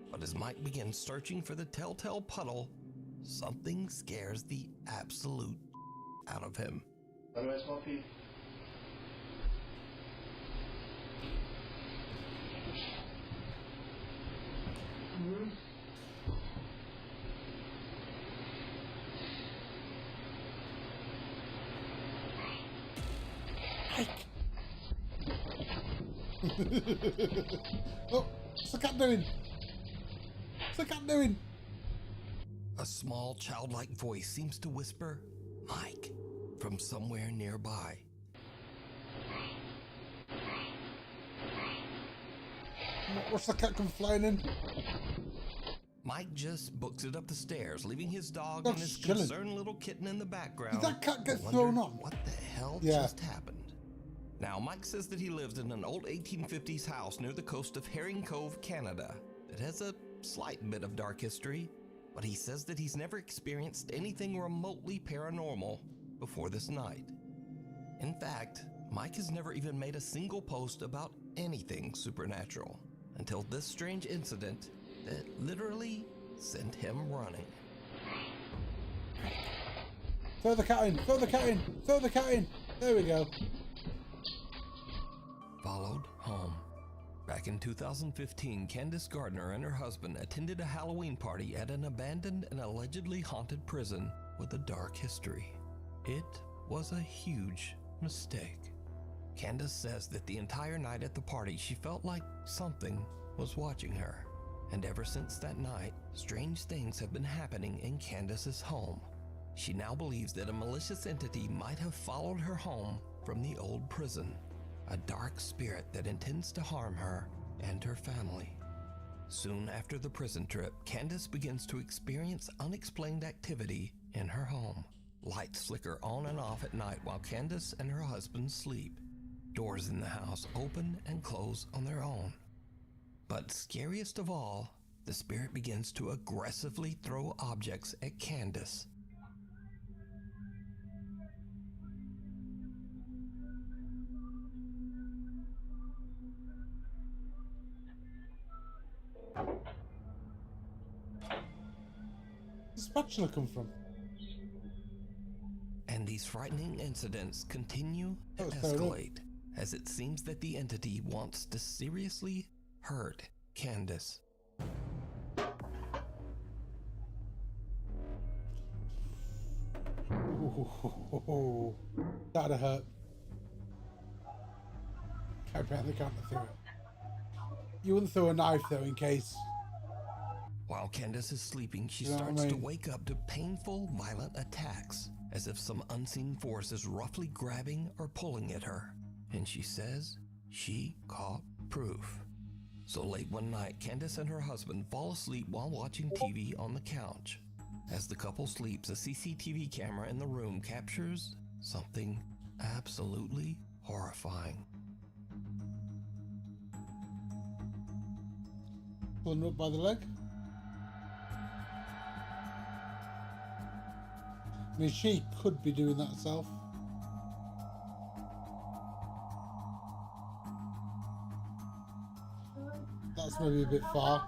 B: But as Mike begins searching for the telltale puddle, something scares the absolute out of him.
A: Oh, what's the cat doing? What's the cat doing?
B: A small childlike voice seems to whisper, "Mike," from somewhere nearby.
A: What's the cat come flying in?
B: Mike just books it up the stairs, leaving his dog
A: That's
B: and his
A: chilling.
B: concerned little kitten in the background.
A: Did that cat get
B: to
A: thrown
B: wonder
A: on?
B: What the hell
A: Yeah.
B: just happened? Now, Mike says that he lives in an old 1850s house near the coast of Herring Cove, Canada. It has a slight bit of dark history, but he says that he's never experienced anything remotely paranormal before this night. In fact, Mike has never even made a single post about anything supernatural until this strange incident that literally sent him running.
A: Throw the cat in, throw the cat in, throw the cat in. There we go.
B: Followed home. Back in 2015, Candace Gardner and her husband attended a Halloween party at an abandoned and allegedly haunted prison with a dark history. It was a huge mistake. Candace says that the entire night at the party she felt like something was watching her. And ever since that night, strange things have been happening in Candace's home. She now believes that a malicious entity might have followed her home from the old prison. A dark spirit that intends to harm her and her family. Soon after the prison trip, Candace begins to experience unexplained activity in her home. Lights flicker on and off at night while Candace and her husband sleep. Doors in the house open and close on their own. But scariest of all, the spirit begins to aggressively throw objects at Candace.
A: Where's the spatula come from?
B: And these frightening incidents continue to
A: was fair enough.
B: escalate, as it seems that the entity wants to seriously hurt Candace.
A: Ooh, that'd hurt. I barely can't throw it. You wouldn't throw a knife though, in case.
B: While Candace is sleeping, she
A: You know what I
B: starts to
A: mean?
B: wake up to painful, violent attacks, as if some unseen force is roughly grabbing or pulling at her. And she says she caught proof. So late one night, Candace and her husband fall asleep while watching TV on the couch. As the couple sleeps, a CCTV camera in the room captures something absolutely horrifying.
A: Pulling her up by the leg. I mean, she could be doing that herself. That's maybe a bit far.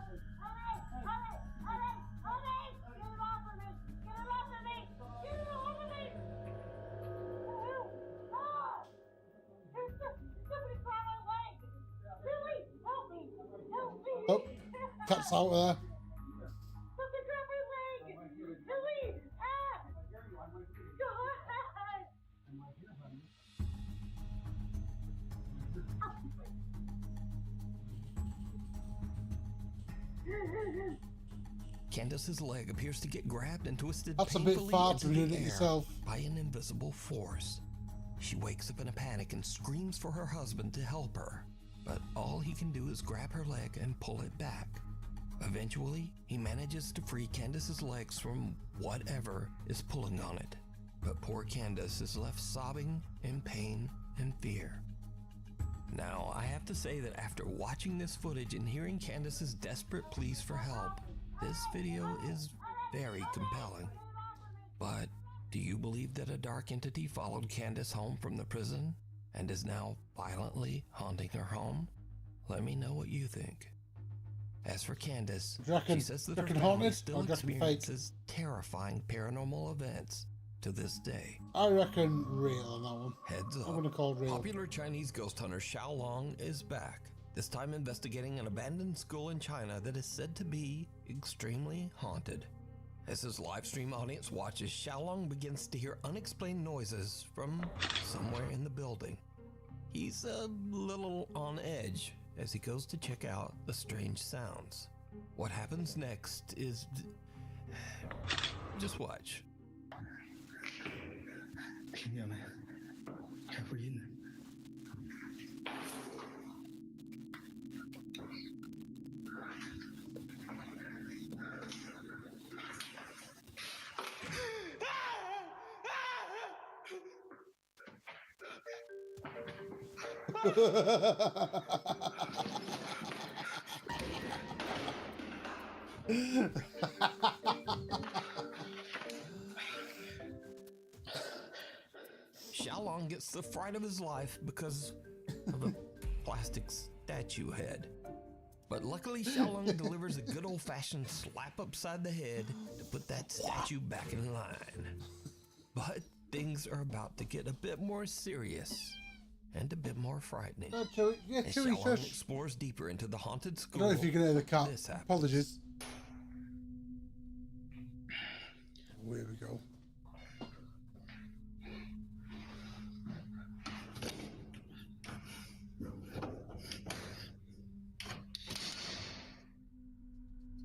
A: Oh, cat's out there.
B: Candace's leg appears to get grabbed and twisted
A: That's a bit
B: painfully
A: far
B: into
A: to do
B: the
A: it
B: air
A: yourself.
B: by an invisible force. She wakes up in a panic and screams for her husband to help her, but all he can do is grab her leg and pull it back. Eventually, he manages to free Candace's legs from whatever is pulling on it, but poor Candace is left sobbing in pain and fear. Now, I have to say that after watching this footage and hearing Candace's desperate pleas for help, this video is very compelling. But do you believe that a dark entity followed Candace home from the prison and is now violently haunting her home? Let me know what you think. As for Candace,
A: reckon,
B: she says that her
A: reckon
B: family
A: haunted
B: still
A: or reckon fake?
B: experiences terrifying paranormal events to this day.
A: I reckon real on that one.
B: Heads up.
A: I'm gonna call it real.
B: Popular Chinese ghost hunter Xiao Long is back, this time investigating an abandoned school in China that is said to be extremely haunted. As his live stream audience watches, Xiaolong begins to hear unexplained noises from somewhere in the building. He's a little on edge as he goes to check out the strange sounds. What happens next is... just watch.
V: 听见没？开回音呢。
B: Xiaolong gets the fright of his life because of a plastic statue head. But luckily, Xiaolong delivers a good old-fashioned slap upside the head to put that statue back in line. But things are about to get a bit more serious and a bit more frightening. As Xiaolong explores deeper into the haunted school,
A: I don't know if you can hear the cat.
B: this happens.
A: Apologies. Here we go.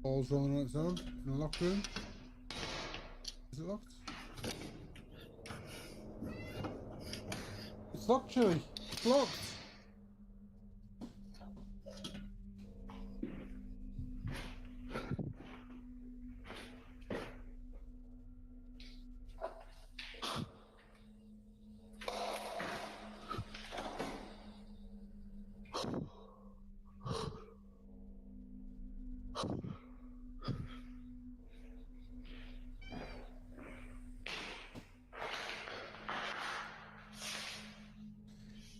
A: Ball's rolling on its own in a locked room. Is it locked? It's locked, Chewie. It's locked.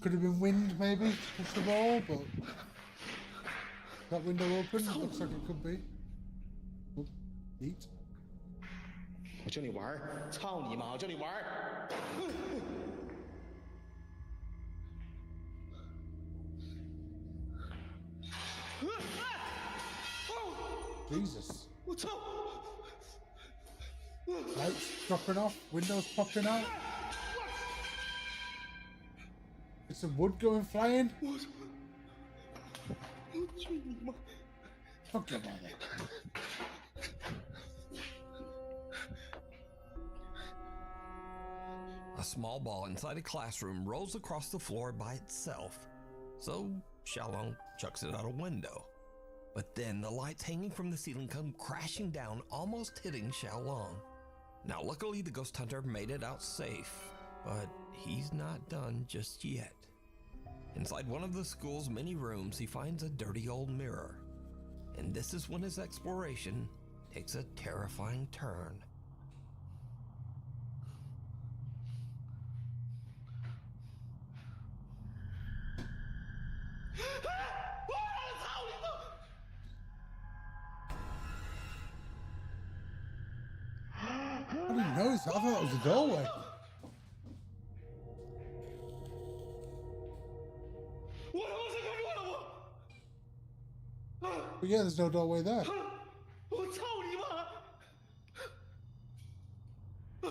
A: Could have been wind, maybe, push the ball, but that window open looks like it could be. Oh, neat.
V: 我教你玩儿，操你妈！我教你玩儿。
A: Jesus.
V: 我操！
A: Lights dropping off, windows popping out. Is some wood going flying? Fuck your mother.
B: A small ball inside a classroom rolls across the floor by itself, so Xiaolong chucks it out a window. But then the lights hanging from the ceiling come crashing down, almost hitting Xiaolong. Now luckily the ghost hunter made it out safe, but he's not done just yet. Inside one of the school's many rooms, he finds a dirty old mirror. And this is when his exploration takes a terrifying turn.
A: I didn't notice that. I thought that was a doorway. But yeah, there's no doorway there.
V: 我操你妈！我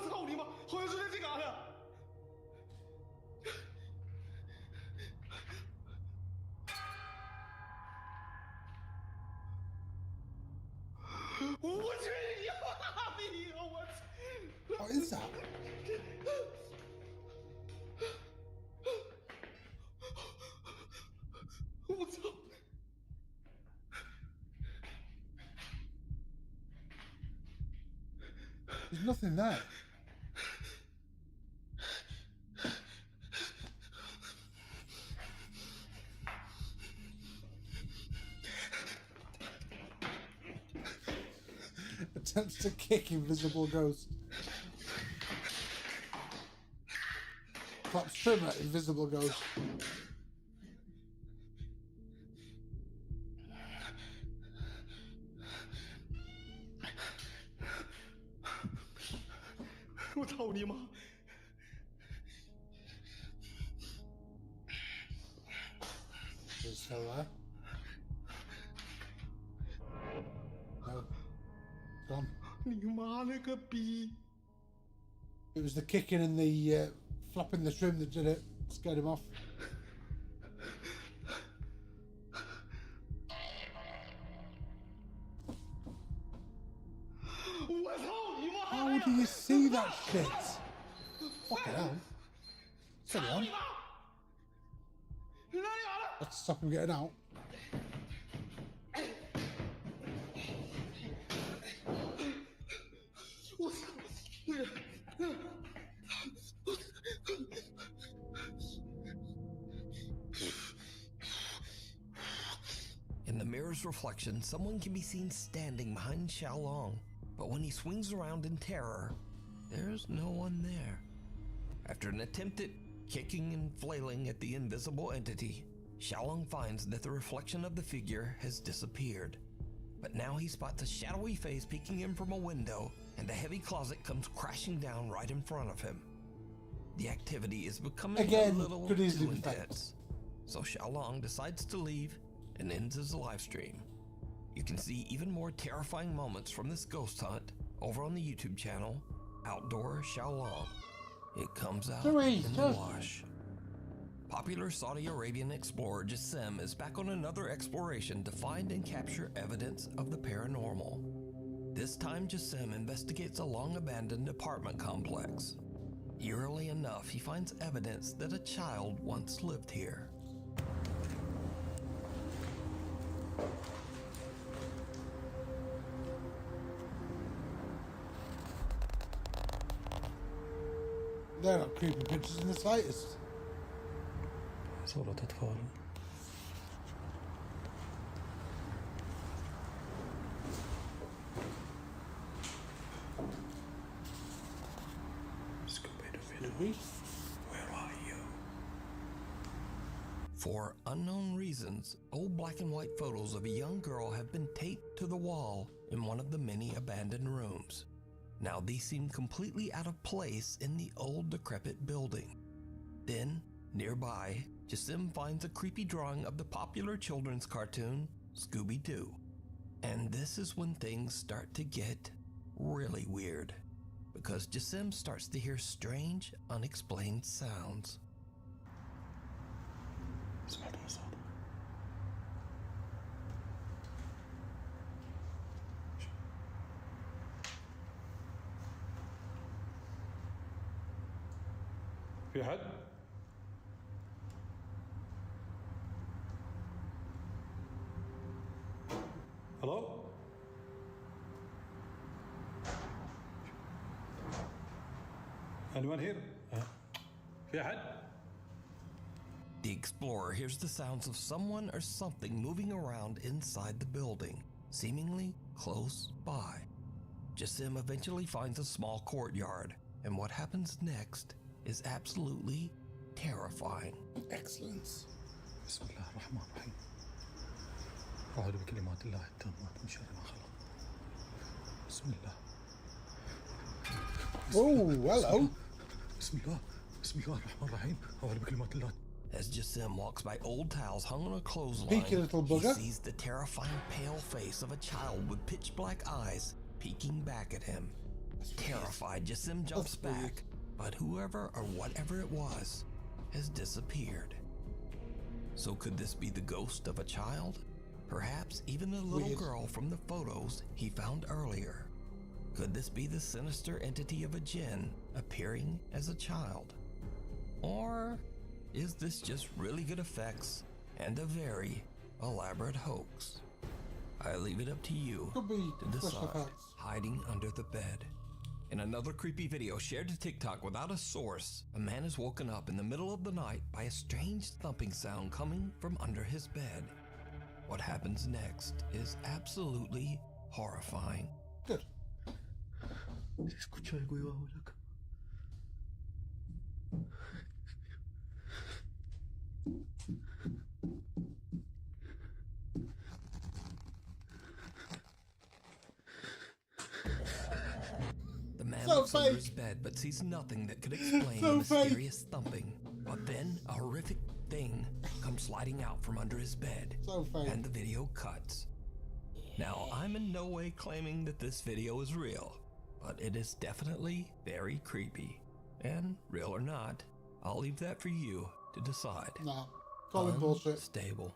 V: 操你妈！好像是在这嘎达。我去你妈逼！我操！
A: What is that? There's nothing there. Attempts to kick invisible ghost. Claps trimmer, invisible ghost.
E: 操你妈
A: It's still there. No. Gone.
E: 你妈了个逼
A: It was the kicking and the flapping the shrimp that did it. Scared him off. How do you see that shit? Fucking hell. Steady on. Let's stop him getting out.
B: In the mirror's reflection, someone can be seen standing behind Xiaolong, but when he swings around in terror, there's no one there. After an attempt at kicking and flailing at the invisible entity, Xiaolong finds that the reflection of the figure has disappeared. But now he spots a shadowy face peeking in from a window, and a heavy closet comes crashing down right in front of him. The activity is becoming a little too intense, so Xiaolong decides to leave and ends his live stream. You can see even more terrifying moments from this ghost hunt over on the YouTube channel, Outdoor Xiaolong. It comes out in the wash. Popular Saudi Arabian explorer Jassim is back on another exploration to find and capture evidence of the paranormal. This time Jassim investigates a long-abandoned apartment complex. Eerily enough, he finds evidence that a child once lived here.
A: They're not creepy pictures in the slightest.
V: صورة أطفال
B: Where are you? For unknown reasons, old black and white photos of a young girl have been taped to the wall in one of the many abandoned rooms. Now these seem completely out of place in the old decrepit building. Then, nearby, Jassim finds a creepy drawing of the popular children's cartoon, Scooby-Doo. And this is when things start to get really weird, because Jassim starts to hear strange, unexplained sounds.
V: في حد؟ Hello? Anyone here? في أحد؟
B: The explorer hears the sounds of someone or something moving around inside the building, seemingly close by. Jassim eventually finds a small courtyard, and what happens next is absolutely terrifying.
A: Excellent.
V: بسم الله الرحمن الرحيم. أعوذ بكلمات الله التامات من شر ما خلق. بسم الله.
A: Oh, hello.
V: بسم الله. بسم الله الرحمن الرحيم. أعوذ بكلمات الله.
B: As Jassim walks by old towels hung on a clothesline,
A: Peeky little
B: he
A: bugger.
B: sees the terrifying pale face of a child with pitch black eyes peeking back at him. Terrified, Jassim jumps back, but whoever or whatever it was has disappeared. So could this be the ghost of a child? Perhaps even the little girl from the photos he found earlier. Could this be the sinister entity of a jinn appearing as a child? Or is this just really good effects and a very elaborate hoax? I leave it up to you to decide. Hiding under the bed. In another creepy video shared to TikTok without a source, a man is woken up in the middle of the night by a strange thumping sound coming from under his bed. What happens next is absolutely horrifying.
A: Good.
V: Escucho algo ahí abajo de la cama.
B: The man
A: So
B: looks under his bed but sees nothing that could explain the mysterious thumping. But then a horrific thing comes sliding out from under his bed, and the video cuts. Now, I'm in no way claiming that this video is real, but it is definitely very creepy. And real or not, I'll leave that for you to decide.
A: Nah, call it bullshit.
B: Stable.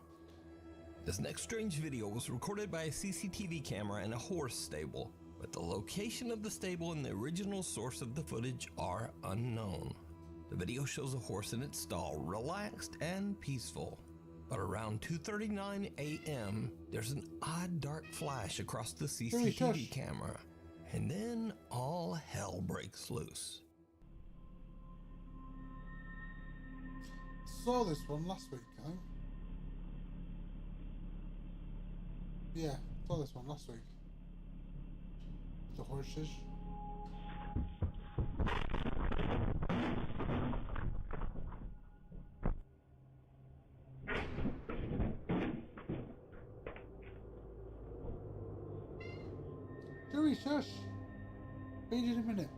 B: This next strange video was recorded by a CCTV camera in a horse stable, but the location of the stable and the original source of the footage are unknown. The video shows a horse in its stall, relaxed and peaceful. But around 2:39 a.m., there's an odd dark flash across the CCTV camera, and then all hell breaks loose.
A: Saw this one last week, I think. Yeah, saw this one last week. The horses. Joey, shush. Wait in a minute.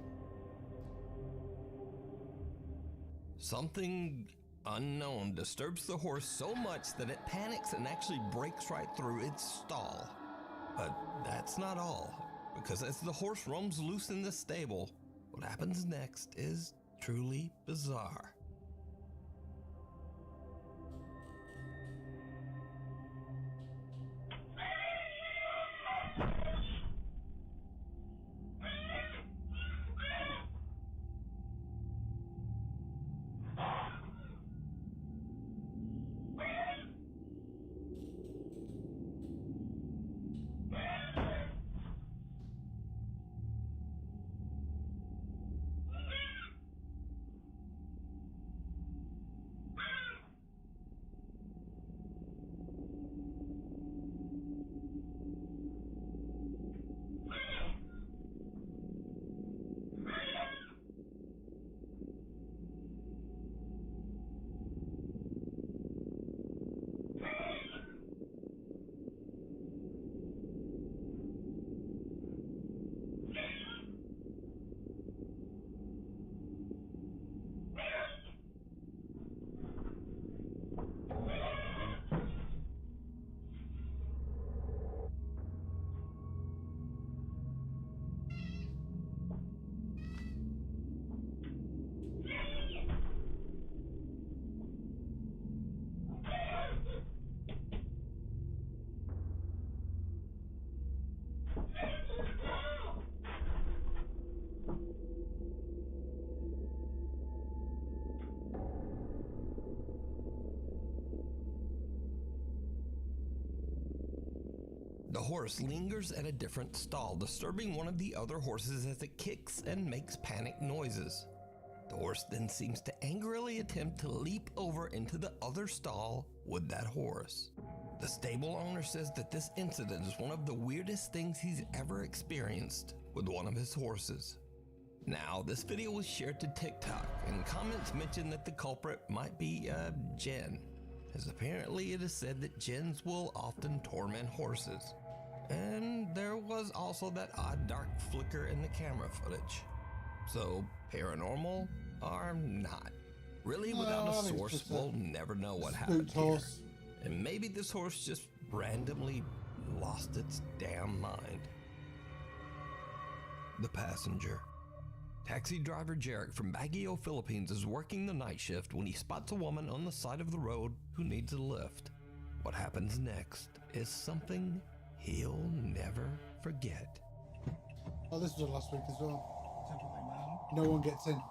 B: Something unknown disturbs the horse so much that it panics and actually breaks right through its stall. But that's not all, because as the horse roams loose in the stable, what happens next is truly bizarre. The horse lingers at a different stall, disturbing one of the other horses as it kicks and makes panic noises. The horse then seems to angrily attempt to leap over into the other stall with that horse. The stable owner says that this incident is one of the weirdest things he's ever experienced with one of his horses. Now, this video was shared to TikTok, and comments mention that the culprit might be Jen, as apparently it is said that Jens will often torment horses. And there was also that odd dark flicker in the camera footage. So, paranormal or not? Really, without a source, we'll never know what happened here. And maybe this horse just randomly lost its damn mind. The passenger. Taxi driver Jarek from Baguio, Philippines is working the night shift when he spots a woman on the side of the road who needs a lift. What happens next is something he'll never forget.
A: Oh, this was last week as well. No one gets in.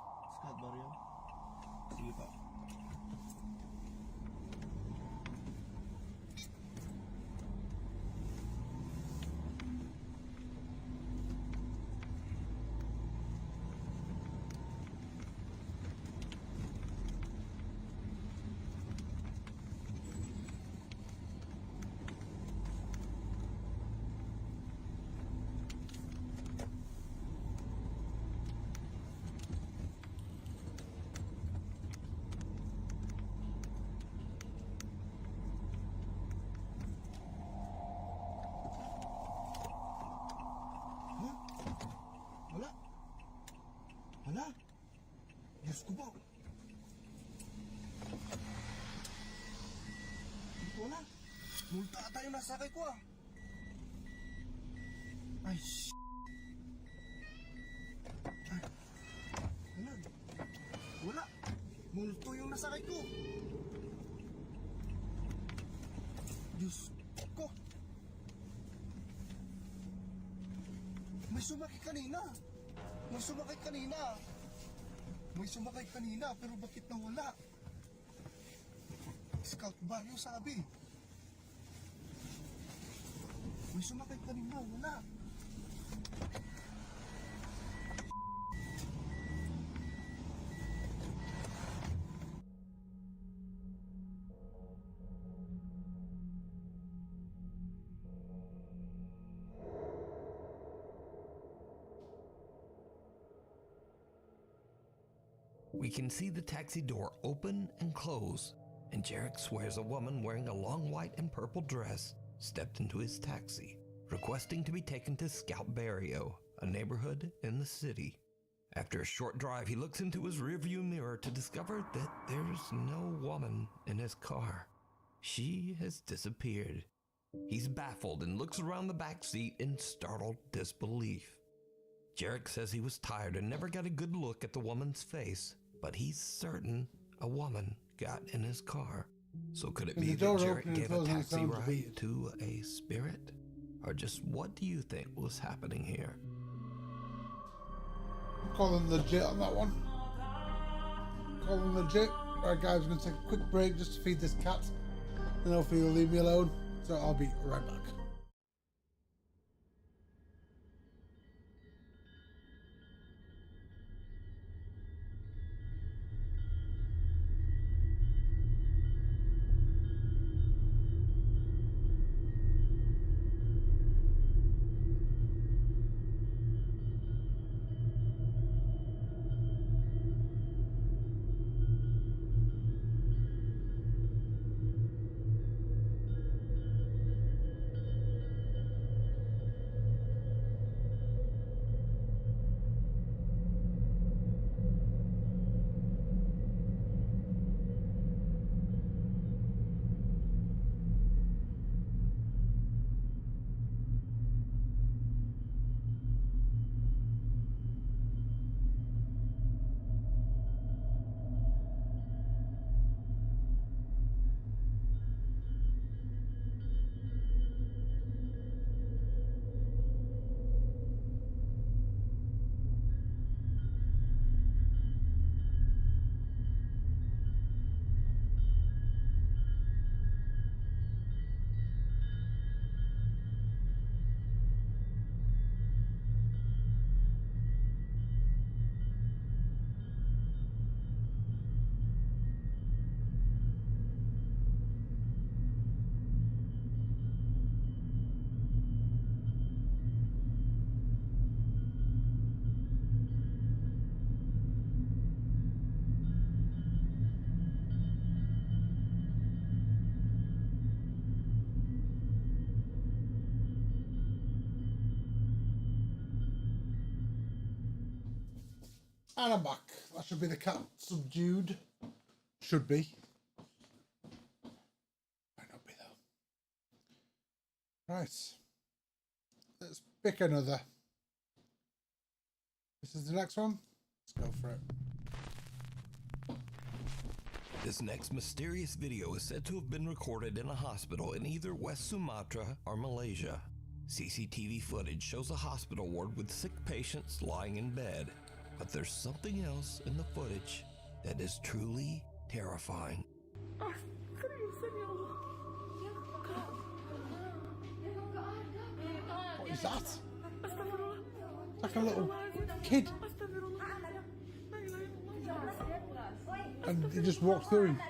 G: ko ba? Wala. Multa ata yung nasakay ko ah. Ay, Wala. Wala. Multo yung nasakay ko. Diyos ko. May sumakay kanina. May sumakay kanina, pero bakit nawala? Scout ba yung sabi? May sumakay kanina, wala.
B: We can see the taxi door open and close, and Jarek swears a woman wearing a long white and purple dress stepped into his taxi, requesting to be taken to Scout Barrio, a neighborhood in the city. After a short drive, he looks into his rearview mirror to discover that there's no woman in his car. She has disappeared. He's baffled and looks around the back seat in startled disbelief. Jarek says he was tired and never got a good look at the woman's face, but he's certain a woman got in his car. So could it be that Jarek gave a taxi ride to a spirit? Or just what do you think was happening here?
A: Calling legit on that one. Calling legit. Alright guys, we're going to take a quick break just to feed this cat. Then hopefully he'll leave me alone. So I'll be right back. And I'm back. That should be the cat subdued. Should be. Might not be though. Right. Let's pick another. This is the next one. Let's go for it.
B: This next mysterious video is said to have been recorded in a hospital in either West Sumatra or Malaysia. CCTV footage shows a hospital ward with sick patients lying in bed. But there's something else in the footage that is truly terrifying.
A: What is that? Like a little kid. And he just walked through him.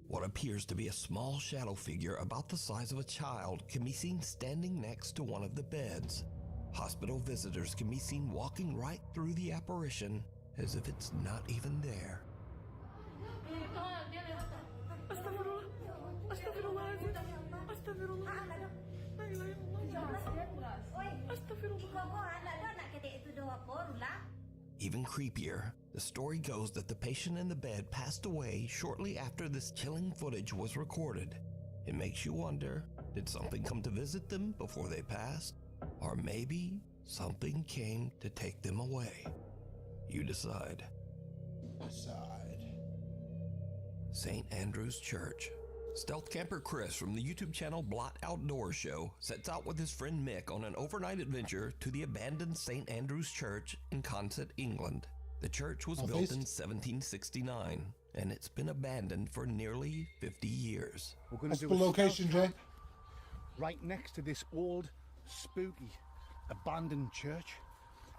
B: What appears to be a small shadow figure about the size of a child can be seen standing next to one of the beds. Hospital visitors can be seen walking right through the apparition as if it's not even there. Even creepier, the story goes that the patient in the bed passed away shortly after this chilling footage was recorded. It makes you wonder, did something come to visit them before they passed? Or maybe something came to take them away. You decide. St. Andrew's Church. Stealth camper Chris from the YouTube channel Blot Outdoor Show sets out with his friend Mick on an overnight adventure to the abandoned St. Andrew's Church in Consett, England. The church was built in 1769, and it's been abandoned for nearly 50 years.
G: We're going to do a location, Jay. Right next to this old, spooky, abandoned church.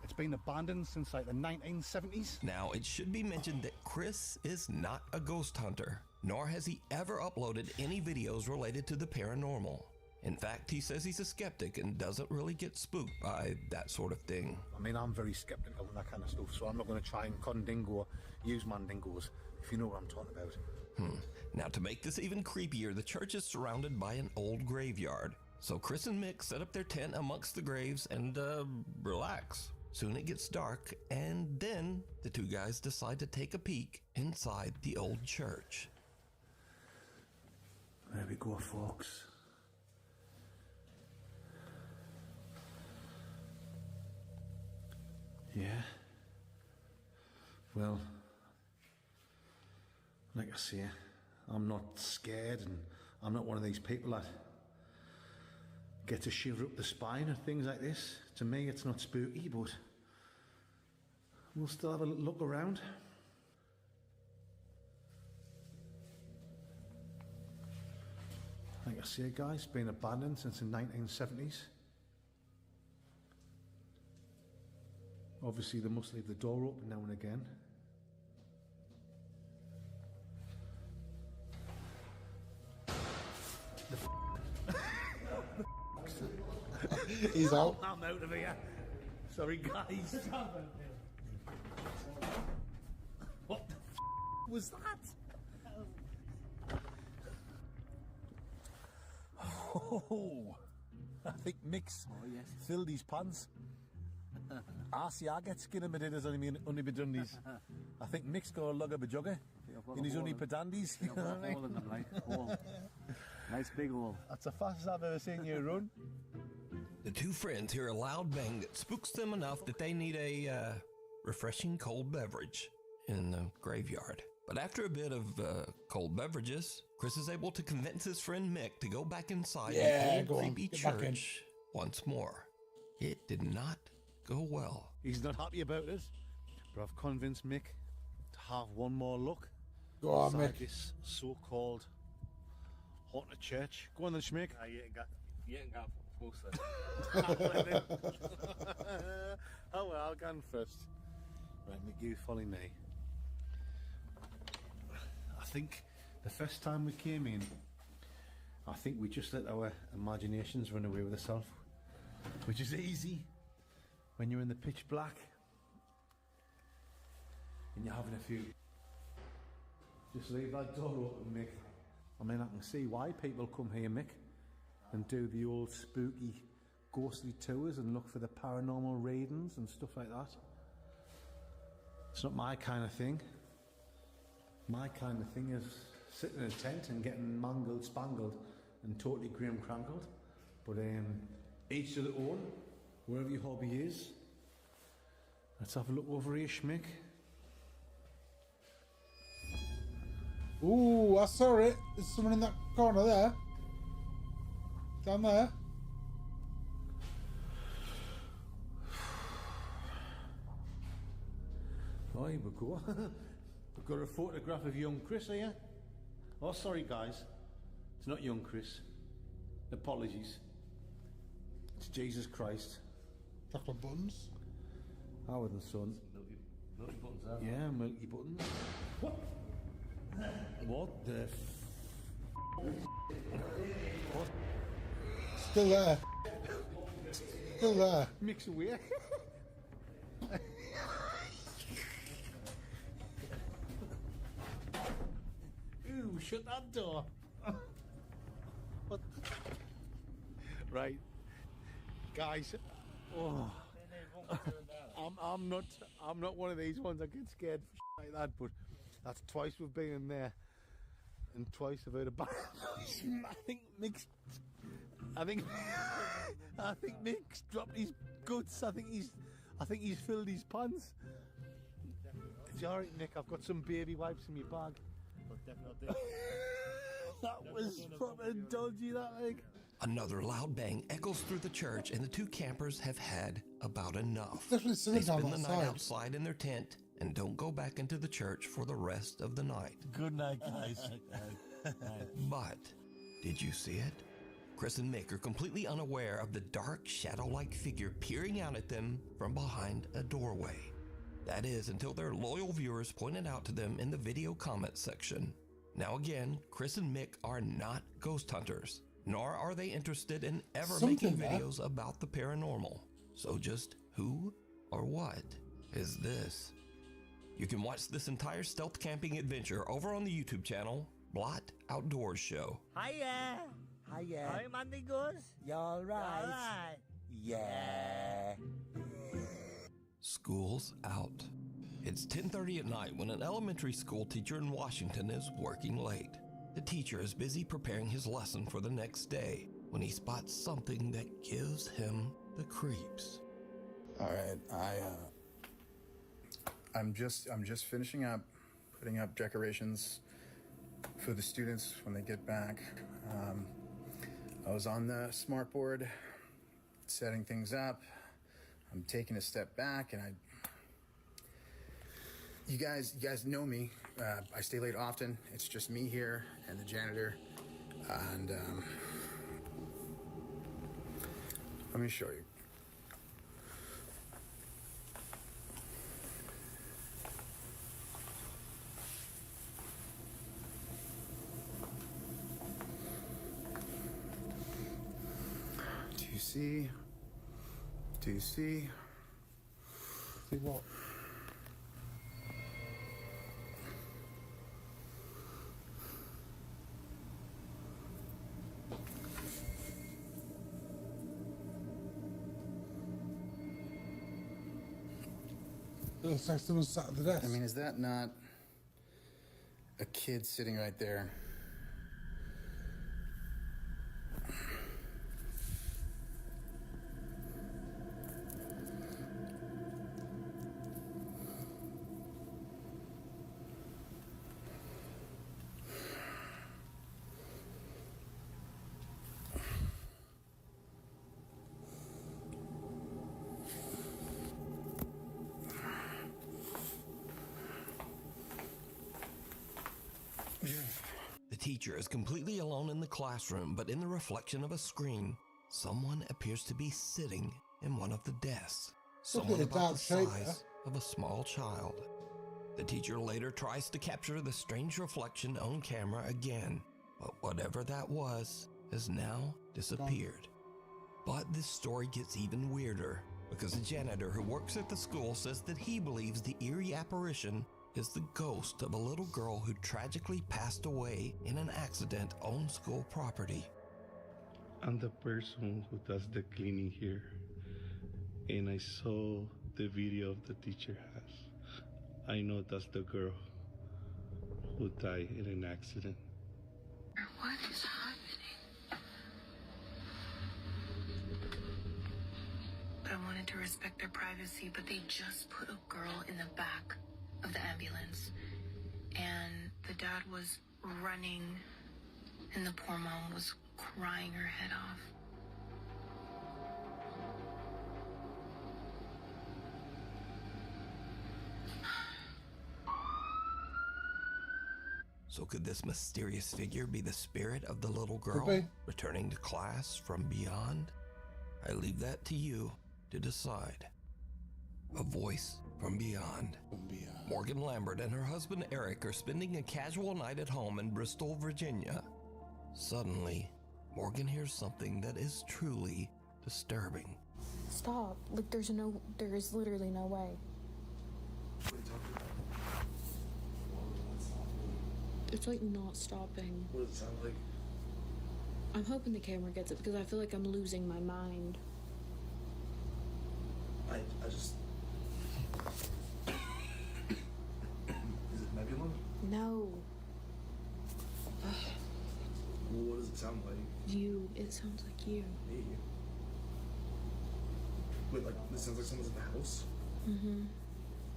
G: It's been abandoned since like the 1970s.
B: Now, it should be mentioned that Chris is not a ghost hunter, nor has he ever uploaded any videos related to the paranormal. In fact, he says he's a skeptic and doesn't really get spooked by that sort of thing.
G: I mean, I'm very skeptical of that kind of stuff, so I'm not going to try and condingo or use mandingos, if you know what I'm talking about.
B: Now, to make this even creepier, the church is surrounded by an old graveyard. So Chris and Mick set up their tent amongst the graves and, relax. Soon it gets dark, and then the two guys decide to take a peek inside the old church.
G: There we go, folks. Yeah. Well, like I say, I'm not scared, and I'm not one of these people that get a shiver up the spine or things like this. To me, it's not spooky, but we'll still have a look around. Like I say, guys, it's been abandoned since the 1970s. Obviously, they must leave the door open now and again.
A: He's out.
G: I'm out of here. Sorry, guys. What the was that? Oh, I think Mick's filled his pants. I get skin in my dinners only be done these. I think Mick's got a lug of a jugger in his only pedandies. You know what I mean?
D: Nice big hole.
G: That's the fastest I've ever seen you run.
B: The two friends hear a loud bang that spooks them enough that they need a refreshing cold beverage in the graveyard. But after a bit of cold beverages, Chris is able to convince his friend Mick to go back inside the old creepy church once more. It did not go well.
G: He's not happy about it, but I've convinced Mick to have one more look.
A: Go on,
G: inside
A: Mick.
G: This so-called haunted church. Go on then, Schmick.
V: You ain't got closer.
G: Oh well, I'll go on first. Right, Mick, you follow me. I think the first time we came in, I think we just let our imaginations run away with ourselves, which is easy when you're in the pitch black and you're having a few. Just leave that door open, Mick. I mean, I can see why people come here, Mick, and do the old spooky, ghostly tours and look for the paranormal readings and stuff like that. It's not my kind of thing. My kind of thing is sitting in a tent and getting mangled, spangled, and totally grim crankled. But each to their own, wherever your hobby is. Let's have a look over here, Schmick.
A: Ooh, I saw it. There's someone in that corner there. Down there.
G: Oh, here we go. We've got a photograph of young Chris here. Oh, sorry, guys. It's not young Chris. Apologies. It's Jesus Christ.
A: Chocolate buttons.
G: Howard and Son.
V: Milky buttons, are
G: Yeah, milky buttons. What? What the What?
A: Still there. Still there.
G: Mix away. Ooh, shut that door. What? Right, guys. Oh, I'm not one of these ones that get scared for like that. But that's twice we've been in there, and twice I've heard about it. I think Mick's dropped his guts. I think he's filled his pants. It's alright, Nick. I've got some baby wipes in my bag. That was proper dodgy, that leg.
B: Another loud bang echoes through the church, and the two campers have had about enough.
A: Definitely
B: They
A: synagogue
B: spend the night
A: outside.
B: outside in their tent and don't go back into the church for the rest of the night.
J: Good night, guys.
B: But did you see it? Chris and Mick are completely unaware of the dark, shadow-like figure peering out at them from behind a doorway. That is, until their loyal viewers pointed out to them in the video comment section. Now again, Chris and Mick are not ghost hunters, nor are they interested in ever making videos about the paranormal. So just who or what is this? You can watch this entire stealth camping adventure over on the YouTube channel, Blot Outdoors Show.
J: Hiya. Hi, Monday Goose.
Q: You alright?
J: Alright.
Q: Yeah.
B: School's out. It's 10:30 at night when an elementary school teacher in Washington is working late. The teacher is busy preparing his lesson for the next day when he spots something that gives him the creeps.
R: All right, I'm just finishing up putting up decorations for the students when they get back. I was on the smart board setting things up. I'm taking a step back, and you guys know me. I stay late often. It's just me here and the janitor, and let me show you. Do you see?
A: See what? Looks like someone sat at the desk.
R: I mean, is that not a kid sitting right there?
B: The teacher is completely alone in the classroom, but in the reflection of a screen, someone appears to be sitting in one of the desks. Someone about the size of a small child. The teacher later tries to capture the strange reflection on camera again, but whatever that was has now disappeared. But this story gets even weirder, because a janitor who works at the school says that he believes the eerie apparition is the ghost of a little girl who tragically passed away in an accident on school property.
S: I'm the person who does the cleaning here, and I saw the video the teacher has. I know that's the girl who died in an accident.
H: What is happening? But I wanted to respect their privacy, but they just put a girl in the back of the ambulance, and the dad was running, and the poor mom was crying her head off.
B: So could this mysterious figure be the spirit of the little girl
A: Could be.
B: returning to class from beyond? I leave that to you to decide. A voice from beyond. Morgan Lambert and her husband Eric are spending a casual night at home in Bristol, Virginia. Suddenly, Morgan hears something that is truly disturbing.
Y: Stop. Like, there is literally no way. It's like not stopping.
V: What does it sound like?
Y: I'm hoping the camera gets it because I feel like I'm losing my mind.
F: I just... Is it Nebula?
Y: No.
F: What does it sound like?
Y: You. It sounds like you.
F: Me? Wait, like, this sounds like someone's in the house?
Y: Mm-hmm.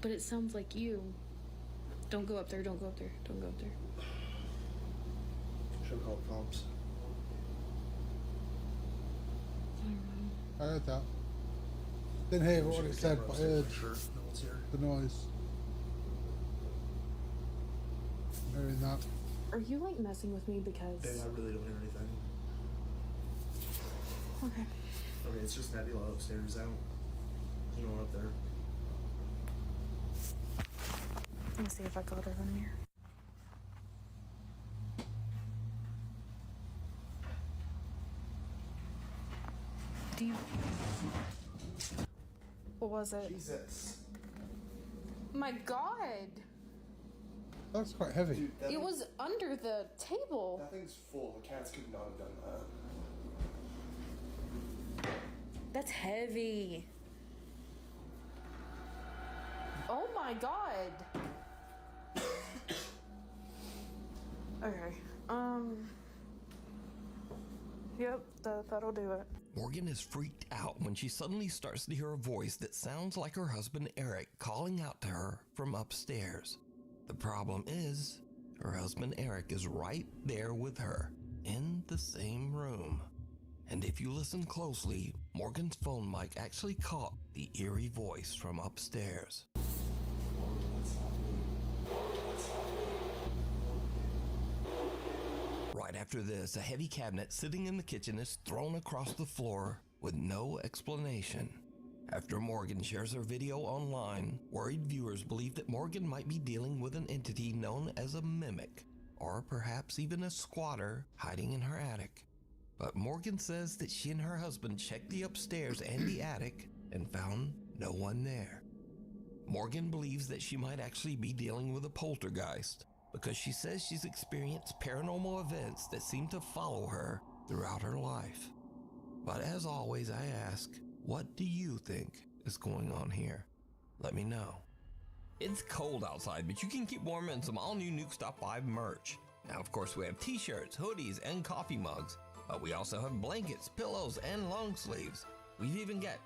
Y: But it sounds like you. Don't go up there, don't go up there, don't go up there.
F: Should I call the cops?
A: I heard that. Didn't hear what it said, but I heard
F: sure no one's here.
A: the noise. Hearing that.
Y: Are you like messing with me because...
F: Babe, I really don't hear anything.
Y: Okay.
F: Okay, it's just Nebula upstairs. There's no one up there.
Y: Let me see if I got her in here. Do you... What was it?
F: Jesus.
Y: My God!
A: That's quite heavy.
F: Dude,
Y: It was under the table.
F: That thing's full. The cats could not have done that.
Y: That's heavy. Oh my God. Okay. Yep, that'll do it.
B: Morgan is freaked out when she suddenly starts to hear a voice that sounds like her husband Eric calling out to her from upstairs. The problem is, her husband Eric is right there with her, in the same room. And if you listen closely, Morgan's phone mic actually caught the eerie voice from upstairs. Right after this, a heavy cabinet sitting in the kitchen is thrown across the floor with no explanation. After Morgan shares her video online, worried viewers believe that Morgan might be dealing with an entity known as a mimic, or perhaps even a squatter hiding in her attic. But Morgan says that she and her husband checked the upstairs and the attic and found no one there. Morgan believes that she might actually be dealing with a poltergeist, because she says she's experienced paranormal events that seem to follow her throughout her life. But as always, I ask, what do you think is going on here? Let me know. It's cold outside, but you can keep warm in some all-new Nuke's Top 5 merch. Now, of course, we have t-shirts, hoodies, and coffee mugs, but we also have blankets, pillows, and long sleeves. We've even got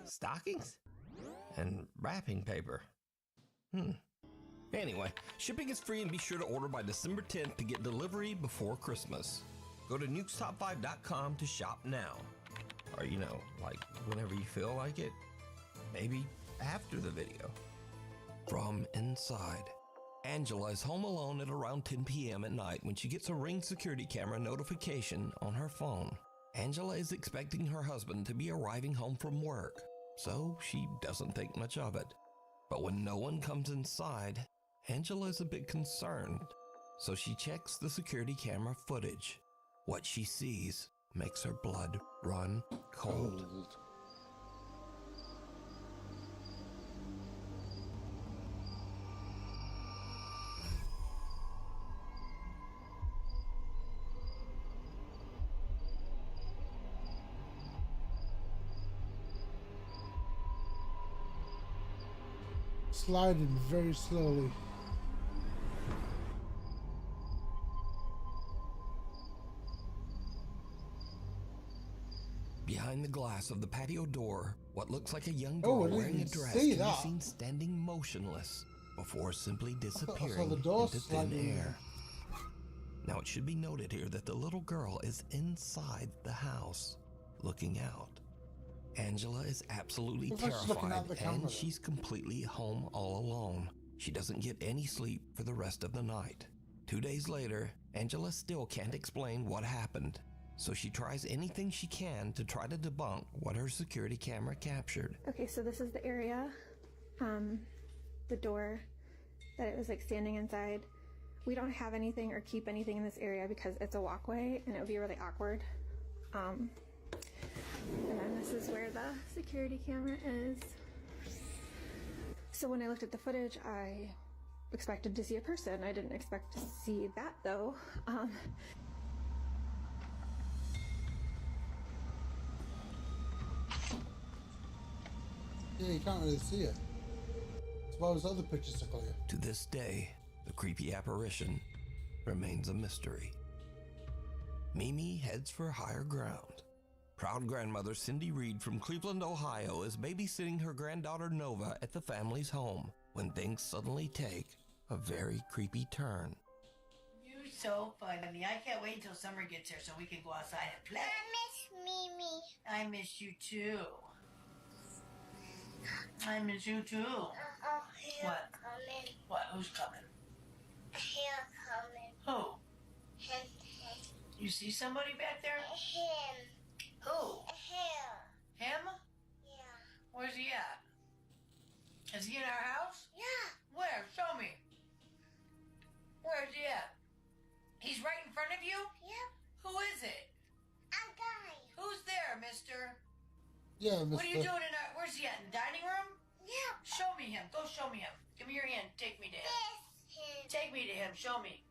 B: stockings and wrapping paper. Anyway, shipping is free, and be sure to order by December 10th to get delivery before Christmas. Go to nukestop5.com to shop now. Or, you know, like whenever you feel like it. Maybe after the video. From inside. Angela is home alone at around 10 p.m. at night when she gets a Ring security camera notification on her phone. Angela is expecting her husband to be arriving home from work, so she doesn't think much of it. But when no one comes inside, Angela is a bit concerned, so she checks the security camera footage. What she sees makes her blood run cold.
A: Sliding very slowly.
B: Behind the glass of the patio door, what looks like a young girl wearing a dress can be seen standing motionless before simply disappearing into thin air. Now, it should be noted here that the little girl is inside the house, looking out. Angela is absolutely terrified, and she's completely home all alone. She doesn't get any sleep for the rest of the night. 2 days later, Angela still can't explain what happened, so she tries anything she can to try to debunk what her security camera captured.
Y: Okay, so this is the area, the door that it was like standing inside. We don't have anything or keep anything in this area because it's a walkway and it would be really awkward. And then this is where the security camera is. So when I looked at the footage, I expected to see a person. I didn't expect to see that though.
A: Yeah, you can't really see it. As well as other pictures are clear.
B: To this day, the creepy apparition remains a mystery. Mimi heads for higher ground. Proud grandmother Cindy Reed from Cleveland, Ohio is babysitting her granddaughter Nova at the family's home when things suddenly take a very creepy turn.
K: You're so funny. I can't wait until summer gets here so we can go outside and play.
L: I miss Mimi.
K: I miss you too. I miss you too. What?
L: Coming.
K: What? Who's coming?
L: Here coming.
K: Who?
L: Him.
K: You see somebody back there?
L: Him.
K: Who?
L: Here.
K: Him?
L: Yeah.
K: Where's he at? Is he in our house?
L: Yeah.
K: Where? Show me. Where's he at? He's right in front of you?
L: Yep.
K: Who is it?
L: A guy.
K: Who's there, mister?
A: Yeah, mister.
K: What are you doing in our... Where's he at? In the dining room?
L: Yep.
K: Show me him. Go show me him. Give me your hand. Take me to him.
L: Him.
K: Take me to him. Show me.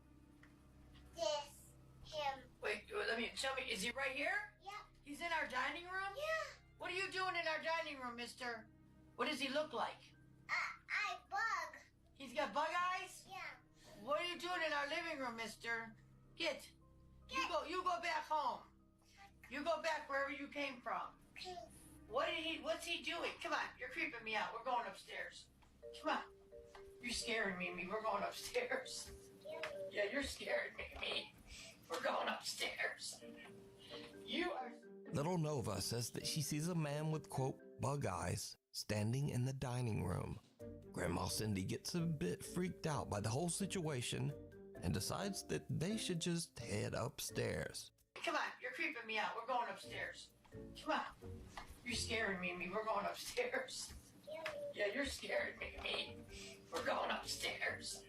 L: This. Him.
K: Wait, let me... Show me. Is he right here?
L: Yep.
K: He's in our dining room?
L: Yeah.
K: What are you doing in our dining room, mister? What does he look like?
L: I bug.
K: He's got bug eyes?
L: Yeah.
K: What are you doing in our living room, mister? Get. You go back home. You go back wherever you came from. What's he doing? Come on, you're creeping me out. We're going upstairs. Come on. You're scaring me. We're going upstairs. Yeah, you're scaring me. We're going upstairs. You are...
B: Little Nova says that she sees a man with, quote, bug eyes standing in the dining room. Grandma Cindy gets a bit freaked out by the whole situation and decides that they should just head upstairs.
K: Come on, you're creeping me out. We're going upstairs. Come on. You're scaring me. We're going upstairs. Yeah, you're scaring me. We're going upstairs.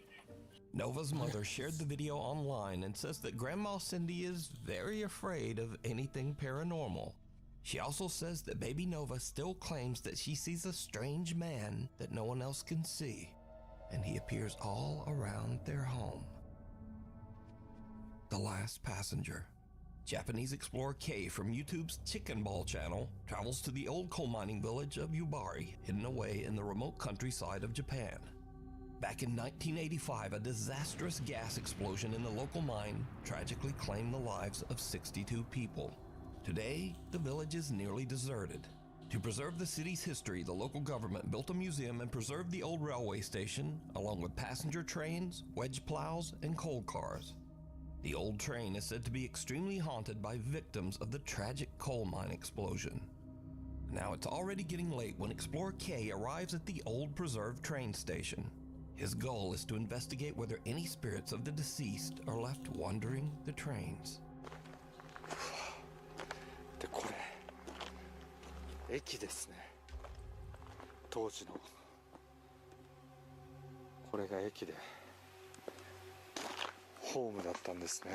B: Nova's mother shared the video online and says that Grandma Cindy is very afraid of anything paranormal. She also says that baby Nova still claims that she sees a strange man that no one else can see, and he appears all around their home. The Last Passenger. Japanese explorer Kei from YouTube's Chicken Ball channel travels to the old coal mining village of Yubari, hidden away in the remote countryside of Japan. Back in 1985, a disastrous gas explosion in the local mine tragically claimed the lives of 62 people. Today, the village is nearly deserted. To preserve the city's history, the local government built a museum and preserved the old railway station, along with passenger trains, wedge plows, and coal cars. The old train is said to be extremely haunted by victims of the tragic coal mine explosion. Now it's already getting late when Explorer K arrives at the old preserved train station. His goal is to investigate whether any spirits of the deceased are left wandering the trains.
M: でこれ駅ですね。当時のこれが駅でホームだったんですね。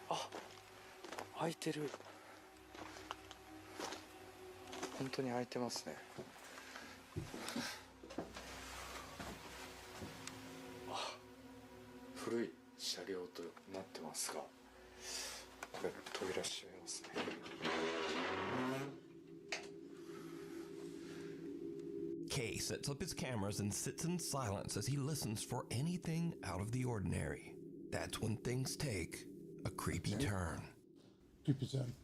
M: あ、開いてる。本当に開いてますね。あ、古い車両となってますが、これ扉閉めますね。
B: Kay sets up his cameras and sits in silence as he listens for anything out of the ordinary. That's when things take a creepy turn.
A: Creepy turn.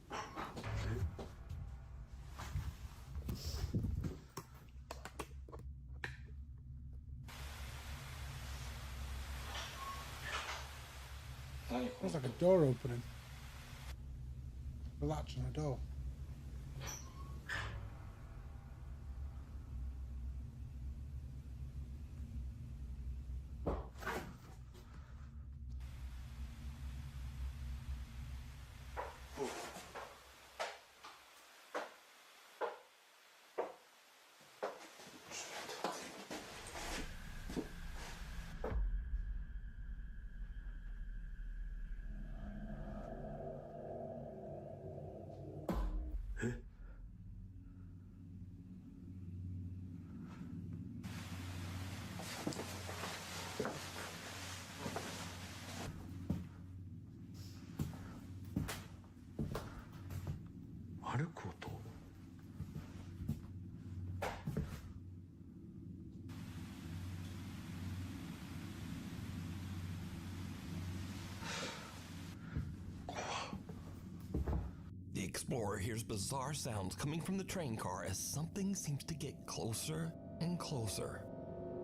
A: Looks like a door opening. A latch on a door.
B: explorer hears bizarre sounds coming from the train car as something seems to get closer and closer.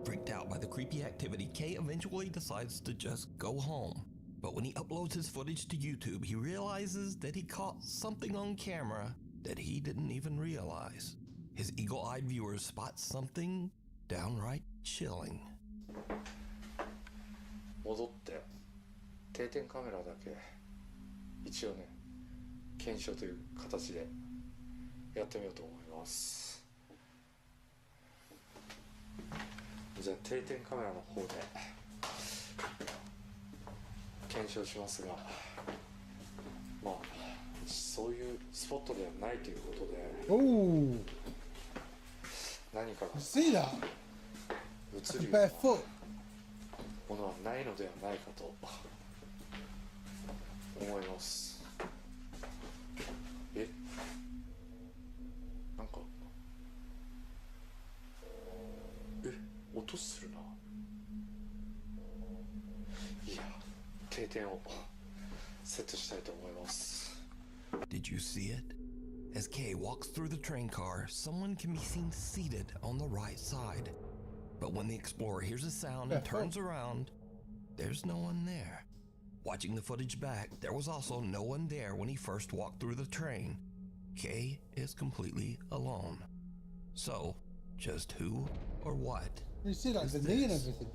B: Freaked out by the creepy activity, Kay eventually decides to just go home. But when he uploads his footage to YouTube, he realizes that he caught something on camera that he didn't even realize. His eagle-eyed viewers spot something downright chilling.
M: 戻って定点カメラだけ一応ね検証という形でやってみようと思います。じゃあ定点カメラの方で検証しますが、まあそういうスポットではないということで、何かが映るようなものはないのではないかと思います。なんか音するな。いや、定点をセットしたいと思います。
B: Did you see it? As Kay walks through the train car, someone can be seen seated on the right side. But when the explorer hears a sound and turns around, there's no one there. Watching the footage back, there was also no one there when he first walked through the train. Kay is completely alone. So, just who or what?
A: You see like the knee and everything.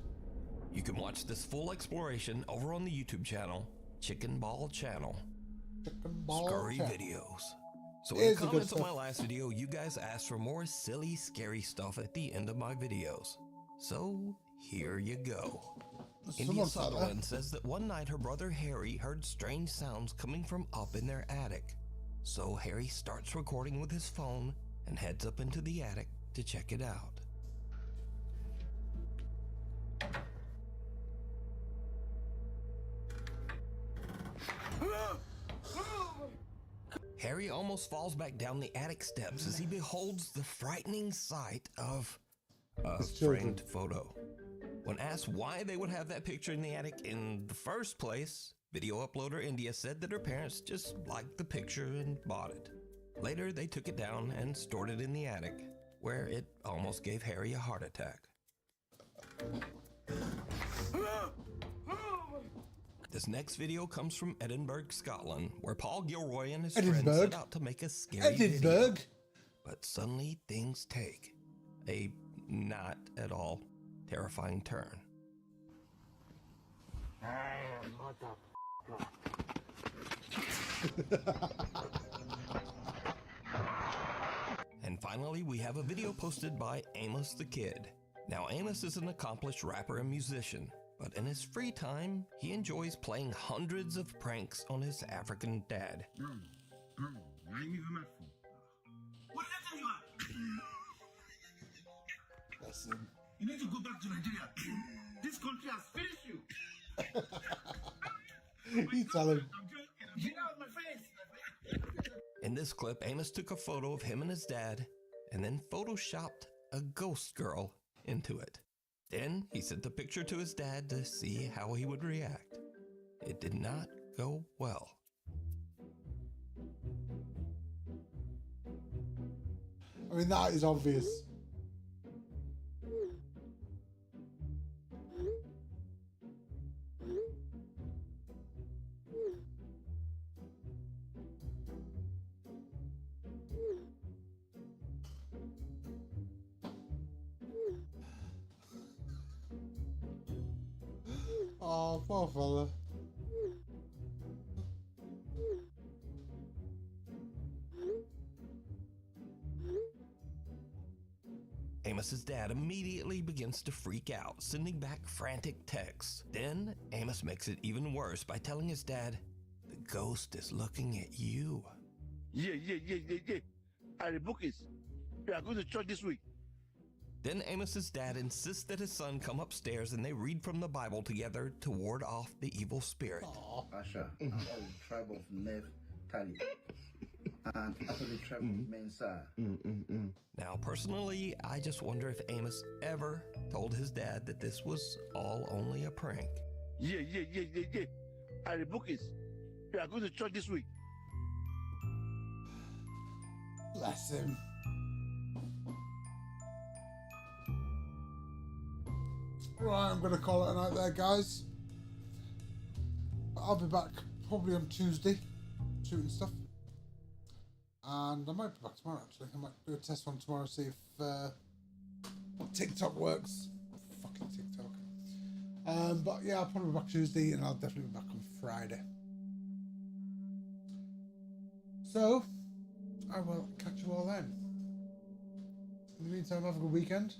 B: You can watch this full exploration over on the YouTube channel, Chicken Ball Channel. Scurry videos. So in the comments on my last video, you guys asked for more silly, scary stuff at the end of my videos. So here you go. India Sutherland says that one night her brother Harry heard strange sounds coming from up in their attic. So Harry starts recording with his phone and heads up into the attic to check it out. Harry almost falls back down the attic steps as he beholds the frightening sight of a framed photo. When asked why they would have that picture in the attic in the first place, video uploader India said that her parents just liked the picture and bought it. Later, they took it down and stored it in the attic, where it almost gave Harry a heart attack. This next video comes from Edinburgh, Scotland, where Paul Gilroy and his friends set out to make a scary video. But suddenly things take a not at all terrifying turn. And finally, we have a video posted by Amos the Kid. Now, Amos is an accomplished rapper and musician, but in his free time, he enjoys playing hundreds of pranks on his African dad.
J: What happened you are? You need to go back to Nigeria. This country has finished you.
A: You tell him.
J: Get out of my face.
B: In this clip, Amos took a photo of him and his dad and then photoshopped a ghost girl into it. Then he sent the picture to his dad to see how he would react. It did not go well.
A: I mean, that is obvious. Oh, poor fella.
B: Amos's dad immediately begins to freak out, sending back frantic texts. Then Amos makes it even worse by telling his dad, "The ghost is looking at you."
J: Yeah. I rebook it. We are going to church this week.
B: Then Amos's dad insists that his son come upstairs and they read from the Bible together to ward off the evil spirit.
N: Asha, I'm of the tribe of Naphtali, and after the tribe of Mensah.
B: Now, personally, I just wonder if Amos ever told his dad that this was all only a prank.
J: Yeah. I rebook it. We are going to church this week.
A: Bless him. Right, I'm going to call it a night there, guys. I'll be back probably on Tuesday, shooting stuff. And I might be back tomorrow, actually. I might do a test one tomorrow, see if TikTok works. Fucking TikTok. But yeah, I'll probably be back Tuesday, and I'll definitely be back on Friday. So, I will catch you all then. In the meantime, have a good weekend.